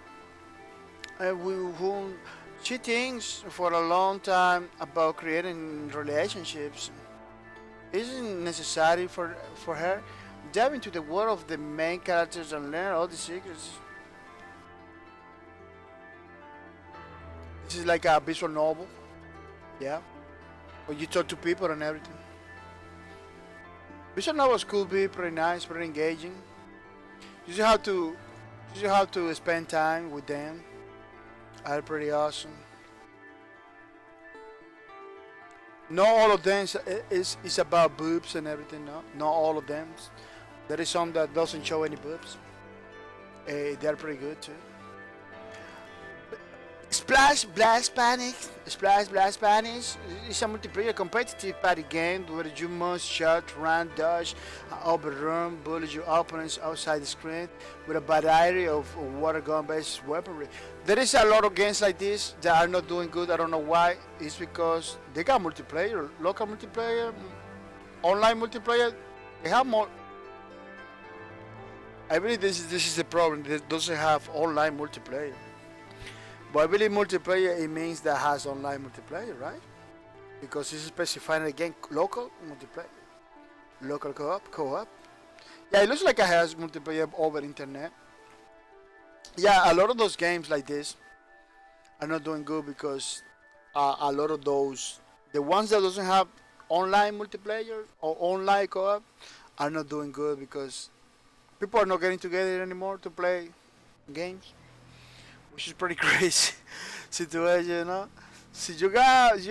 [SPEAKER 1] with whom she thinks for a long time about creating relationships. Isn't necessary for her dive into the world of the main characters and learn all the secrets. This is like a visual novel, yeah, where you talk to people and everything. Mission novels could be pretty nice, pretty engaging. You just have to, you just have to spend time with them. Are pretty awesome. Not all of them is about boobs and everything. No, not all of them. There is some that doesn't show any boobs. They're pretty good too. Splash Blast Panic. Splash Blast Panic is a multiplayer competitive party game where you must shoot, run, dodge, overrun, bullet your opponents outside the screen with a variety of water gun based weaponry. There is a lot of games like this that are not doing good. I don't know why. It's because they got multiplayer, local multiplayer, online multiplayer. They have more. I believe this is the problem. They doesn't have online multiplayer. But I believe multiplayer, it means that has online multiplayer, right? Because it's specifying again local multiplayer, local co-op. Yeah, it looks like it has multiplayer over internet. Yeah, a lot of those games like this are not doing good because a lot of those, the ones that doesn't have online multiplayer or online co-op, are not doing good because people are not getting together anymore to play games, which is pretty crazy situation, you know. So you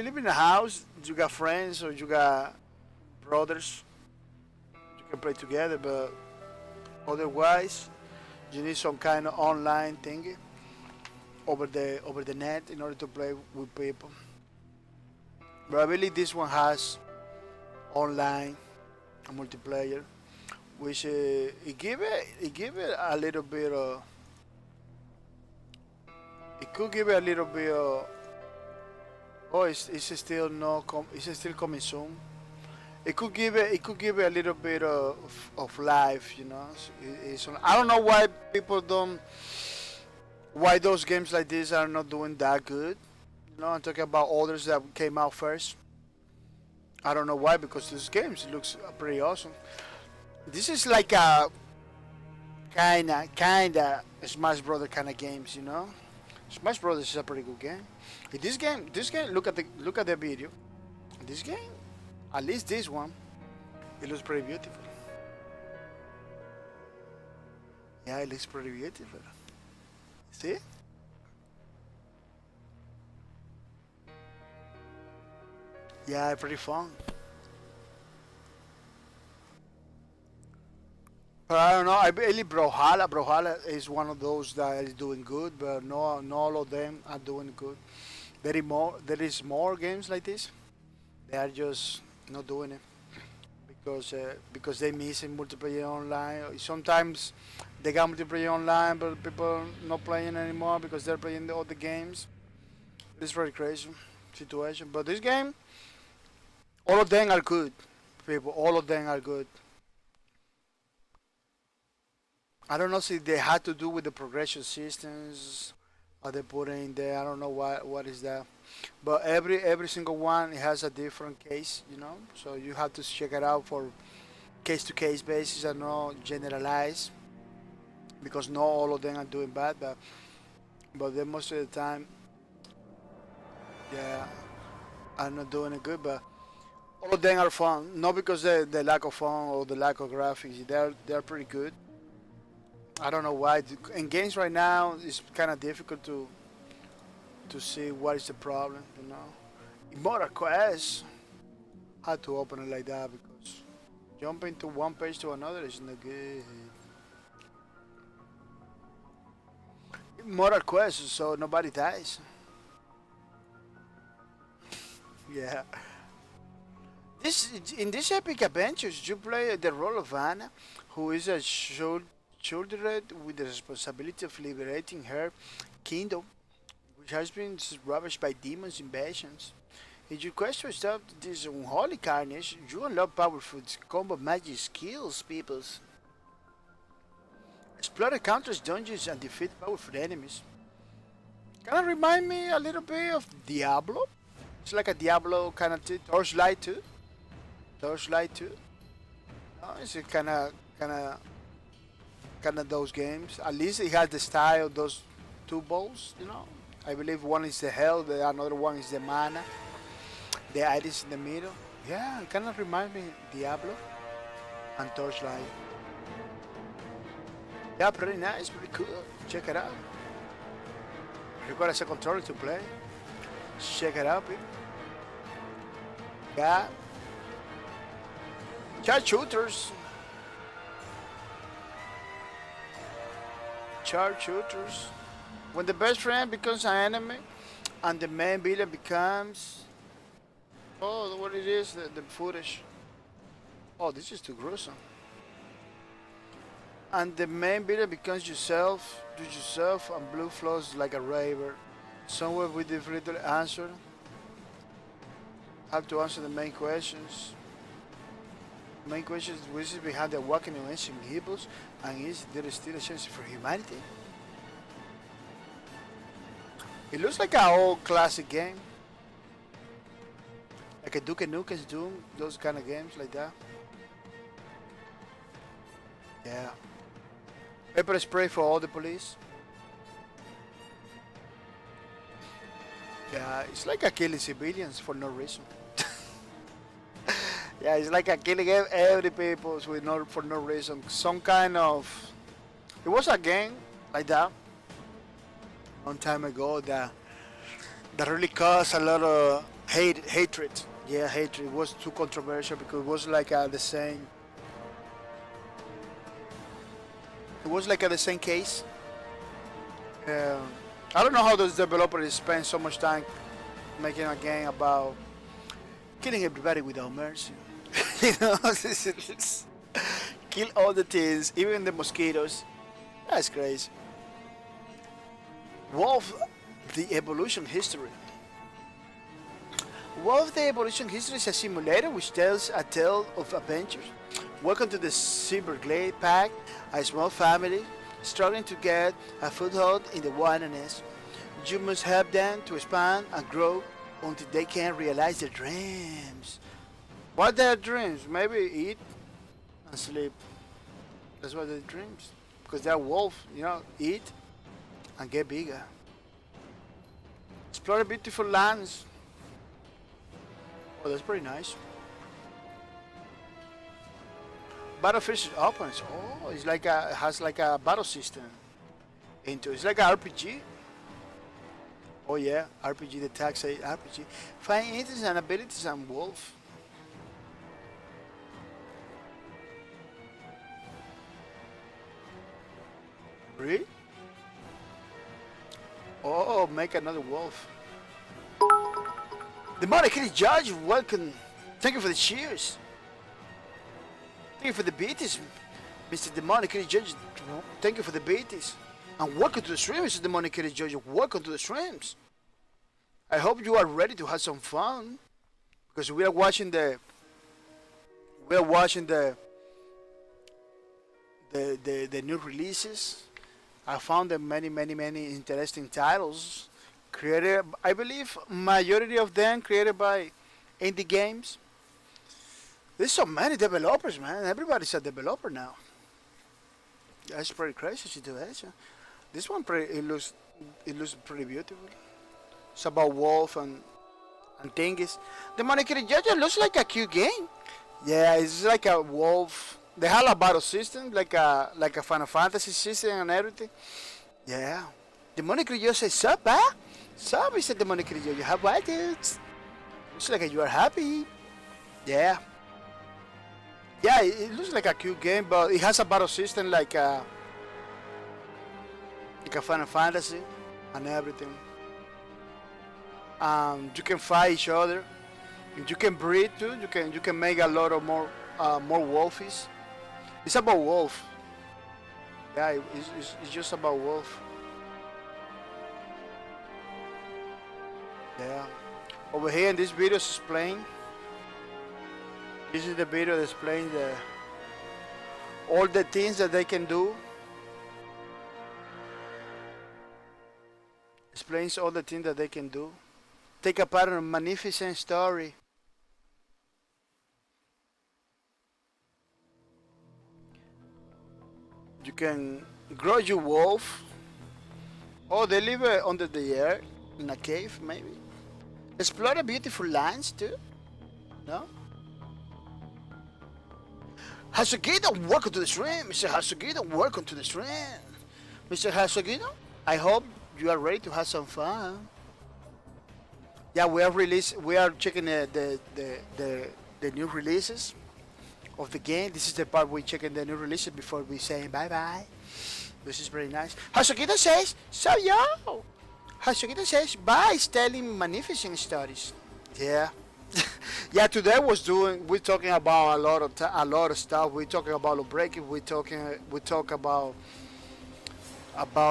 [SPEAKER 1] live in a house, you got friends or you got brothers, you can play together, but otherwise, you need some kind of online thingy over the net in order to play with people. But I believe this one has online multiplayer, which it give it a little bit of. It could give it a little bit of. Oh, it's still no it's still coming soon. It could give it a little bit of life, you know. I don't know why people don't, why those games like this are not doing that good. You know, I'm talking about others that came out first. I don't know why, because this games looks pretty awesome. This is like a kinda Smash Brother kind of games, you know. Smash Brothers is a pretty good game. This game, look at the video. This game, at least this one, it looks pretty beautiful. Yeah, it looks pretty beautiful. See? Yeah, pretty fun. But I don't know. I believe Brawlhalla is one of those that is doing good, but no, not all of them are doing good. There is more games like this. They are just not doing it because they missing multiplayer online. Sometimes they got multiplayer online, but people not playing anymore because they're playing the other games. It's very crazy situation. But this game, all of them are good. People, all of them are good. I don't know if they had to do with the progression systems or they put in there. I don't know what is that. But every single one has a different case, you know. So you have to check it out for case to case basis and not generalize because not all of them are doing bad, but then most of the time, yeah, are not doing it good. But all of them are fun, not because the lack of fun or the lack of graphics. They're pretty good. I don't know why. In games right now, it's kind of difficult to see what is the problem. You know, Immortal Quest had to open it like that because jumping to one page to another is not good. Immortal Quest, so nobody dies. Yeah. This in this epic adventures, you play the role of Anna, who is a children with the responsibility of liberating her kingdom, which has been ravaged by demons invasions. In your quest to stop this unholy carnage, you unlock powerful combat magic skills, peoples. Explore the countless dungeons and defeat powerful enemies. Kind of remind me a little bit of Diablo. It's like a Diablo kind of Torchlight 2. Torchlight 2. No, it's kind of those games. At least it has the style of those two balls, you know. I believe one is the hell, the another one is the mana. The iris in the middle. Yeah, it kind of reminds me of Diablo. and Torchlight. Yeah, pretty nice, pretty cool. Check it out. Requires a controller to play. Check it out, people. Yeah. Charge shooters. Charge shooters. When the best friend becomes an enemy and the main villain becomes... Oh, what it is, the footage. Oh, this is too gruesome. And the main villain becomes yourself, do yourself, and blue flows like a raver. Somewhere with the little answer. Have to answer the main questions. Main question is, which is behind the walking of ancient evils, and is there still a chance for humanity? It looks like an old classic game. Like a Duke Nukem's Doom, those kind of games like that. Yeah. Pepper spray for all the police. Yeah, it's like a killing civilians for no reason. Yeah, it's like a killing every people with for no reason. Some kind of... It was a game like that long time ago that really caused a lot of hatred. Yeah, hatred. It was too controversial because it was like the same. It was like the same case. I don't know how those developers spend so much time making a game about killing everybody without mercy. You know, kill all the things, even the mosquitoes. That's crazy. Wolf, the evolution history. Wolf, the evolution history is a simulator which tells a tale of adventures. Welcome to the Cyberglade Pack, a small family struggling to get a foothold in the wilderness. You must help them to expand and grow until they can realize their dreams. What are their dreams? Maybe eat and sleep. That's what their dreams. Because they're wolf, you know, eat and get bigger. Explore beautiful lands. Oh, that's pretty nice. Battlefield opens. Oh, it's like has like a battle system into. It's like an RPG. Oh yeah, RPG. The tag say RPG. Find interests and abilities and wolf. Really? Oh, make another wolf. The Monarchy Judge, welcome. Thank you for the cheers. Thank you for the beaties, Mr. Demonic Judge. Thank you for the beaties. And welcome to the stream, Mr. Demonic Judge. Welcome to the streams. I hope you are ready to have some fun. Because we are watching the new releases. I found that many interesting titles created, I believe majority of them created by indie games. There's so many developers, man. Everybody's a developer now. That's pretty crazy situation. This one it looks pretty beautiful. It's about wolf and thingies. The Monarchy Judge looks like a cute game. Yeah, it's like a wolf. They have a battle system, like a Final Fantasy system and everything. Yeah. The Monarchy Judge says, "Sup, huh? Sup?" He said, "The Monarchy Judge, you have white dudes. Looks like you are happy." Yeah. Yeah, it looks like a cute game, but it has a battle system like a Final Fantasy and everything. You can fight each other. You can breed too. You can make a lot of more wolfies. It's about wolf. Yeah, it's just about wolf. Yeah. Over here in this video is explained. This is the video displaying all the things that they can do. Explains all the things that they can do. Take a part in a magnificent story. You can grow your wolf. Oh, they live under the air in a cave, maybe. Explore the beautiful lands too. No? Hasugito, welcome to the stream. Mr. Hasugito, welcome to the stream. Mr. Hasugito, I hope you are ready to have some fun. Yeah, we are checking the new releases of the game. This is the part we're checking the new releases before we say bye bye. This is very nice. Hasugito says, so yo. Hasugito says, bye, telling magnificent stories. Yeah. Yeah, today we're talking about a lot of stuff. We're talking about the breaking. We talk about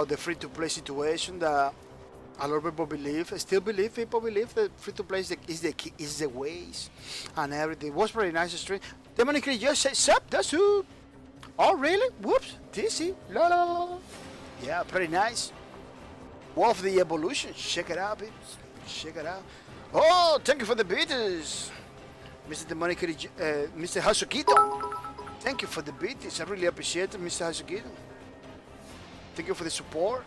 [SPEAKER 1] the free to play situation that a lot of people people believe that free to play is the ways and everything. It was pretty nice stream. Demonic just said, sup, that's who. Oh really? Whoops, DC. La la la. Yeah, pretty nice. Wolf the evolution. Check it out, peeps. Check it out. Oh, thank you for the beaters, Mr. Demonic, Mr. Hasukito. Thank you for the beaters. I really appreciate it, Mr. Hasukito. Thank you for the support.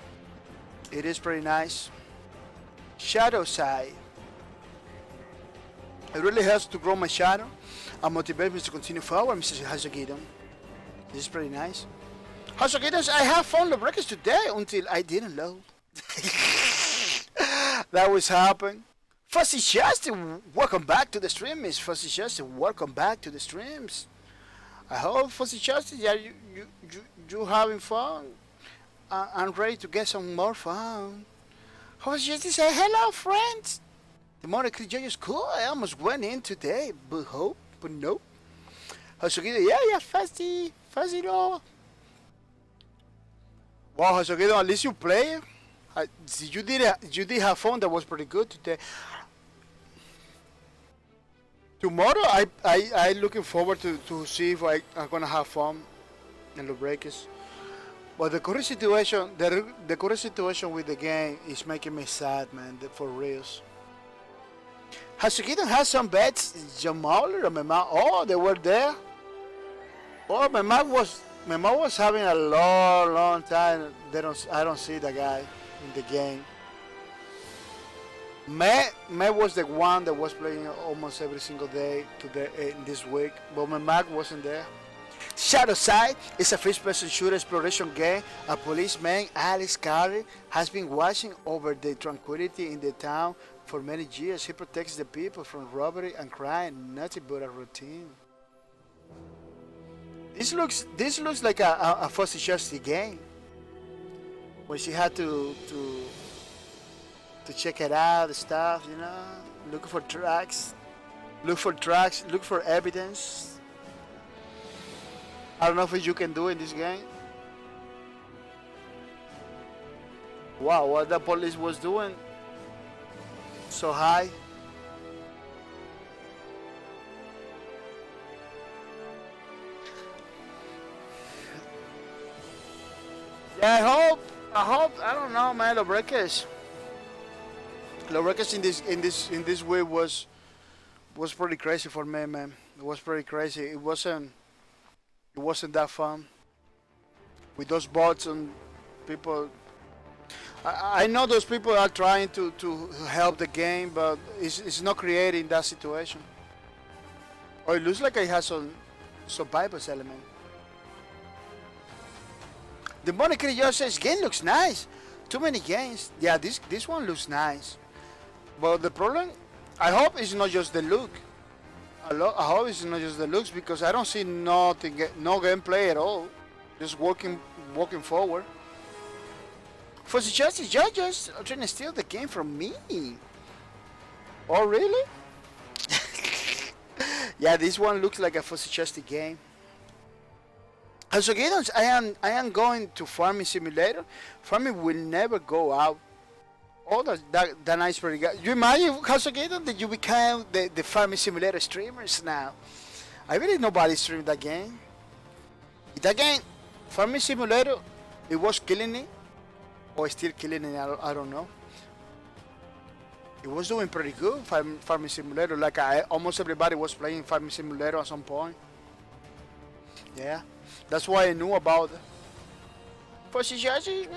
[SPEAKER 1] It is pretty nice. Shadow side. It really helps to grow my shadow and motivate me to continue forward, Mr. Hasukito. This is pretty nice. Hasukitos, I have found the records today until I didn't load. That was happening. Fuzzy Justin, welcome back to the stream, Miss Fuzzy Justin. Welcome back to the streams. I hope Fuzzy Justin, yeah, you having fun. I'm ready to get some more fun. Fuzzy Justin say hello, friends. The Monica Joy is cool. I almost went in today, but no. Hasukido, yeah, Fuzzy no. Wow, Hasukido, at least you play. You did have fun. That was pretty good today. Tomorrow, I looking forward to see if I'm gonna have fun in the breakers. But the current situation, the current situation with the game is making me sad, man. For reals. Hasukito has some bets. Jamal or Mema? Oh, they were there. Oh, Mema was having a long time. I don't see the guy in the game. May was the one that was playing almost every single day this week, but my Mac wasn't there. Shadow Side is a first-person shooter exploration game. A policeman, Alex Carey, has been watching over the tranquility in the town for many years. He protects the people from robbery and crime, nothing but a routine. This looks like a Fuzzy Justy game, where she had to check it out, the stuff, you know, look for tracks, look for evidence. I don't know if you can do in this game. Wow, what the police was doing so high. Yeah, I hope, I don't know, man, the breakers in this way was pretty crazy for me, man. It was pretty crazy. It wasn't that fun with those bots and people. I know those people are trying to help the game, but it's not creating that situation. Or it looks like it has some survival element. The Monica just says game looks nice. Too many games. Yeah, this one looks nice. But the problem, I hope it's not just the look. I hope it's not just the looks, because I don't see no gameplay at all. Just walking forward. For the justice judges are trying to steal the game from me. Oh really? Yeah, this one looks like a Fuzzy Justy game. So Giddons, I am going to Farming Simulator. Farming will never go out. Oh, that nice pretty guy. You imagine, Hasogedon, that you become the Farming Simulator streamers now. I believe nobody streamed that game. That game, Farming Simulator, it was killing it. Or still killing it, I don't know. It was doing pretty good, Farming Simulator. Like almost everybody was playing Farming Simulator at some point. Yeah, that's why I knew about it. Fuzzy Jazzy,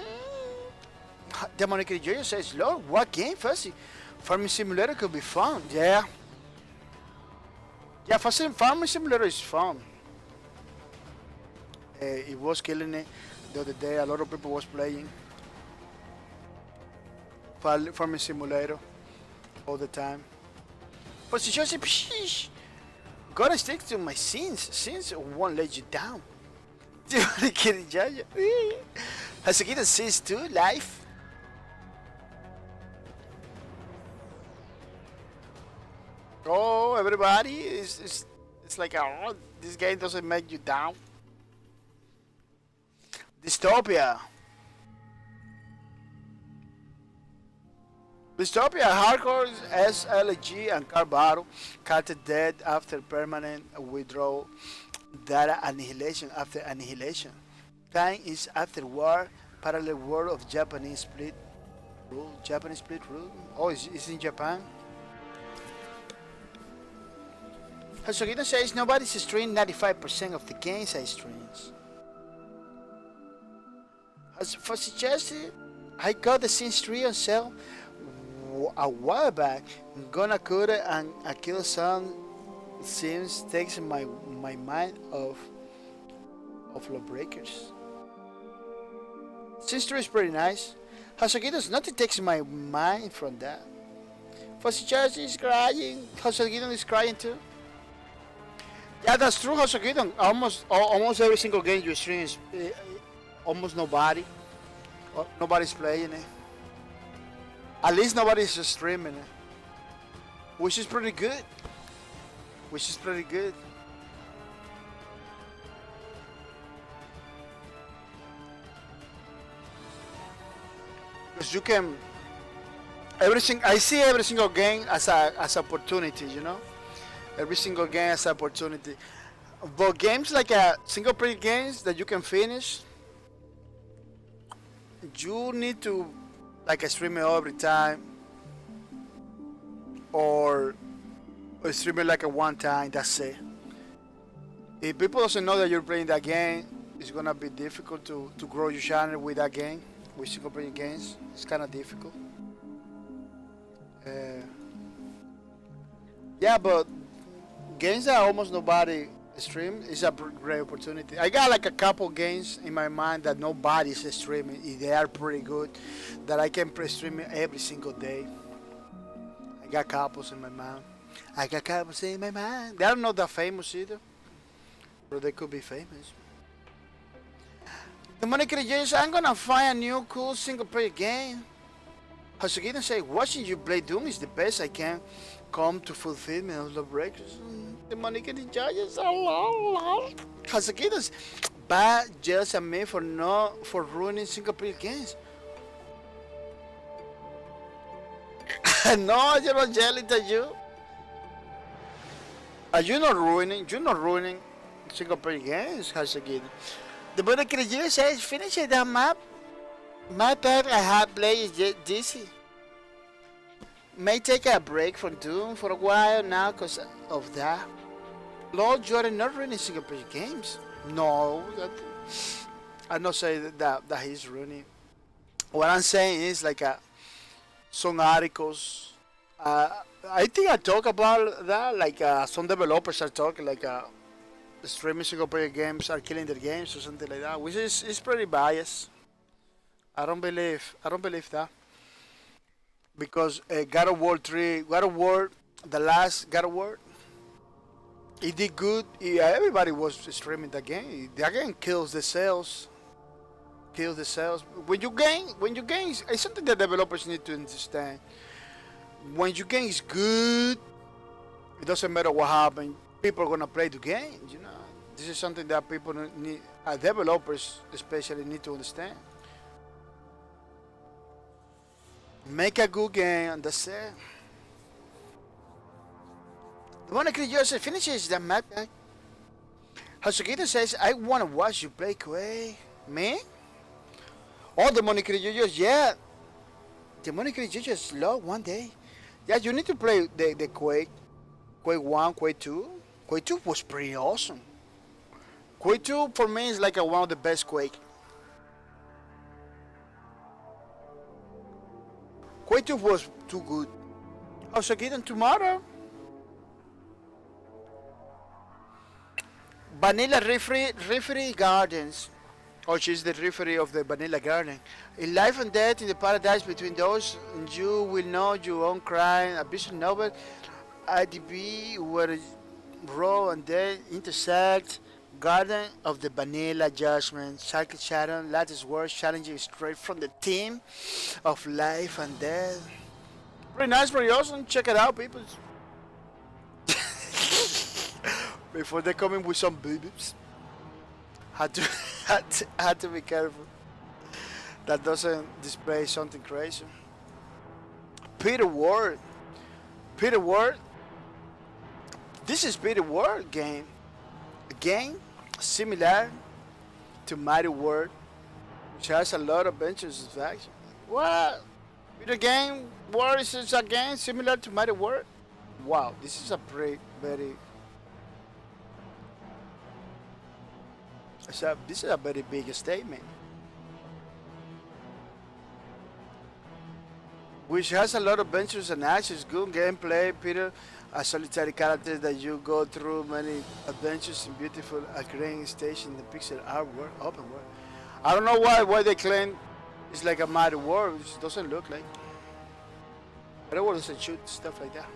[SPEAKER 1] Demonic Jojo says, Lord, what game, Fuzzy? Farming Simulator could be fun. Yeah. Yeah, Farming Simulator is fun. It was killing it the other day. A lot of people was playing Farming Simulator all the time. But she just said, gotta stick to my scenes. Scenes won't let you down. Do you want to get it, Jaja? Has a kid scenes too, life? Oh, everybody it's like, oh, this game doesn't make you down. Dystopia. Dystopia hardcore SLG and car battle. Cut dead after permanent withdrawal. Data annihilation after annihilation. Time is after war. Parallel world of Japanese split rule. Japanese split rule. Oh, it's in Japan. Hasogito says nobody's streamed 95% of the games I streams. As for suggested, I got the Sims 3 on sale a while back. I'm gonna cut it and kill some Sims takes my mind off Lawbreakers. Sims 3 is pretty nice. Hasagitos, nothing takes my mind from that. Fossi is crying. Hasagito is crying too. Yeah, that's true, Hasagito. Almost every single game you stream is almost nobody. Nobody's playing it. At least nobody's streaming it. Which is pretty good. Which is pretty good. Because you can I see every single game as opportunity, you know? Every single game as opportunity. But games like single player games that you can finish, you need to like stream it every time, or stream it like a one time. That's it. If people doesn't know that you're playing that game, it's gonna be difficult to grow your channel with that game. With single player games, it's kind of difficult. Yeah, but games that almost nobody stream is a great opportunity. I got like a couple games in my mind that nobody's streaming. They are pretty good, that I can stream every single day. I got couples in my mind. They are not that famous either, but they could be famous. The money creators, I'm gonna find a new cool single player game. Hasugita say, watching you play Doom is the best I can come to fulfillment of Lawbreakers. The money creators are long. Hasugita's bad, jealous at me for ruining single player games. No, you're not jealous at you. Are you not ruining? You're not ruining single player games, Hasugita. The money creators says, finish that map. My bad, I have played DC. May take a break from Doom for a while now because of that. Lord, you are not running single player games. No, I'm not saying that he's running. What I'm saying is like some articles. I think I talk about that. Like some developers are talking like streaming single player games are killing their games or something like that, which is pretty biased. I don't believe that, because God of War 3, the last God of War, it did good. Everybody was streaming that game. That game kills the sales. When you gain, it's something that developers need to understand. When your game is good, it doesn't matter what happens. People are gonna play the game. You know, this is something that people need, developers especially, need to understand. Make a good game and that's it. The one that Joseph finishes the map. Hasugita says, I want to watch you play Quake. Me? Oh, the Monica Jujos, yeah. The Monica Jujos slow one day. Yeah, you need to play the Quake. Quake 1, Quake 2. Quake 2 was pretty awesome. Quake 2 for me is like one of the best Quake. Quake 2 was too good. Hasugita tomorrow. Vanilla Referee Gardens. Or she's the referee of the Vanilla Garden. In life and death in the paradise between those, you will know your own crime. A vision novel, IDB, where raw and death intersect. Garden of the Vanilla Judgment. Cycle Shadow, latest words challenging straight from the theme of life and death. Pretty nice, pretty awesome. Check it out, people. Before they come in with some babies. Had to be careful. That doesn't display something crazy. Peter Ward. Peter Ward. This is Peter Ward game. A game similar to Mighty Ward, which has a lot of benches of action. What? Peter game Ward is a game similar to Mighty Ward? Wow, this is a very this is a very big statement. Which has a lot of adventures and actions, good gameplay, Peter, a solitary character that you go through many adventures in beautiful agreeing station, the pixel art world, open world. I don't know why they claim it's like a Mighty War, which doesn't look like. I don't want to shoot stuff like that.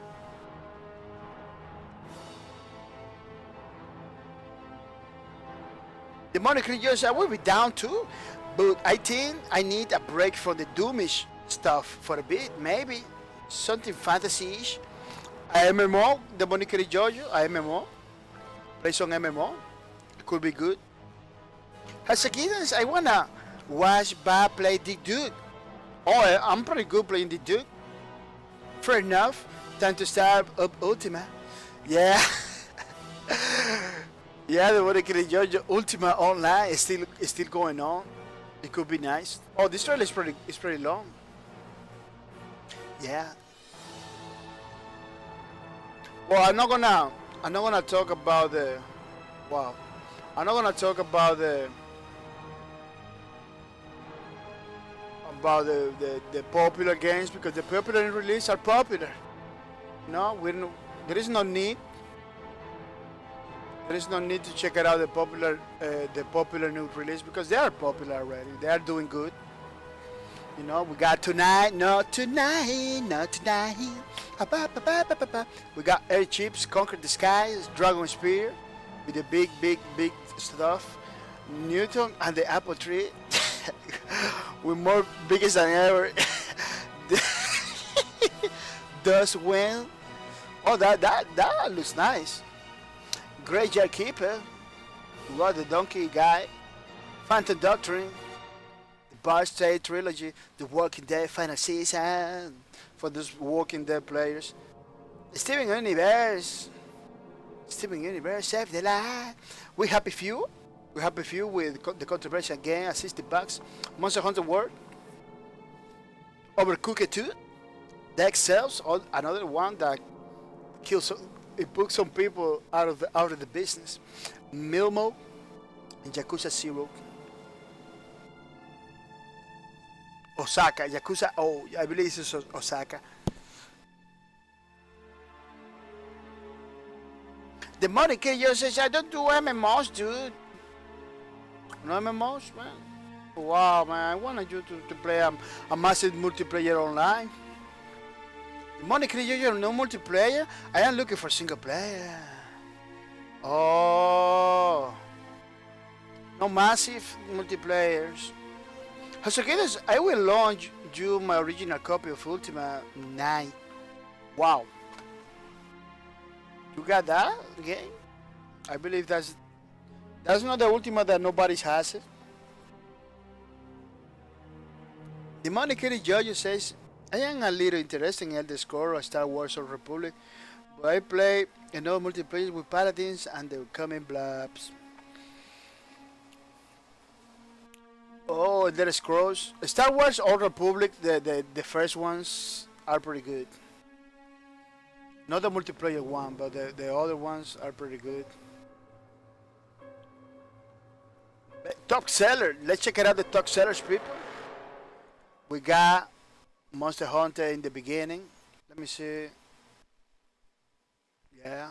[SPEAKER 1] The money creatures I will be down too, but I think I need a break from the doomish stuff for a bit, maybe something fantasy-ish. A MMO, the money creatures, a MMO, play some MMO, it could be good. As a kid, I wanna watch Bob play Dick Duke. Oh, I'm pretty good playing Dick Duke. Fair enough, time to start up Ultima. Yeah. Yeah, the Money Creatures Ultima Online is still going on. It could be nice. Oh, this trailer is pretty long. Yeah. Well, I'm not gonna talk about the. Wow. I'm not gonna talk about the popular games because the popular release are popular. No, there is no need. There is no need to check it out the popular new release because they are popular already. They are doing good. You know, we got tonight, not tonight, not tonight. We got Air Chips, Conquer the Skies, Dragon Spear, with the big stuff. Newton and the apple tree, with more biggest than ever. Does win. Oh, that looks nice. Graveyard Keeper, we got the Donkey Guy, Phantom Doctrine, the Bar State Trilogy, The Walking Dead Final Season for those Walking Dead players. Steven Universe, Save the Line. We Happy Few with the controversial game, $60. Monster Hunter World, Overcooked 2, Deck Cells, another one that kills. It put some people out of the business. Milmo and Yakuza 0. Osaka, Yakuza. Oh, I believe this is Osaka. The money kid says I don't do MMOs, dude. No MMOs, man. Wow, man. I wanted you to play a massive multiplayer online. Money creator, no multiplayer. I am looking for single player. Oh, no massive multiplayers. So kids, I will launch you my original copy of Ultima 9. Wow, you got that game? I believe that's not the Ultima that nobody has it. The money creator says. I am a little interested in Elder Scrolls or Star Wars or Republic, but I play another multiplayer with Paladins and the coming blobs. Oh, Elder Scrolls, Star Wars or Republic, the first ones are pretty good. Not the multiplayer one, but the other ones are pretty good. Top seller, let's check it out. The top sellers, people. We got Monster Hunter in the beginning. Let me see. Yeah.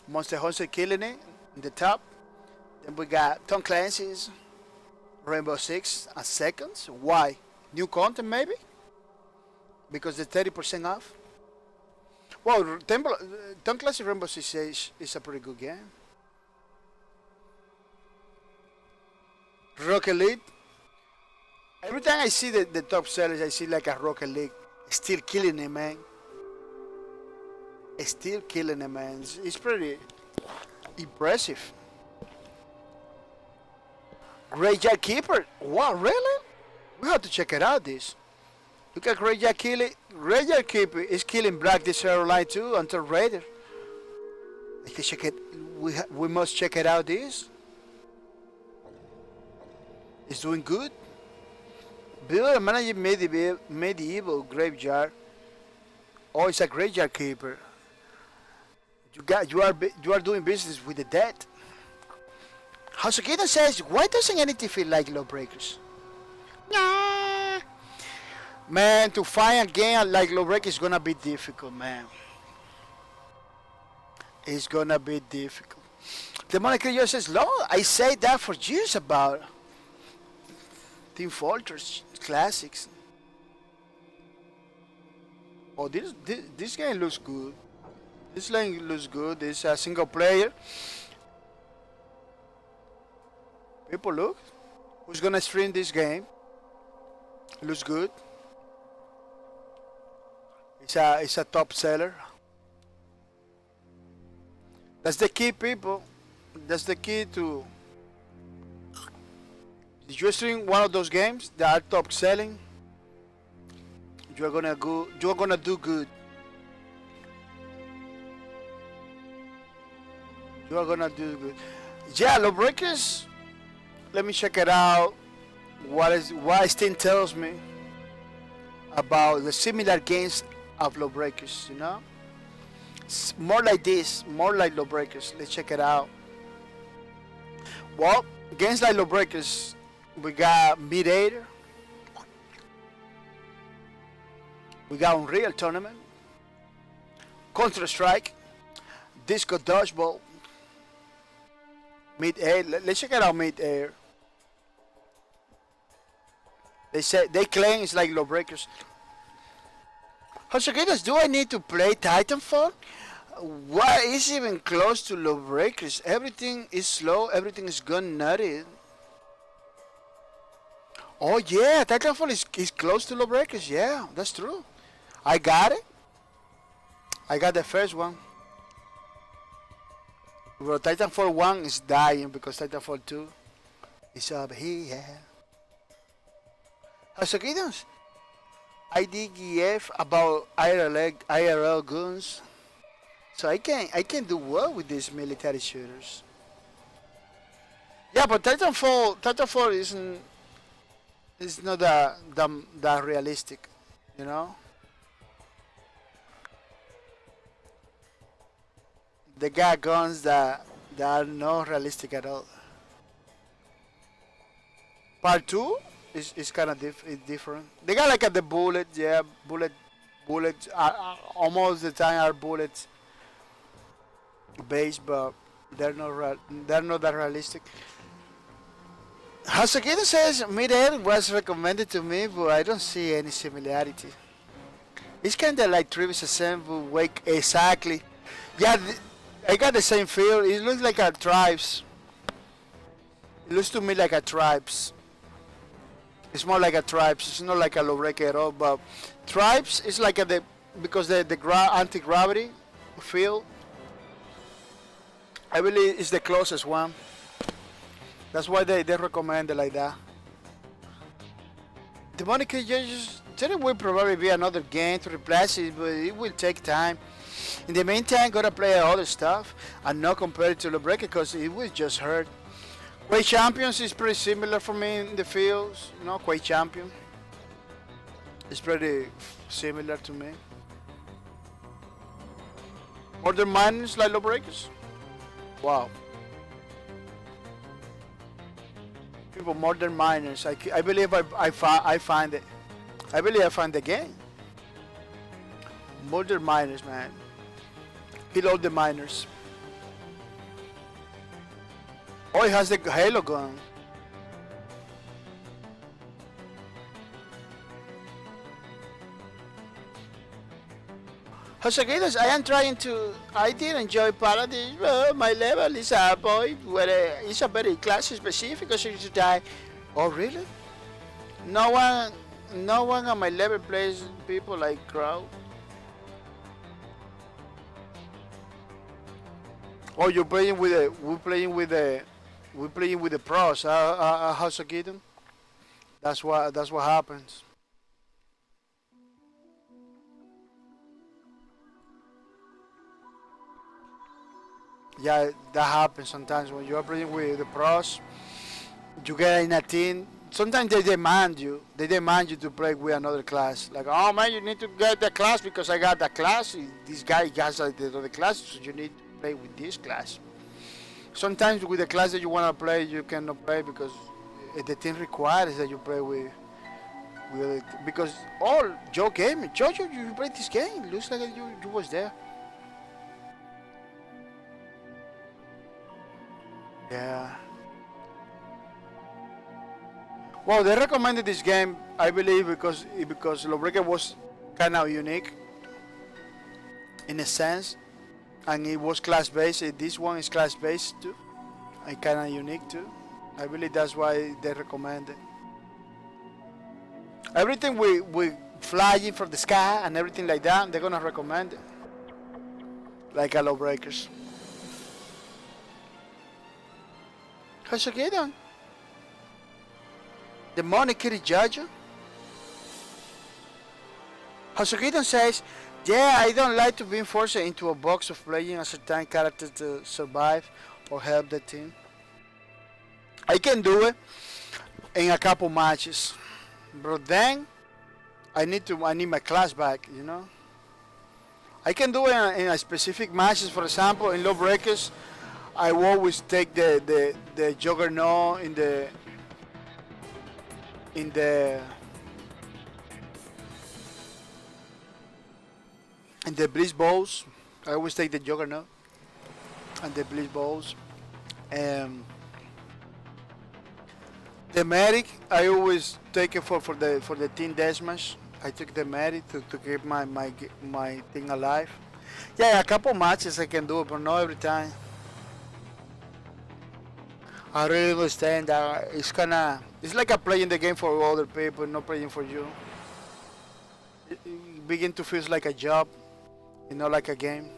[SPEAKER 1] Monster Hunter killing it in the top. Then we got Tom Clancy's Rainbow Six at seconds. Why? New content maybe? Because it's 30% off. Well, Tom Clancy Rainbow Six is a pretty good game. Rocket League. Every time I see the top sellers, I see like a Rocket League. Still killing it, man. Still killing it, man. It's pretty impressive. Graveyard Keeper. Wow, really? We have to check it out, this. Look at Graveyard Keeper. Graveyard Keeper is killing Black Desert Line too until Raider. I can check it. We must check it out, this. It's doing good. Build and manage medieval graveyard. Oh, it's a Graveyard Keeper. You are doing business with the dead. Housakita says, why doesn't anything feel like Lawbreakers? Nah. Man, to find a game like Lawbreakers is gonna be difficult, man. It's gonna be difficult. The Monica Creator says, no, I say that for years about Team Fortress Classics. Oh, this game looks good. This game looks good. It's a single player. People, look. Who's gonna stream this game? Looks good. It's a top seller. That's the key, people. That's the key to. Did you stream one of those games that are top selling? You're gonna do good. You are gonna do good. Yeah, Lawbreakers. Let me check it out. What Steam tells me about the similar games of Lawbreakers, you know? It's more like this, more like Lawbreakers. Let's check it out. Well, games like Lawbreakers, we got Mid-Air. We got Unreal Tournament. Counter-Strike. Disco Dodgeball. Mid-Air. Let's check it out, Mid-Air. They claim it's like Lawbreakers. Hosakitas, do I need to play Titanfall? What is even close to Lawbreakers? Everything is slow, everything is gone nutty. Oh yeah, Titanfall is close to Lawbreakers. Yeah, that's true. I got it. I got the first one. Well, Titanfall 1 is dying because Titanfall 2 is up here. Hosakitas, I DGF about IRL guns, so I can do well with these military shooters. Yeah, but Titanfall is not that realistic, you know. They got guns that are not realistic at all. Part 2 is kind of different. They got like the bullet, yeah, bullets. Almost the time are bullets based, but they're not that realistic. Hasakita says Mid-Air was recommended to me, but I don't see any similarity. It's kind of like Trivis Assemble, Wake, exactly. Yeah, I got the same feel. It looks like a Tribes. It looks to me like a Tribes. It's more like a Tribes. It's not like a Lawbreaker at all. But Tribes is like because the anti-gravity feel. I believe it's the closest one. That's why they recommend it like that. Demonic Judges, there will probably be another game to replace it, but it will take time. In the meantime, gotta play other stuff and not compare it to Lawbreaker because it will just hurt. Quake Champions is pretty similar for me in the fields. You know, Quake Champion is pretty similar to me. Modern Miners like Lawbreakers? Wow. People, Modern Miners. I believe I find it. I believe I find the game. Modern Miners, man. Kill all the miners. Oh, it has the Halo gun. Hosagitas, I did enjoy Paladin. My level is a boy, where it's a very class specific, so you die. Oh, really? No one, no one on my level plays people like Crow. Oh, you're playing with we're playing with the pros. Hosagitan. That's what happens. Yeah, that happens sometimes when you are playing with the pros. You get in a team. Sometimes they demand you to play with another class. Like, oh man, you need to get the class because I got the class. This guy has the other class, so you need to play with this class. Sometimes with the class that you want to play, you cannot play because the team requires that you play with it. Because all Joe game, Jojo, you played this game. It looks like you was there. Yeah. Well, they recommended this game, I believe, because Lawbreaker was kind of unique in a sense, and it was class based. This one is class based too, and kind of unique too. I believe that's why they recommend it. Everything we flying from the sky and everything like that, they're gonna recommend it, like a Lawbreakers. How's it going? The money kitty judge. Hasukidon says, yeah, I don't like to be forced into a box of playing a certain character to survive or help the team. I can do it in a couple matches, but then I need my class back, you know. I can do it in a specific matches. For example, in Lawbreakers, I will always take the Juggernaut in the Blitz Balls. I always take the Juggernaut and the Blitz Balls. The medic, I always take it for the team deathmatch. I took the medic to keep my thing alive. Yeah, a couple matches I can do it, but not every time. I really understand that it's like a playing the game for other people, not playing for you. It begin to feel like a job, not like a game.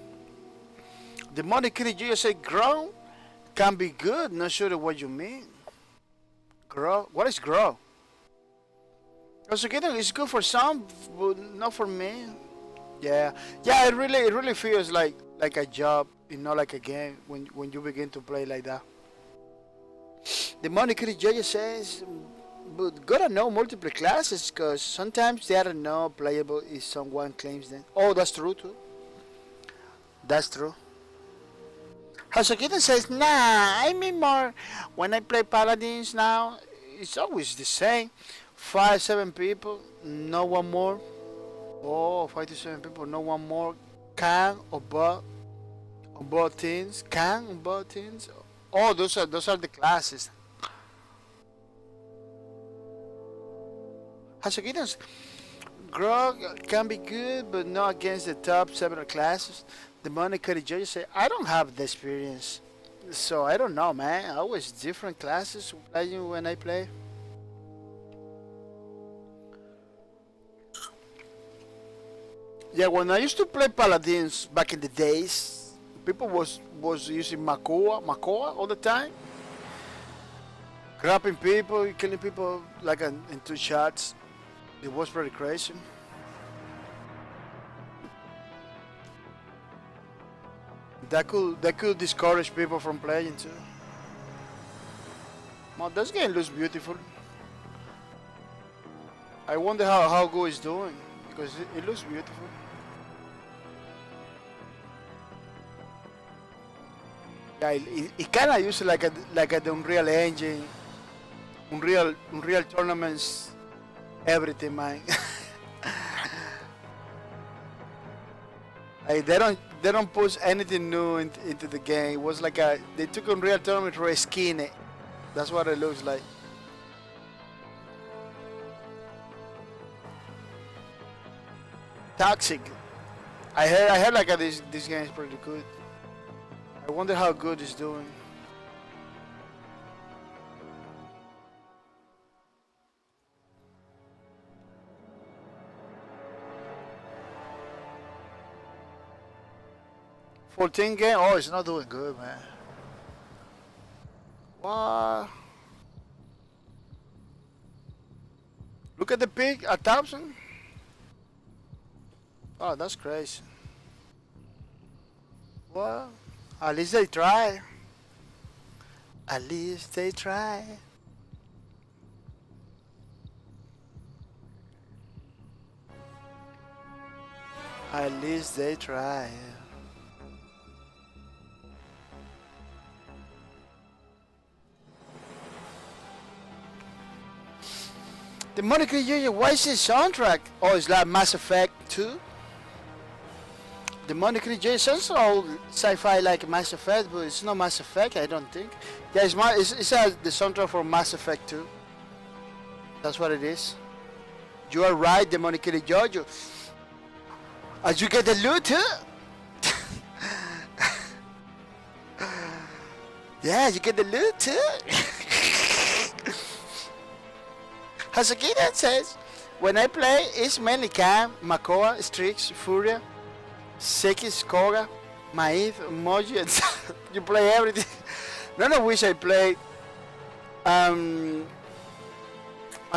[SPEAKER 1] The money critic you say grow can be good, not sure what you mean. Grow? What is grow? Also, it's good for some, but not for me. Yeah, yeah, it really feels like a job, not like a game when you begin to play like that. The money critic judge says, but gotta know multiple classes, cause sometimes they are not playable if someone claims them. Oh, that's true too. That's true. Hasakita says, nah, I mean more. When I play Paladins now, it's always the same. 5, 7 people, no one more. Oh, 5 to 7 people, no one more. Can or but on both teams. Can on both teams. Oh, those are the classes. Hasakitas, Grog can be good, but not against the top 7 classes. The money credit judges say, I don't have the experience. So I don't know, man. Always different classes playing when I play. Yeah, when I used to play Paladins back in the days, people was using Makoa all the time. Grabbing people, killing people like in 2 shots. It was pretty crazy. That could discourage people from playing too. Well, this game looks beautiful. I wonder how good it's doing because it looks beautiful. Yeah, it kind of uses like the Unreal Engine, Unreal tournaments, everything, man. Like they don't push anything new into the game. It was like they took Unreal Tournament to reskin it. That's what it looks like. Toxic. I heard like this game is pretty good. I wonder how good it's doing. $14 game? Oh, it's not doing good, man. What? Look at the peak, 1,000. Oh, that's crazy. Well, at least they try. At least they try. At least they try. The Monica Junior, why is this soundtrack? Oh, it's like Mass Effect 2. The Monica Junior sounds all sci-fi like Mass Effect, but it's not Mass Effect, I don't think. Yeah, it's the soundtrack for Mass Effect 2. That's what it is. You are right, the Monica Jojo. As you get the loot too. Yeah, you get the loot too. Hasakita says, when I play, it's mainly Cam, Makoa, Strix, Furia, Sekis, Koga, Maeve, Moji, and you play everything. None of which I play. And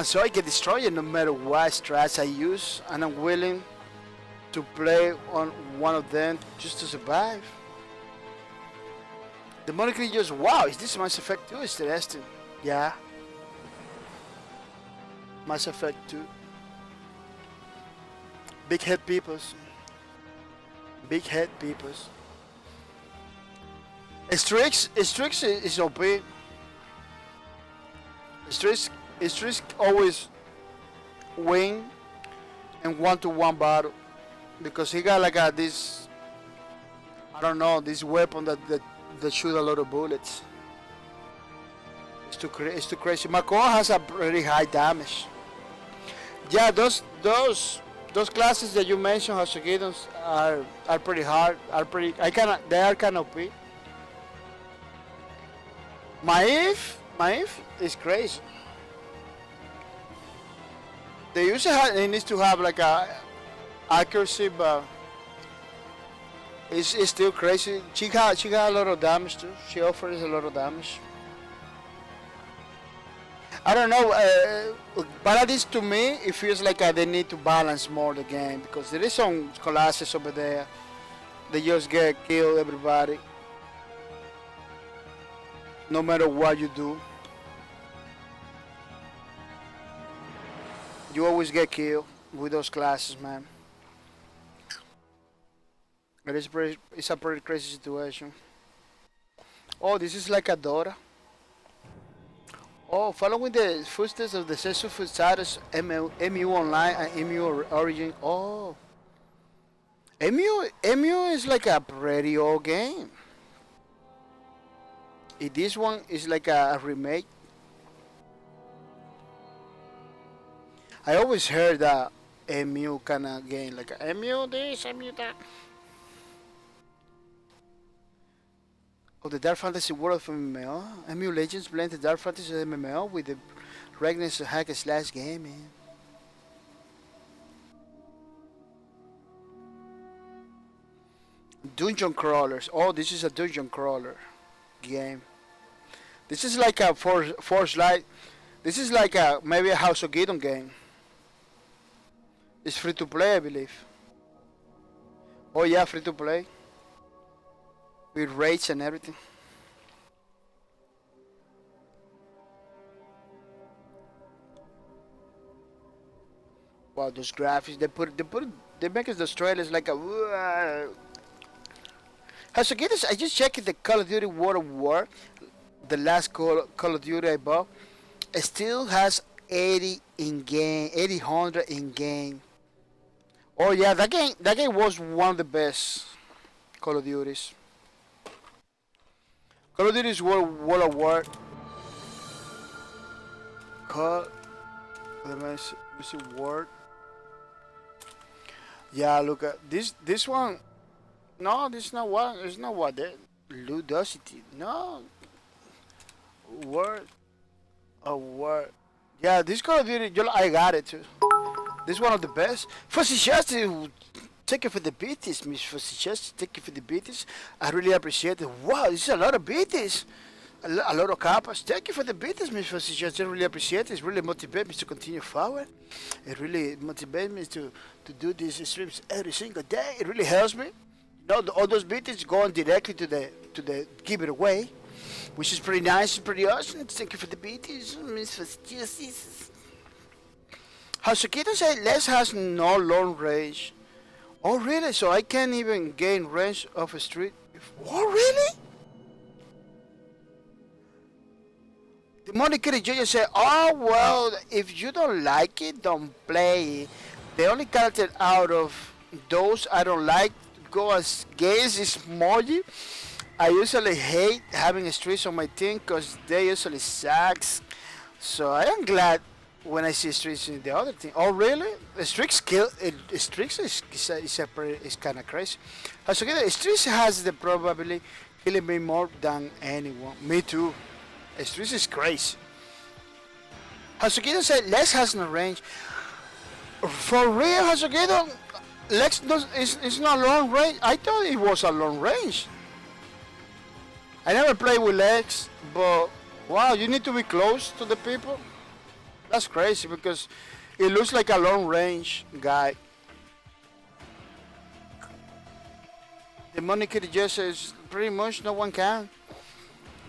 [SPEAKER 1] so I get destroyed no matter what strats I use, and I'm willing to play on one of them just to survive. The Monica just, wow, is this Mass Effect 2? It's interesting. Yeah. Mass Effect 2. Big head peoples. Big head peoples. Strix is OP. Strix always win in 1-to-1 battle because he got like this, I don't know, this weapon that shoot a lot of bullets. It's too crazy. Makoa has a pretty high damage. Yeah, those classes that you mentioned, Hasogidons, are pretty hard. They are kind of OP. Maeve is crazy. The user needs to have like a accuracy, but it's still crazy. She got a lot of damage too. She offers a lot of damage. I don't know, but at least to me, it feels like they need to balance more the game because there is some classes over there. They just kill everybody, no matter what you do. You always get killed with those classes, man. It's a pretty crazy situation. Oh, this is like a Dora. Oh, following the footsteps of the successful titles MU Online and MU Origin. Oh, MU is like a pretty old game. This one is like a remake. I always heard that MU kind of game, like a MU this, MU that. Of the Dark Fantasy world of MMO. MU Legends blend the Dark Fantasy MMO with the regular hack and slash game, man. Dungeon crawlers. Oh, this is a dungeon crawler game. This is like a Force Light. This is like maybe a House of Gideon game. It's free to play, I believe. Oh yeah, free to play. With raids and everything. Wow, those graphics they make us the trailers like a. So get this, I just checked the Call of Duty World of War, the last Call of Duty I bought. It still has 80 in game, 800 in game. Oh yeah, that game was one of the best Call of Duties. Call of Duty's World of War. Call. Let me see Word. Yeah, look at this one. No, this is not what. It's not what that. Ludosity. No. Word. A word. Yeah, this Call of Duty. I got it too. This is one of the best. Fuzzy Justice. Thank you for the beaties, Miss Fuzzy Justice. Thank you for the beaties. I really appreciate it. Wow, this is a lot of beaties. A lot of capas. Thank you for the beaties, Miss Fuzzy Justice. I really appreciate it. It really motivates me to continue forward. It really motivates me to do these streams every single day. It really helps me. You know, all those beaties going directly to the giveaway, which is pretty nice and pretty awesome. Thank you for the beaties, Miss Fuzzy Justice. Hasukito said Les has no long range. Oh really? So I can't even gain range of a street? Oh really? The Monica Jojo said, oh well, if you don't like it, don't play it. The only character out of those I don't like go as gays is Moji. I usually hate having streets on my team because they usually sucks. So I am glad when I see streaks in the other thing. Oh really? Streaks is kind of crazy. So streaks has the probability killing me more than anyone. Me too. Streaks is crazy. Hasukido said Lex has no range. For real, Hasukido? Lex is not long range. I thought it was a long range. I never played with Lex, but wow, you need to be close to the people. That's crazy because it looks like a long range guy. The money kid just says pretty much no one can.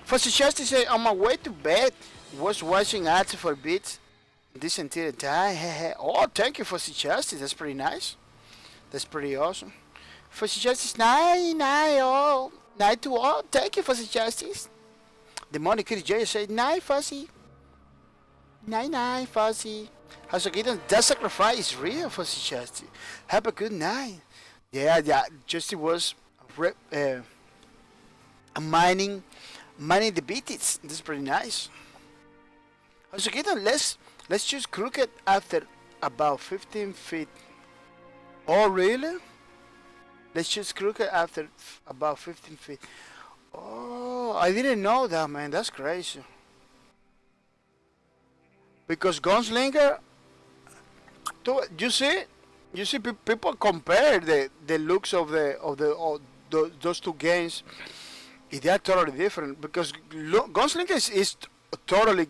[SPEAKER 1] Fuzzy Chesty said on my way to bed was watching ads for bits this entire time. Oh, thank you, Fuzzy Chesty. That's pretty nice. That's pretty awesome. Fuzzy Justice, all. Night to all. Thank you, Fuzzy Justice. The money kid just said night, Fuzzy. Night, Fuzzy. Hasukito, that sacrifice is real, Fuzzy Chesty. Have a good night. Yeah, Justy was mining the beats. This is pretty nice. Hasukito, let's choose crooked after about 15 feet. Oh, really? Let's choose crooked after about 15 feet. Oh, I didn't know that, man. That's crazy. Because Gunslinger, you see, people compare the looks of those two games. They are totally different because Gunslinger is totally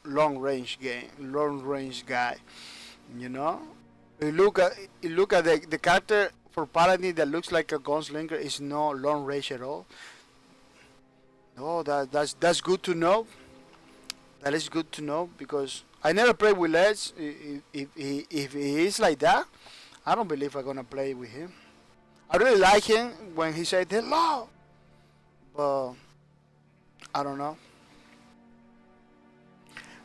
[SPEAKER 1] long range guy. You know, you look at the character for Paladin that looks like a Gunslinger is no long range at all. No, that's good to know. That is good to know because I never played with Ledge. If he is like that, I don't believe I'm gonna play with him. I really like him when he said hello, but I don't know.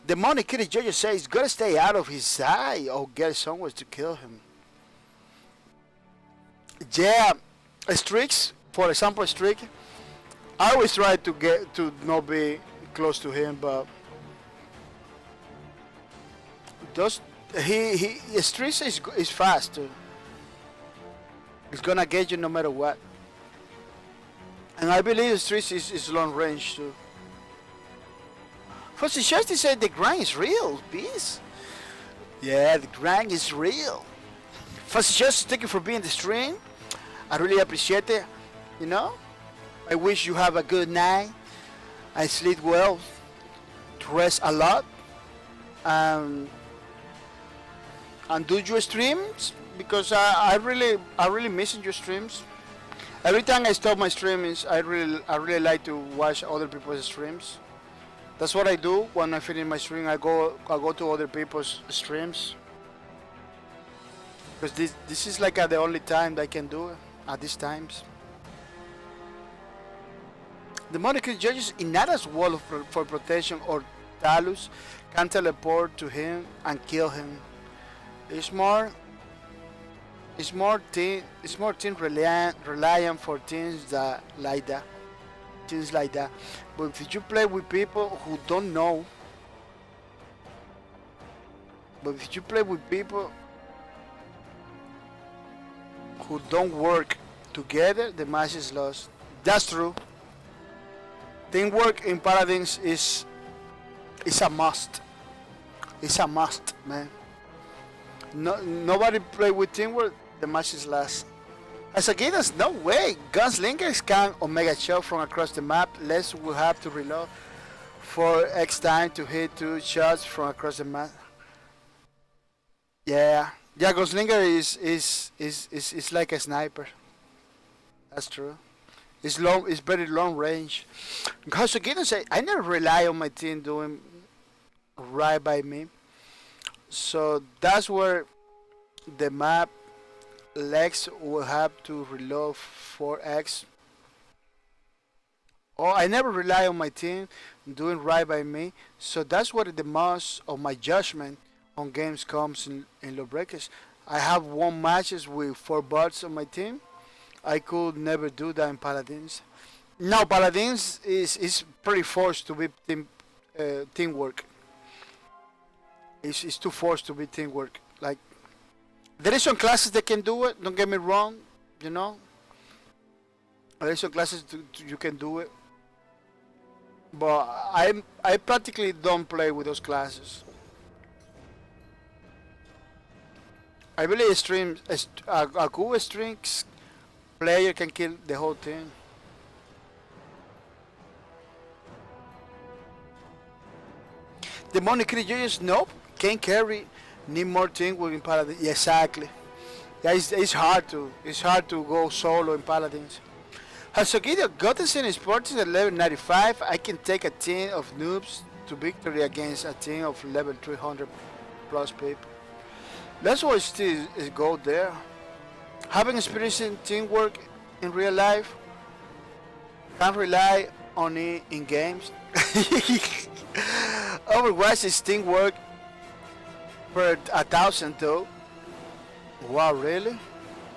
[SPEAKER 1] The money Kitty Jojo says gotta stay out of his eye or get somewhere to kill him. Yeah, Strix, for example, Strix. I always try to get to not be close to him, but Strix is fast too. It's gonna get you no matter what. And I believe Strix is long range too. Fuzzy Shasty said the grind is real, beast. Yeah, the grind is real. Fuzzy Shasty, thank you for being the stream. I really appreciate it. You know, I wish you have a good night. I sleep well, rest a lot, and do your streams because I really missing your streams. Every time I stop my streams, I really like to watch other people's streams. That's what I do when I finish my stream. I go to other people's streams because this is like the only time that I can do it at these times. The Monica judges Inara's wall for protection or Talus can teleport to him and kill him. It's more It's more team reliant for teams that like that. Things like that. But if you play with people who don't know, but if you play with people who don't work together, the match is lost. That's true. Teamwork in Paladins is a must. It's a must, man. Nobody play with teamwork. The match is lost. As again, there's no way. Gunslingers can Omega shot from across the map. Les will have to reload for X time to hit 2 shots from across the map. Yeah, yeah. Gunslinger is like a sniper. That's true. It's long. It's very long range. Because again, say I never rely on my team doing right by me. So that's where the map Lex will have to reload 4x. Oh, I never rely on my team doing right by me. So that's where the most of my judgment on games comes in Lawbreakers. I have won matches with 4 bots on my team. I could never do that in Paladins. Now Paladins is pretty forced to be teamwork. It's too forced to be teamwork. Like there is some classes that can do it. Don't get me wrong. You know, there is some classes you can do it. But I practically don't play with those classes. I believe a good strings player can kill the whole team. Demonic creatures, nope, can't carry. Need more teamwork in Paladins. Yeah, exactly. Yeah, it's hard to go solo in Paladins. Hasogito Gotensen is sporting at level 95. I can take a team of noobs to victory against a team of level 300 plus people. That's why still is go there. Having experience in teamwork in real life, can't rely on it in games. Overwatch is teamwork per 1,000 though. Wow, really?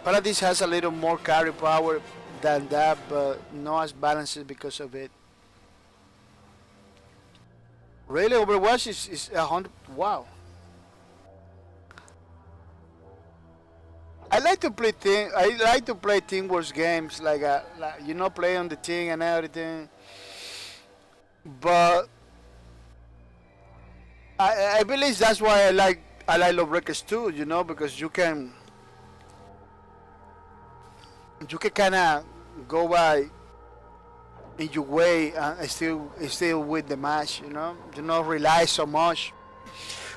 [SPEAKER 1] Paladins has a little more carry power than that, but not as balanced because of it. Really, Overwatch is 100. Wow. I like to play teamwork games like play on the team and everything. But I believe that's why I like Lawbreakers too. Because you can kind of go by in your way and still with the match. Do not rely so much.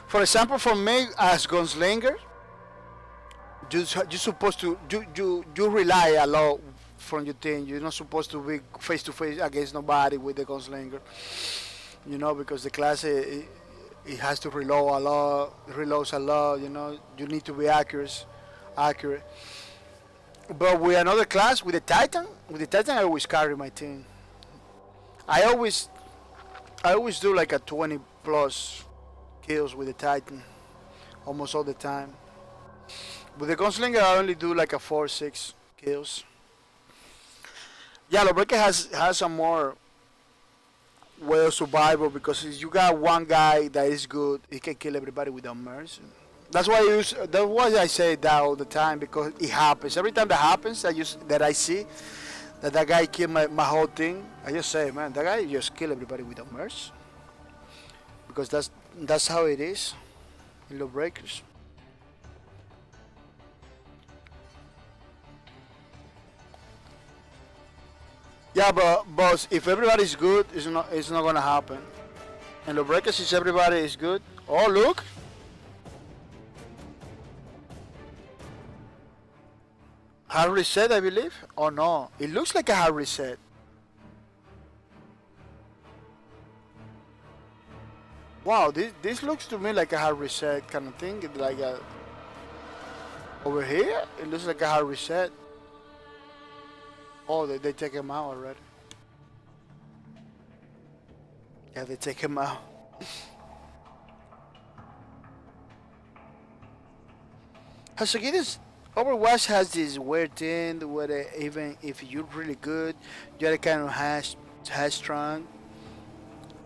[SPEAKER 1] For example, for me as gunslinger, you supposed to you rely a lot from your team. You're not supposed to be face to face against nobody with the gunslinger. Because the class it has to reload a lot, reloads a lot. You need to be accurate. But with another class, with the Titan, I always carry my team. I always do like a 20 plus kills with the Titan, almost all the time. With the Gunslinger, I only do like a 4-6 kills. Yeah, Lawbreaker has some more way of survival because if you got one guy that is good, he can kill everybody without mercy. That's why I say that all the time because it happens. Every time that happens, that I see that guy kill my whole thing, I just say, man, that guy just kill everybody without mercy. Because that's how it is in Lawbreakers. Yeah, but if everybody's good, it's not gonna happen. In Lawbreakers, if everybody is good, oh look, hard reset, I believe. Oh no, it looks like a hard reset. Wow, this looks to me like a hard reset kind of thing. Over here, it looks like a hard reset. Oh, they take him out already. Yeah, they take him out. Hasagita's Overwatch has this weird thing where even if you're really good, you're kind of hash strong.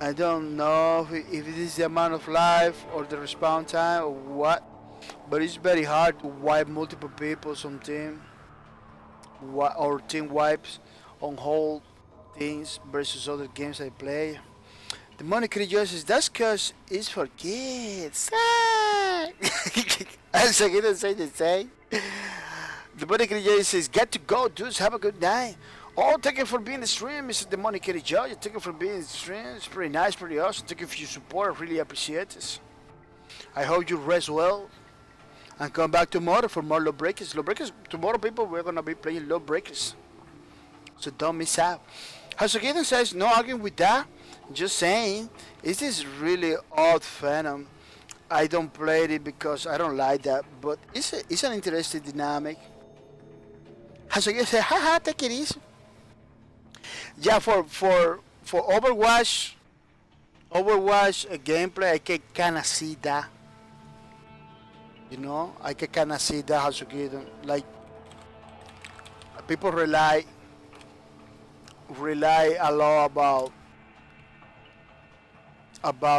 [SPEAKER 1] I don't know if it is the amount of life or the respawn time or what, but it's very hard to wipe multiple people on team or team wipes on whole things versus other games I play. The money curiosity, that's cause it's for kids. As I can say the same. The money curiosity says, "Get to go, dudes. Have a good night." Oh, thank you for being the stream, Mr. The Money Kitty Joe. Thank you for being the stream. It's pretty nice, pretty awesome. Thank you for your support. I really appreciate this. I hope you rest well and come back tomorrow for more low breakers. Low breakers tomorrow, people. We're gonna be playing low breakers, so don't miss out. Hasogeden says, "No arguing with that. Just saying, is this really odd Phenom? I don't play it because I don't like that, but it's an interesting dynamic." Hasogeden says, "Haha, take it easy." Yeah, for Overwatch gameplay, I can kind of see that. You know, I can kind of see that Hasogeden. Like people rely a lot about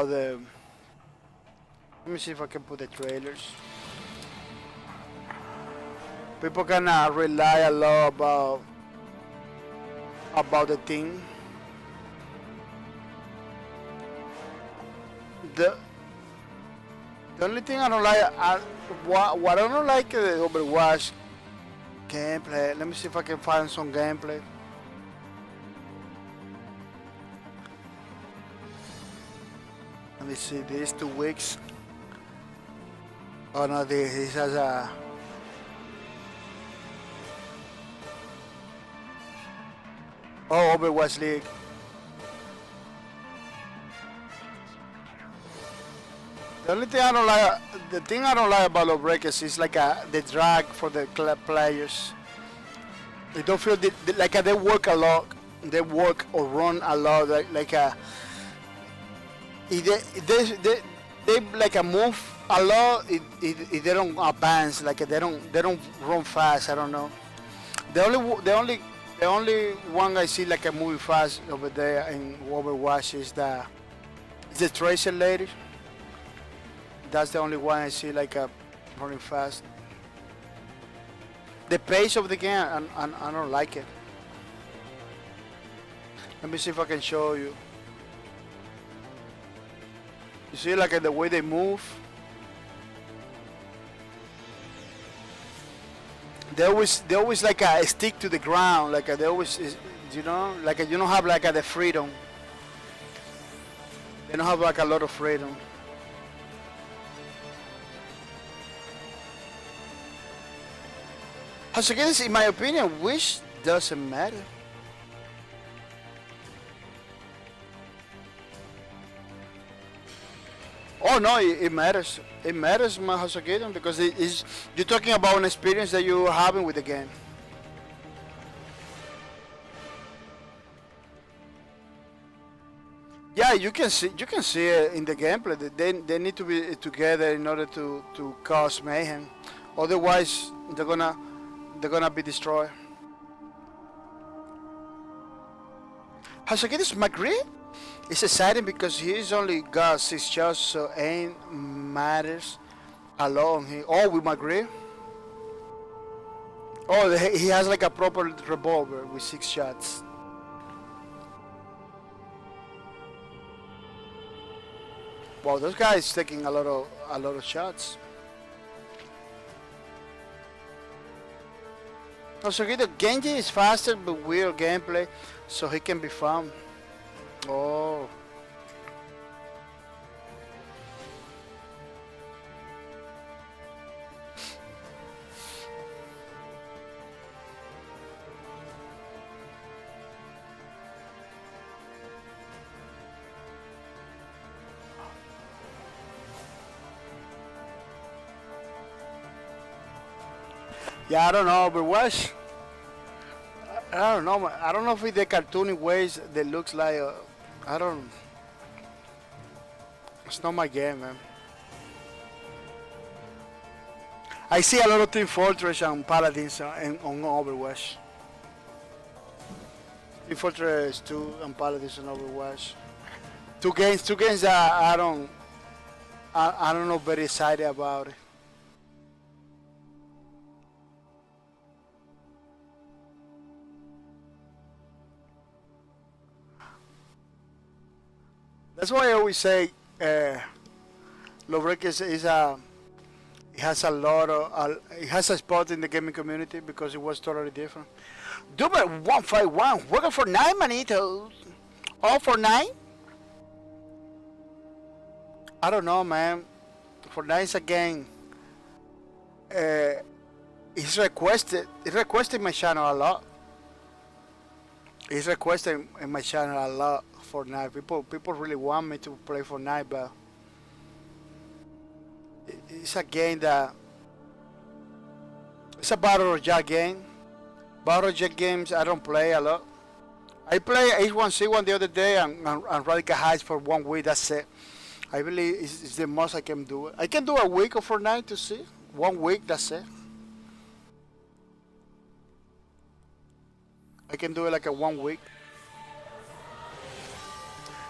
[SPEAKER 1] the. Let me see if I can put the trailers. People can rely a lot about the thing. The only thing I don't like, what I don't like the Overwatch gameplay. Let me see if I can find some gameplay. Let me see, these 2 weeks. Oh no, this has a. Oh, Overwatch League. The only thing I don't like, the thing I don't like about Low Breakers is like the drag for the players. They don't feel like they work a lot. They work or run a lot. If they like a move a lot. If they don't advance, like they don't run fast. I don't know. The only one I see like a moving fast over there in Overwatch is the Tracer lady. That's the only one I see like a running fast. The pace of the game, I don't like it. Let me see if I can show you. You see like the way they move? They always like stick to the ground, like they always, you know, like you don't have like the freedom. They don't have like a lot of freedom. As again, in my opinion, which doesn't matter. Oh no, it matters. It matters, Mahasagedon, because it is you're talking about an experience that you're having with the game. Yeah, you can see it in the gameplay. They need to be together in order to cause mayhem. Otherwise, they're gonna be destroyed. Hasagedon's McGree? It's exciting because he's only got 6 shots, so aim matters a lot. With McGree. Oh, he has like a proper revolver with 6 shots. Wow, those guys taking a lot of shots. Also, Genji is faster but weird gameplay, so he can be fun. Oh. Yeah, I don't know, but I don't know. I don't know if it's the cartoony ways that looks like. I don't. It's not my game, man. I see a lot of Team Fortress and Paladins on Overwatch. Team Fortress 2 and Paladins on Overwatch. Two games that I don't know very excited about it. That's why I always say Lowbreak is a it has a lot of it has a spot in the gaming community because it was totally different. Duber 151 working for 9 manitos. All for 9? I don't know, man. For 9 is a game. He's requested my channel a lot. He's requesting in my channel a lot for Fortnite. People really want me to play Fortnite, but it's a game that it's a battle royale game. Battle royale games I don't play a lot. I play H1C1 the other day and Radical Heights for 1 week. That's it. I believe it's the most I can do. I can do a week of Fortnite to see 1 week. That's it. I can do it like a 1 week.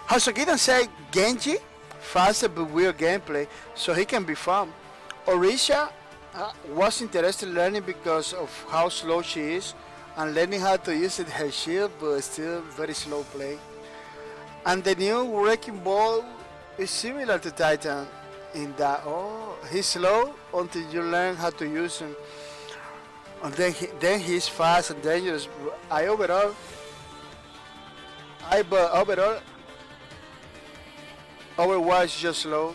[SPEAKER 1] Hasagidan say Genji, faster but weird gameplay, so he can be fun. Orisha was interested in learning because of how slow she is and learning how to use her shield, but still very slow play. And the new Wrecking Ball is similar to Titan in that he's slow until you learn how to use him. And then he's fast and dangerous. Overall, Overwatch is just slow.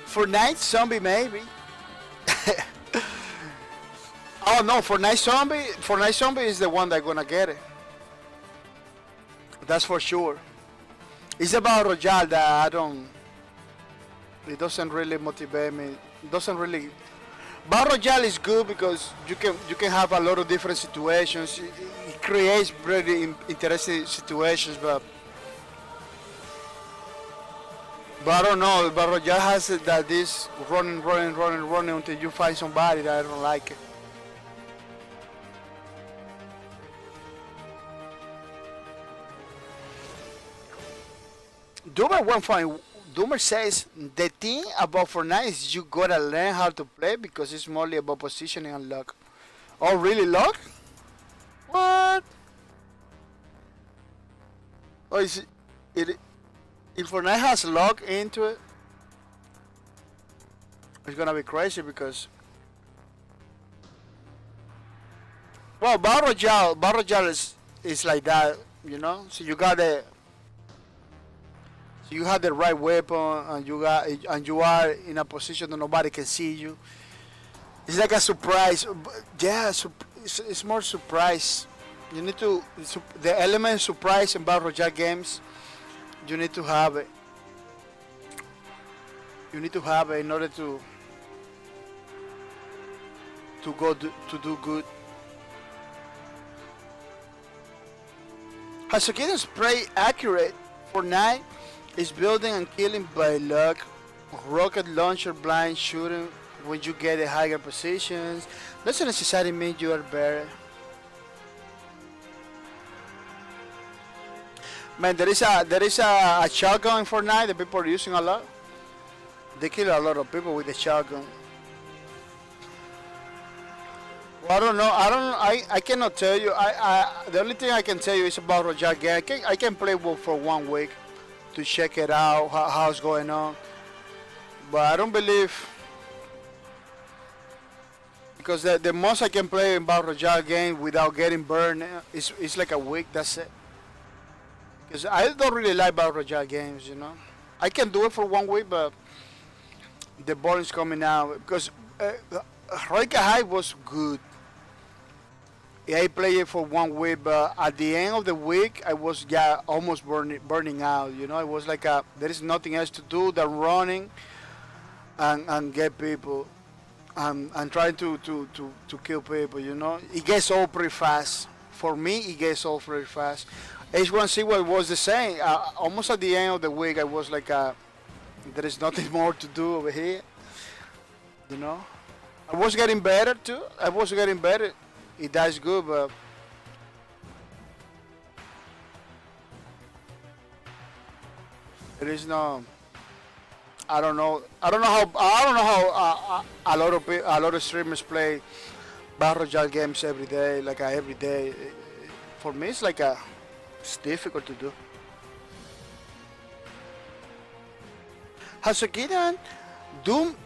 [SPEAKER 1] Fortnite Zombie maybe. Oh no, Fortnite Zombie is the one that's gonna get it. That's for sure. It's about Royale that it doesn't really motivate me. It doesn't really. Battle Royale is good because you can have a lot of different situations. It creates really interesting situations, but I don't know. Battle Royale has that this running until you find somebody that I don't like it. Doomer says the thing about Fortnite is you gotta learn how to play because it's mostly about positioning and luck. Oh, really, luck? What? Oh, is it? If Fortnite has luck into it, it's gonna be crazy because. Well, Battle Royale is like that, you know. So you got the. You have the right weapon, and you are in a position that nobody can see you. It's like a surprise. Yeah, it's more surprise. You need to the element surprise in battle royale games. You need to have it. You need to have it in order to do good. Hasukida's spray accurate for 9. Is building and killing by luck, rocket launcher blind shooting when you get a higher positions. Doesn't necessarily mean you are better. Man, there is a shotgun in Fortnite that people are using a lot. They kill a lot of people with the shotgun. Well, I don't know. I cannot tell you. The only thing I can tell you is about Royale game. I can play for 1 week to check it out, how it's going on. But I don't believe, because the most I can play in Battle Royale game without getting burned is like a week, that's it. Because I don't really like Battle Royale games, you know. I can do it for 1 week, but the boring's coming out. Because Roika High was good. I played it for 1 week, but at the end of the week, I was almost burning out. You know, it was like there is nothing else to do than running and get people and trying to kill people. You know, it gets old pretty fast. For me, it gets old pretty fast. H1C1 was the same. Almost at the end of the week, I was like, there is nothing more to do over here. You know. I was getting better too. I was getting better. It does good, but there is no. I don't know. I don't know how. I don't know how a lot of streamers play battle royale games every day, like every day. For me, it's like it's difficult to do. Hasakidan, Doom,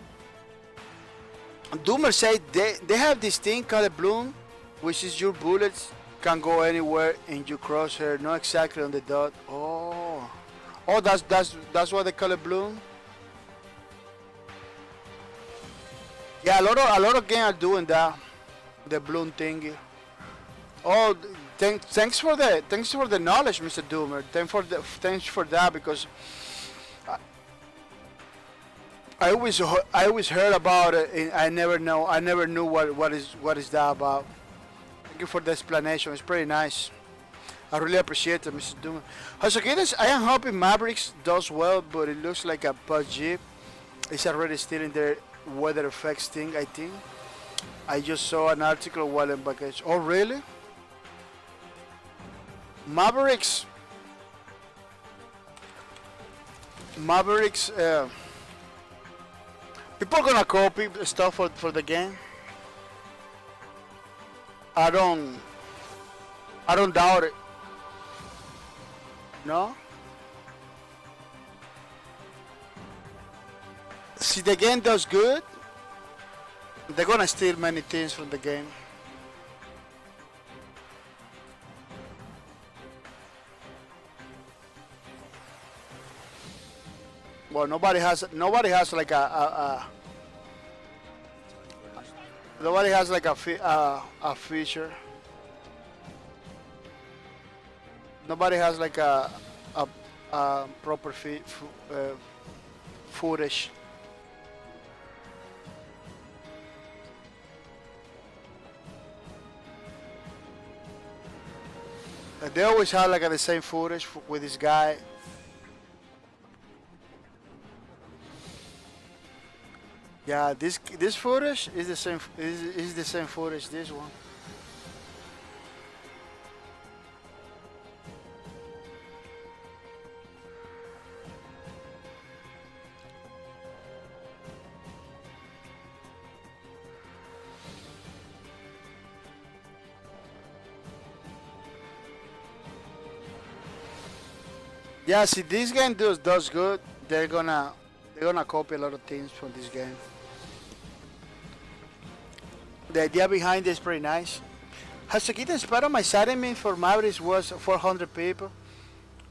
[SPEAKER 1] Doomer said they have this thing called a bloom, which is your bullets can go anywhere in your crosshair, not exactly on the dot. Oh, that's what they call a bloom. Yeah, a lot of games are doing that, the bloom thingy. Oh, thanks for the knowledge, Mr. Doomer. Thanks for that because I always heard about it. And I never knew what is that about. Thank you for the explanation. It's pretty nice. I really appreciate it, Mr. Doomer. So, kids, I am hoping Mavericks does well, but it looks like a PUBG is already still in their weather effects thing. I think I just saw an article while in vacation. Oh, really? Mavericks. Mavericks. People are gonna copy stuff for the game. I don't. I don't doubt it. No. See, the game does good. They're gonna steal many things from the game. Well, nobody has like nobody has like a feature. Nobody has like a proper footage. They always have like the same footage with this guy. Yeah, this footage is the same. Is the same footage. This one. Yeah, see, this game does good. They're gonna copy a lot of things from this game. The idea behind it is pretty nice. Hasukita Sparrow, my settlement for Mavericks was 400 people.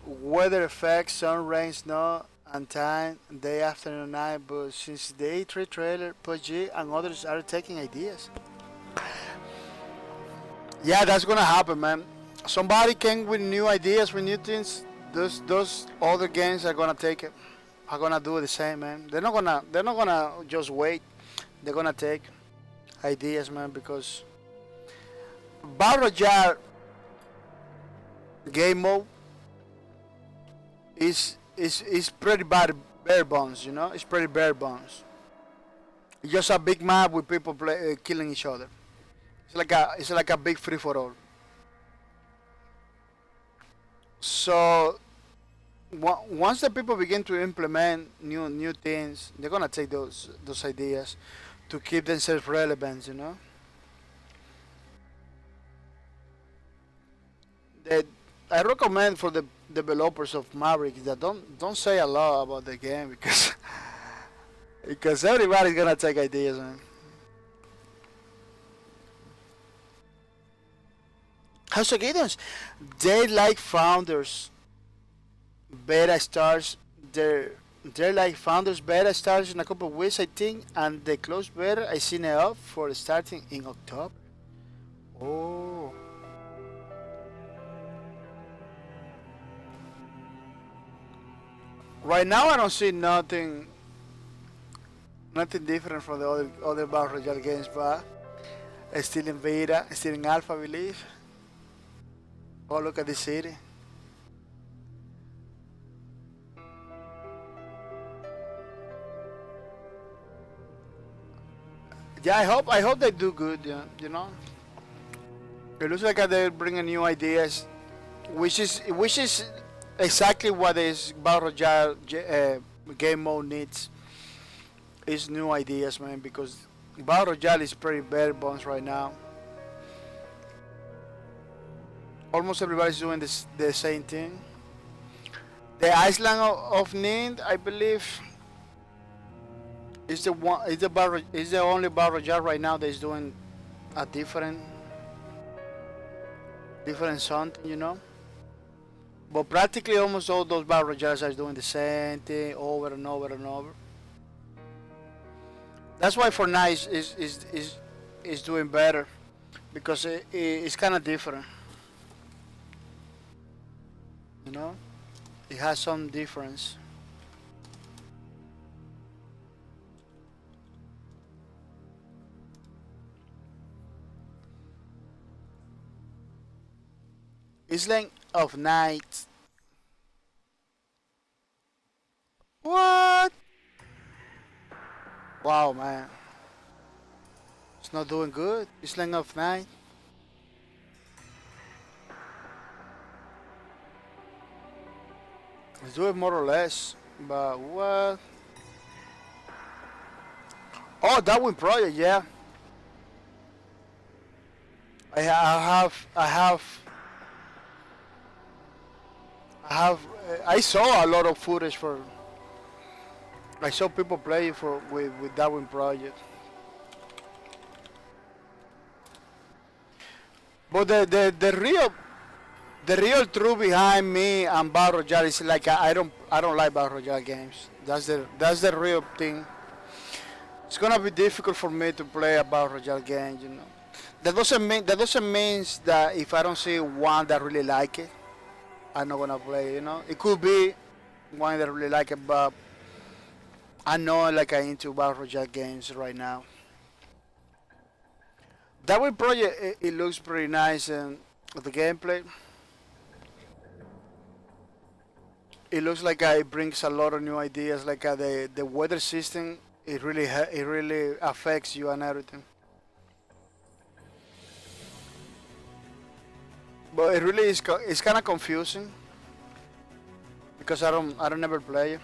[SPEAKER 1] Weather effects, sun, rain, snow, and time, day, afternoon, night. But since the A3 trailer, PUBG, and others are taking ideas. Yeah, that's gonna happen, man. Somebody came with new ideas, with new things. Those other games are gonna take it. Are gonna do the same, man. They're not gonna just wait. They're gonna take ideas, man, because Battle Royale game mode is pretty bad bare bones, you know. It's pretty bare bones. It's just a big map with people killing each other. It's like a big free for all. So once the people begin to implement new things, they're gonna take those ideas to keep themselves relevant, you know. That I recommend for the developers of Maverick that don't say a lot about the game because because everybody's gonna take ideas, man. How's the Gideons? They like founders beta stars. They're like founders beta stars in a couple of weeks, I think, and the closed beta I seen it up for starting in October. Oh, right now I don't see nothing different from the other Battle Royale games, but it's still in beta, it's still in alpha, I believe. Oh, look at this city. Yeah, I hope they do good. Yeah, you know, it looks like they're bringing new ideas, which is exactly what this Battle Royale game mode needs. Is new ideas, man, because Battle Royale is pretty bare bones right now. Almost everybody's doing the same thing. The Island of Need, I believe, is the only Battle Royale right now that is doing a different something, you know. But practically almost all those Battle Royales are doing the same thing over and over and over. That's why Fortnite is doing better because it's kind of different, you know. It has some difference. It's like of night. What? Wow, man. It's not doing good. It's like of night. It's doing more or less. But what? Oh, that one project, yeah. I saw a lot of footage for. I saw people playing with Darwin Project. But the real truth behind me and Battle Royale is like I don't like Battle Royale games. That's the real thing. It's gonna be difficult for me to play a Battle Royale game, you know. That doesn't mean that if I don't see one that really like it, I'm not gonna play. You know, it could be one that really like it, but I'm not like I'm into Battle Royale games right now. That way project it looks pretty nice and the gameplay. It looks like it brings a lot of new ideas. Like the weather system, it really affects you and everything. But it really is it's kind of confusing because I don't never play it.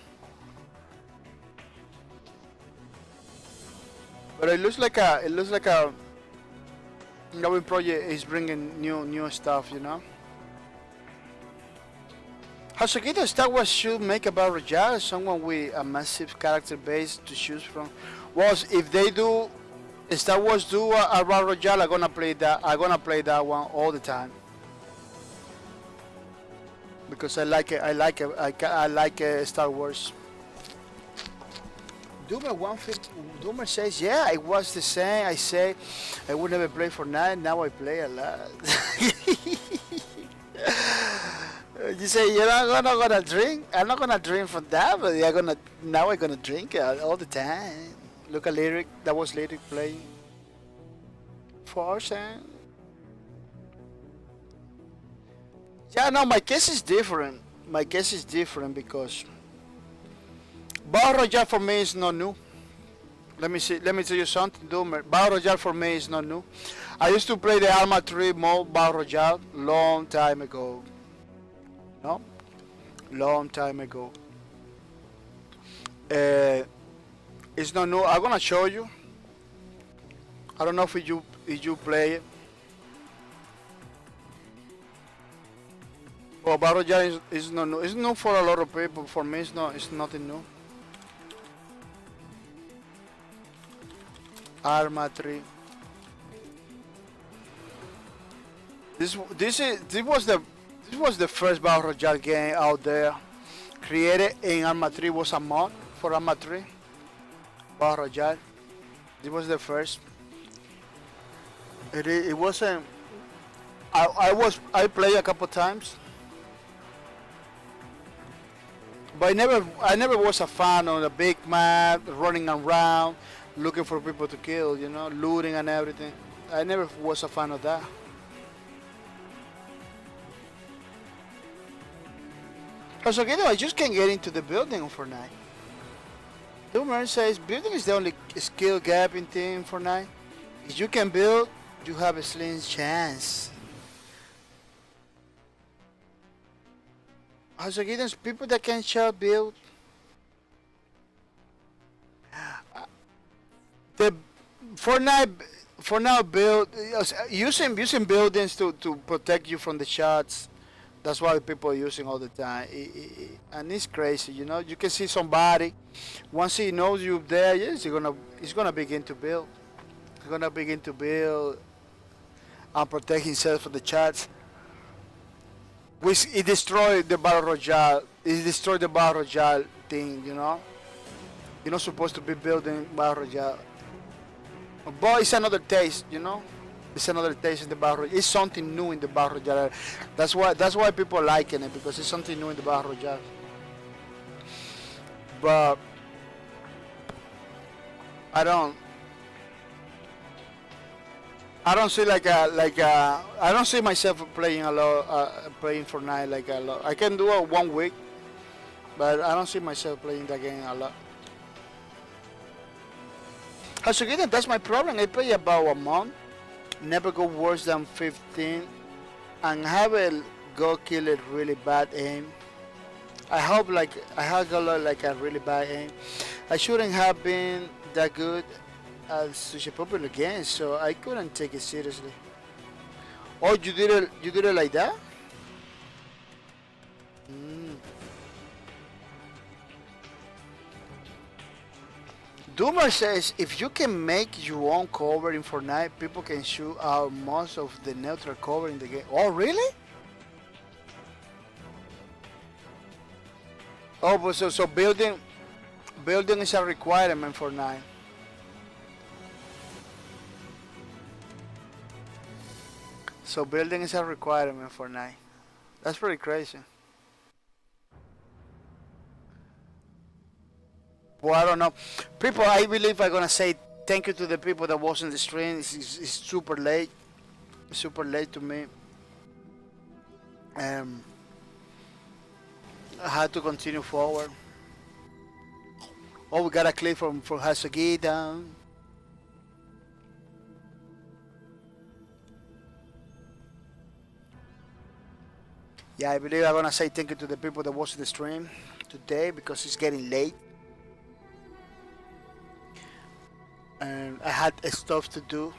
[SPEAKER 1] But it looks like a Gavin project is bringing new stuff, you know. Hasukito Star Wars should make about Rajah someone with a massive character base to choose from. Was if they do Star Wars do around Rajah, I'm gonna play that. I'm gonna play that one all the time because I like it. I like it. I like Star Wars. Doomer says, yeah, it was the same. I say I would never play Fortnite. Now I play a lot. You say you're not gonna drink. I'm not gonna drink from that, but you're gonna now I'm gonna drink all the time. Look at lyric. That was lyric playing. Force and yeah, no, my case is different. My case is different because Battle Royale for me is not new. Let me see. Let me tell you something, Doomer. Battle Royale for me is not new. I used to play the Arma 3 mode Battle Royale long time ago. No, long time ago. It's not new. I'm gonna show you. I don't know if you play it. Well, Battle Royale is not new. It's new for a lot of people. For me, it's not. It's nothing new. Arma 3. This was the first Battle Royale game out there. Created in Arma 3 was a mod for Arma 3. Battle Royale. This was the first. It wasn't. I played a couple times, but I never was a fan of the big map running around looking for people to kill, you know, looting and everything. I never was a fan of that. Also, I just can't get into the building for night. Doomer says building is the only skill gap in Team Fortnite. If you can build, you have a slim chance. Also, there's people that can shall build. The Fortnite for now build using buildings to protect you from the shots. That's why people are using all the time. And it's crazy, you know. You can see somebody once he knows you're there. Yes, he's gonna begin to build. He's gonna begin to build and protect himself from the shots. Which it destroyed the battle royale. It destroyed the battle royale thing, you know. You're not supposed to be building battle royale. But it's another taste, you know. It's another taste in the battle royale. It's something new in the battle royale. That's why people are liking it, because it's something new in the battle royale. But I don't see I don't see myself playing a lot, playing Fortnite like a lot. I can do it 1 week, but I don't see myself playing that game a lot. Hasugidan, that's my problem. I play about a month, never go worse than 15, and have a go kill it really bad aim. I hope I have got like a really bad aim. I shouldn't have been that good at such a popular game, so I couldn't take it seriously. Oh, you did it like that? Doomer says if you can make your own cover in Fortnite, people can shoot out most of the neutral cover in the game. Oh, really? Oh, but so building is a requirement for Fortnite. So building is a requirement for Fortnite. That's pretty crazy. Well, I don't know. People, I believe I'm gonna say thank you to the people that was in the stream. It's super late. It's super late to me. I had to continue forward. Oh, we got a clip from Hasagita. Yeah, I believe I'm gonna say thank you to the people that was in the stream today, because it's getting late. And I had stuff to do.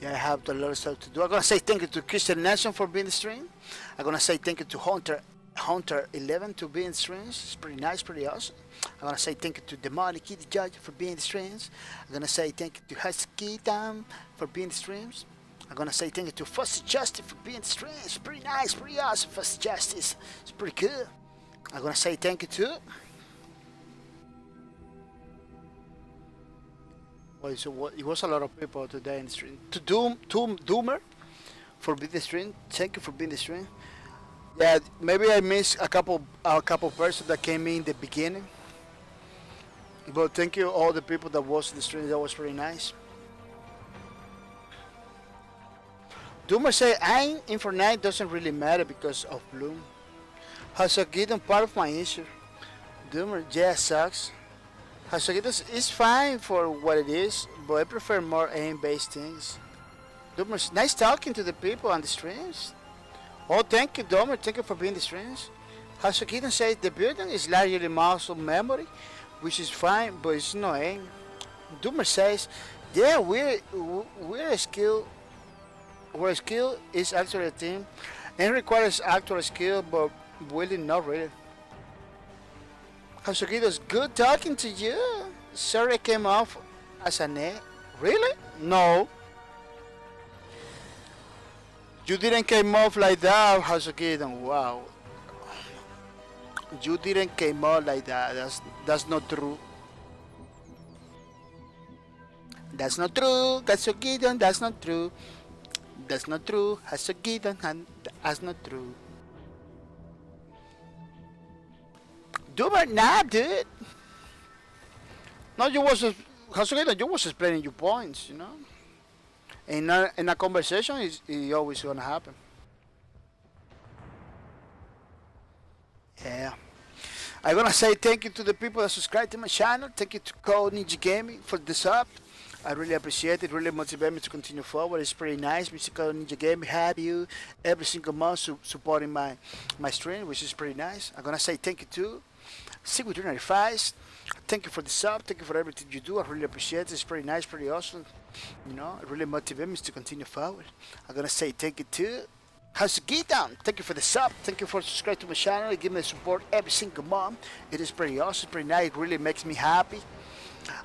[SPEAKER 1] Yeah, I have a lot of stuff to do. I'm gonna say thank you to Christian Nelson for being in the stream. I'm gonna say thank you to Hunter 11 to be in the streams. It's pretty nice, pretty awesome. I'm gonna say thank you to Demonic Kitty Judge for being in the streams. I'm gonna say thank you to Husky Tam for being in the streams. I'm gonna say thank you to Fussy Justice for being in the streams. It's pretty nice, pretty awesome. Fussy Justice, it's pretty cool. I'm gonna say thank you to. Well, so it was a lot of people today in the stream. To Doomer for being in the stream. Thank you for being in the stream. Yeah, maybe I missed a couple persons that came in the beginning. But thank you all the people that was in the stream. That was pretty nice. Doomer say I'm in Fortnite doesn't really matter because of Bloom. Hasagidon part of my issue. Doomer, yeah, sucks. Hasagidon is fine for what it is, but I prefer more aim-based things. Doomer, nice talking to the people on the streams. Oh, thank you, Doomer. Thank you for being in the streams. Hasagidon says the building is largely muscle memory, which is fine, but it's no aim. Doomer says, yeah, we're a skill. Where skill is actually a team, and requires actual skill, but really not really. Hasugido's good talking to you. Sorry I came off as a net. Really? No. You didn't came off like that, Hasugido. Wow. You didn't came off like that. That's not true. That's not true, Hasugido. That's not true. That's not true. Hasagidon, that's not true. Doomer, nah, dude. No, you was Hasagidon. You was explaining your points, you know. In a conversation, it's always gonna happen. Yeah. I'm gonna say thank you to the people that subscribe to my channel. Thank you to Code Ninja Gaming for the sub. I really appreciate it. Really motivate me to continue forward. It's pretty nice. Mr. Code Ninja Gaming have you every single month supporting my stream, which is pretty nice. I'm gonna say thank you to Secret 395. Thank you for the sub. Thank you for everything you do. I really appreciate it. It's pretty nice, pretty awesome. It really motivates me to continue forward. I'm gonna say thank you to How's it get down? Thank you for the sub. Thank you for subscribing to my channel. Give me the support every single month. It is pretty awesome, pretty nice. It really makes me happy.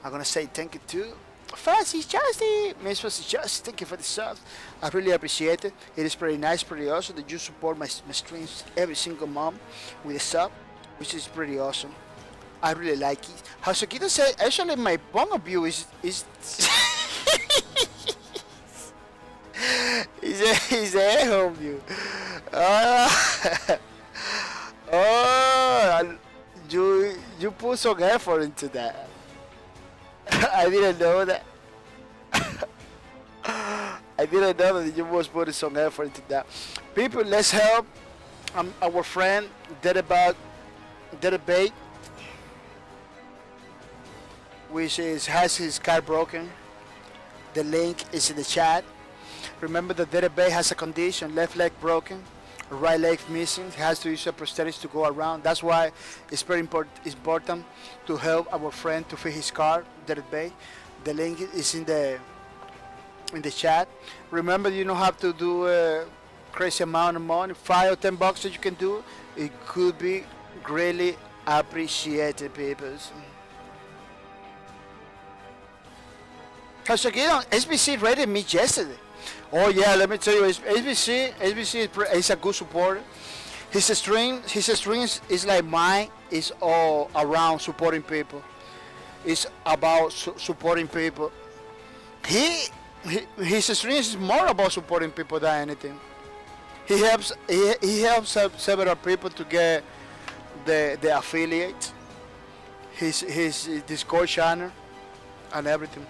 [SPEAKER 1] I'm gonna say thank you to Fuzzy Justy. Miss Fuzzy Justy, thank you for the sub. I really appreciate it. It is pretty nice, pretty awesome that you support my streams every single month with a sub, which is pretty awesome. I really like it. Hasukito said, actually, my point of view is he's a home view. Oh, you put some effort into that. I didn't know that. I didn't know that you was putting some effort into that. People, let's help our friend Dedabate, which has his car broken. The link is in the chat. Remember that Dedabate has a condition: left leg broken, right leg missing. He has to use a prosthetic to go around. That's why it's very important to help our friend to fix his car, Dedabate. The link is in the chat. Remember, you don't have to do a crazy amount of money. $5 or $10 that you can do. It could be greatly appreciated, people. Kasagino, SBC rated me yesterday. Oh yeah, let me tell you, SBC is a good supporter. His streams is like mine. It's all around supporting people. It's about supporting people. His streams is more about supporting people than anything. He helps several people to get the affiliate. His Discord channel and everything.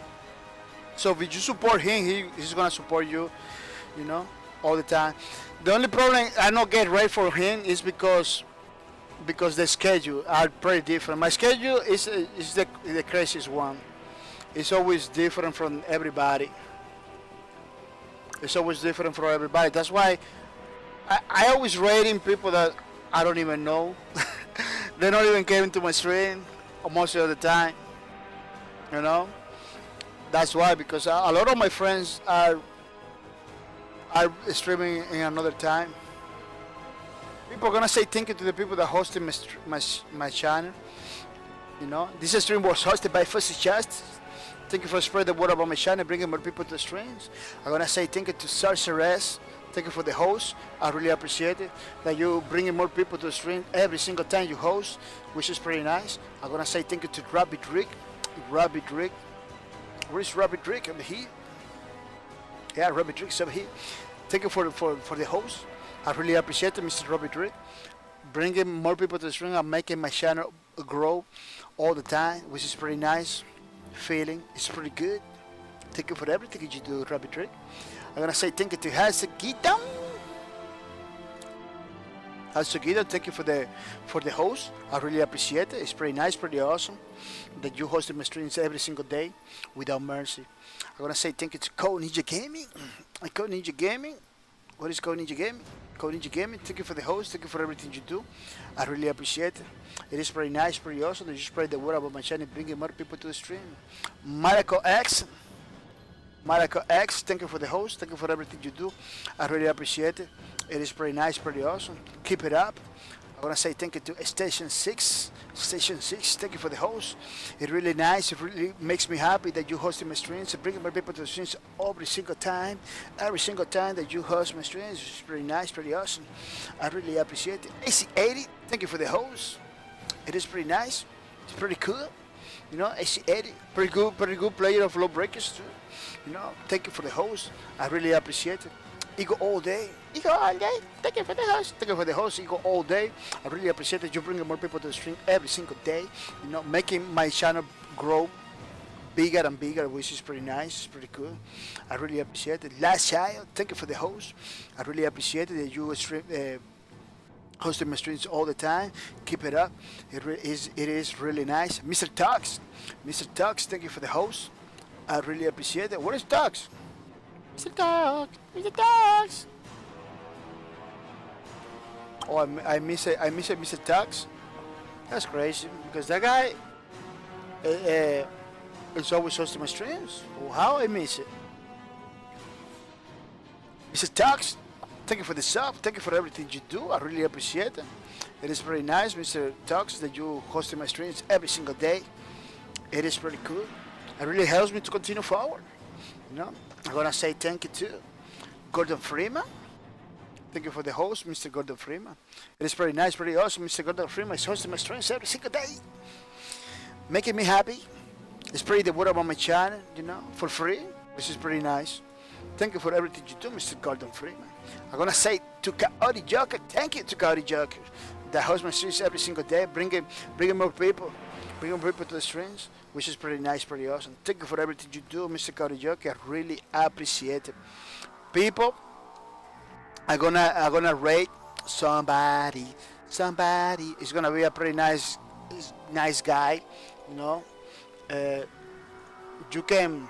[SPEAKER 1] So if you support him, he's gonna support you, all the time. The only problem I don't get right for him is because the schedule are pretty different. My schedule is the craziest one. It's always different from everybody. It's always different from everybody. That's why I always rating people that I don't even know. They don't even came into my stream most of the time. That's why, because a lot of my friends are streaming in another time. People are gonna say thank you to the people that hosted my channel. This stream was hosted by Fussy Justice. Thank you for spreading the word about my channel, bringing more people to the streams. I'm gonna say thank you to Sarceres. Thank you for the host. I really appreciate it that you bringing more people to the stream every single time you host, which is pretty nice. I'm gonna say thank you to Rabbit Rick. Where's Rabbit Rick? Over here. Yeah, Rabbit Rick's over here. Thank you for the host. I really appreciate it, Mr. Rabbit Rick. Bringing more people to the stream and making my channel grow all the time, which is pretty nice. Feeling it's pretty good. Thank you for everything you do, Rabbit Rick. I'm gonna say thank you to Hasagita. Hasagita, thank you for the host. I really appreciate it. It's pretty nice, pretty awesome that you hosted my streams every single day without mercy. I'm gonna say thank you to Code Ninja Gaming. Code Ninja Gaming. What is Code Ninja Gaming? Code Ninja Gaming. Thank you for the host. Thank you for everything you do. I really appreciate it. It is pretty nice, pretty awesome that you spread the word about my channel, bringing more people to the stream. Marco X, thank you for the host. Thank you for everything you do. I really appreciate it. It is pretty nice, pretty awesome. Keep it up. I want to say thank you to Station 6. Thank you for the host. It's really nice. It really makes me happy that you hosting my streams and bringing more people to the streams every single time. Every single time that you host my streams, it's pretty nice, pretty awesome. I really appreciate it. AC80, thank you for the host. It is pretty nice. It's pretty cool. AC80, pretty good player of low breakers too. Thank you for the host. I really appreciate it. Ego all day. Ego all day. Thank you for the host. Thank you for the host. Ego all day. I really appreciate that you bringing more people to the stream every single day. Making my channel grow bigger and bigger, which is pretty nice. It's pretty cool. I really appreciate it. Last Child, thank you for the host. I really appreciate it that you stream, hosting my streams all the time. Keep it up. It is really nice. Mr. Tux, thank you for the host. I really appreciate it. Where is Tux? Mr. Tux, Mr. Tux. Oh, I miss it. I miss it, Mr. Tux. That's crazy because that guy is always hosting my streams. Oh, how I miss it. Mr. Tux, thank you for the sub. Thank you for everything you do. I really appreciate it. It is very nice, Mr. Tux, that you hosting my streams every single day. It is pretty cool. It really helps me to continue forward. You know, I'm gonna say thank you to Gordon Freeman. Thank you for the host, Mr. Gordon Freeman. It is pretty nice, pretty awesome. Mr. Gordon Freeman is hosting my streams every single day, making me happy. Spread the word about my channel, you know, for free, which is pretty nice. Thank you for everything you do, Mr. Gordon Freeman. I'm gonna say to Coyote Joker, thank you to Coyote Joker, that hosts my streams every single day, bringing more people to the streams, which is pretty nice, pretty awesome. Thank you for everything you do, Mr. Coyote Joker. I really appreciate it. People, I'm gonna rate somebody. Somebody is gonna be a pretty nice guy, you know. You can,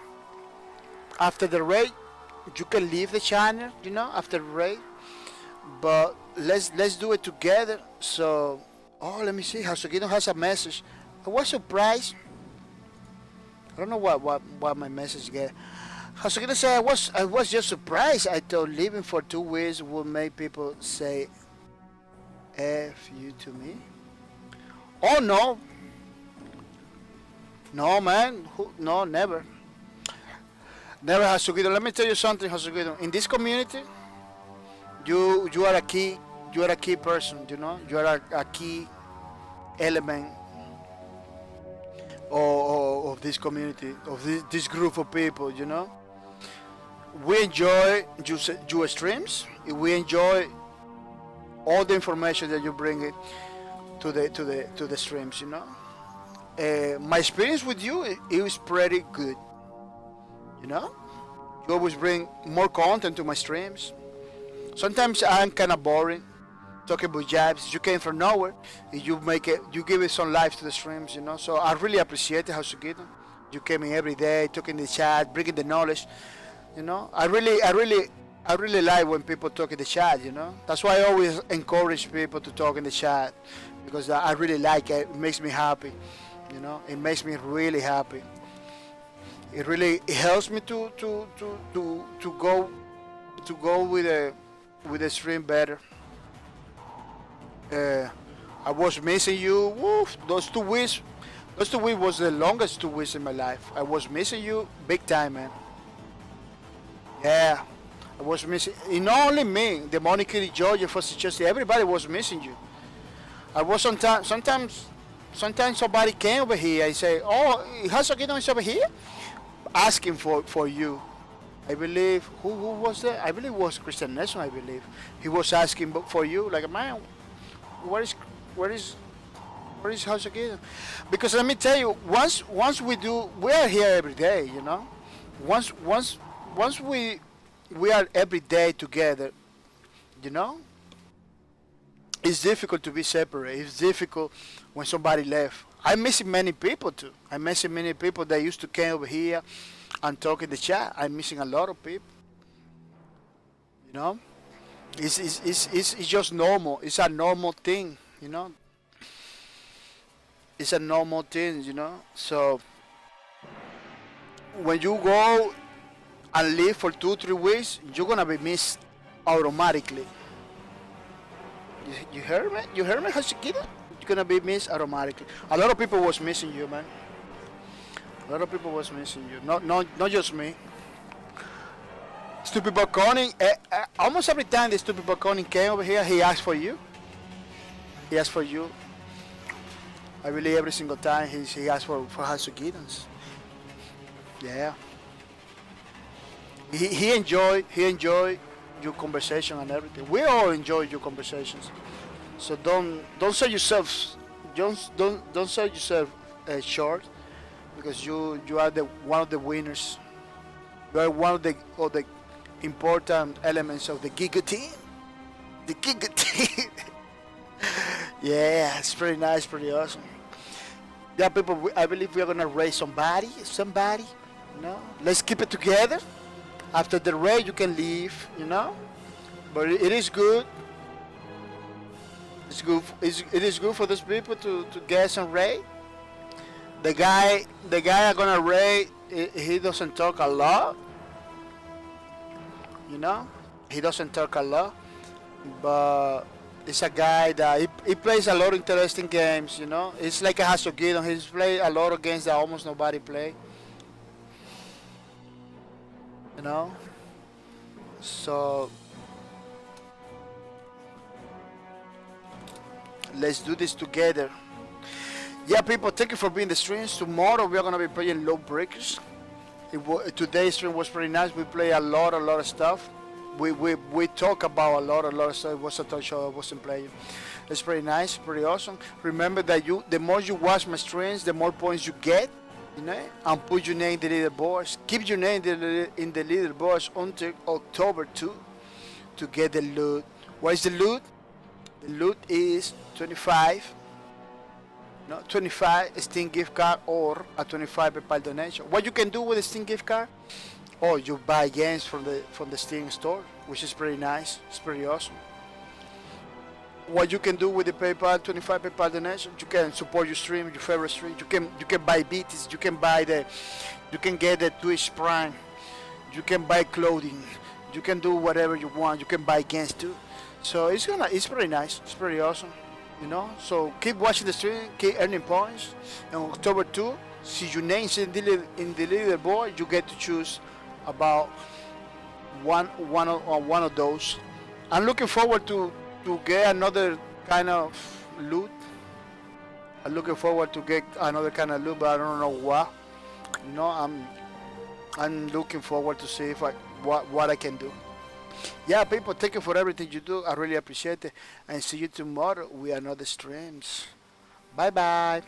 [SPEAKER 1] after the raid, you can leave the channel, you know, after the raid. But let's do it together. So, oh, let me see. Hasugido has a message. I was surprised. I don't know what my message get. Hasugido said I was just surprised. I thought leaving for 2 weeks would make people say F you to me. Oh no. No, man. No, never. Never, Hasugido. Let me tell you something, Hasugido. In this community, you are a key person, you know. You are a key element of this community, of this group of people, you know. We enjoy your streams. We enjoy all the information that you bring it to the streams, you know. My experience with you, it was pretty good. You know, you always bring more content to my streams. Sometimes I'm kind of boring, talking about jabs. You came from nowhere, and you give it some life to the streams. You know, so I really appreciate it, Hasugido. You came in every day, talking the chat, bringing the knowledge. You know, I really like when people talk in the chat. You know, that's why I always encourage people to talk in the chat because I really like it. It makes me happy. You know, it makes me really happy. It helps me to go with the stream better. I was missing you. Woof, those 2 weeks was the longest 2 weeks in my life. I was missing you big time, man. Yeah, I was missing. And not only me, the Money Kitty Georgia for suggesting everybody was missing you. I was sometimes somebody came over here. I say, oh, Hasugido is over here, asking for you. I believe who was that? I believe it was Christian Nelson. I believe he was asking for you. Like, man, where is Hasugido? Because let me tell you, once we are here every day. You know, once we are every day together. You know, it's difficult to be separate. It's difficult when somebody left. I'm missing many people too. I'm missing many people that used to come over here and talk in the chat. I'm missing a lot of people. You know, it's just normal. It's a normal thing. You know, it's a normal thing. You know, so when you go and live for 2-3 weeks, you're gonna be missed automatically. You heard me? You heard me, Hasugido? You're gonna be missed automatically. A lot of people was missing you, man. A lot of people was missing you. Not just me. Stupid Balconing. Almost every time the Stupid Balconing came over here, he asked for you. He asked for you. I believe every single time he asked for Hasugido's. Yeah. He enjoyed your conversation and everything. We all enjoy your conversations. So don't sell yourself. Don't sell yourself short. because you are the one of the winners. You are one of the important elements of the Giga team. The Giga team. Yeah, it's pretty nice, pretty awesome. Yeah, people, I believe we are gonna raise somebody. You know. Let's keep it together. After the raid, you can leave. You know. But it is good. It's good. It is good for those people to get some raid. The guy I'm gonna raid. He doesn't talk a lot. You know. He doesn't talk a lot, but it's a guy that he plays a lot of interesting games. You know. It's like a Hasogidon. He's played a lot of games that almost nobody play. You know. So let's do this together. Yeah, people, thank you for being the streams. Tomorrow we are gonna be playing Low Breakers. Today's stream was pretty nice. We play a lot of stuff. We talk about a lot of stuff. It was a talk show I wasn't playing. It's pretty nice, pretty awesome. Remember that the more you watch my streams, the more points you get. You know, and put your name in the leaderboards. Keep your name in the leaderboards until October 2 to get the loot. What is the loot? The loot is 25 Steam gift card or a 25 PayPal donation. What you can do with the Steam gift card? Oh, you buy games from the Steam store, which is pretty nice. It's pretty awesome. What you can do with the PayPal 25 PayPal donation? You can support your stream, your favorite stream. You can buy beats. You can get the Twitch Prime. You can buy clothing. You can do whatever you want. You can buy games too. So it's pretty nice. It's pretty awesome. You know. So keep watching the stream. Keep earning points. On October 2, see your names in the leaderboard. You get to choose about one of those. I'm looking forward to get another kind of loot. I'm looking forward to get another kind of loot, but I don't know what. You know, I'm looking forward to see what I can do. Yeah, people, thank you for everything you do. I really appreciate it. And see you tomorrow with another streams. Bye bye.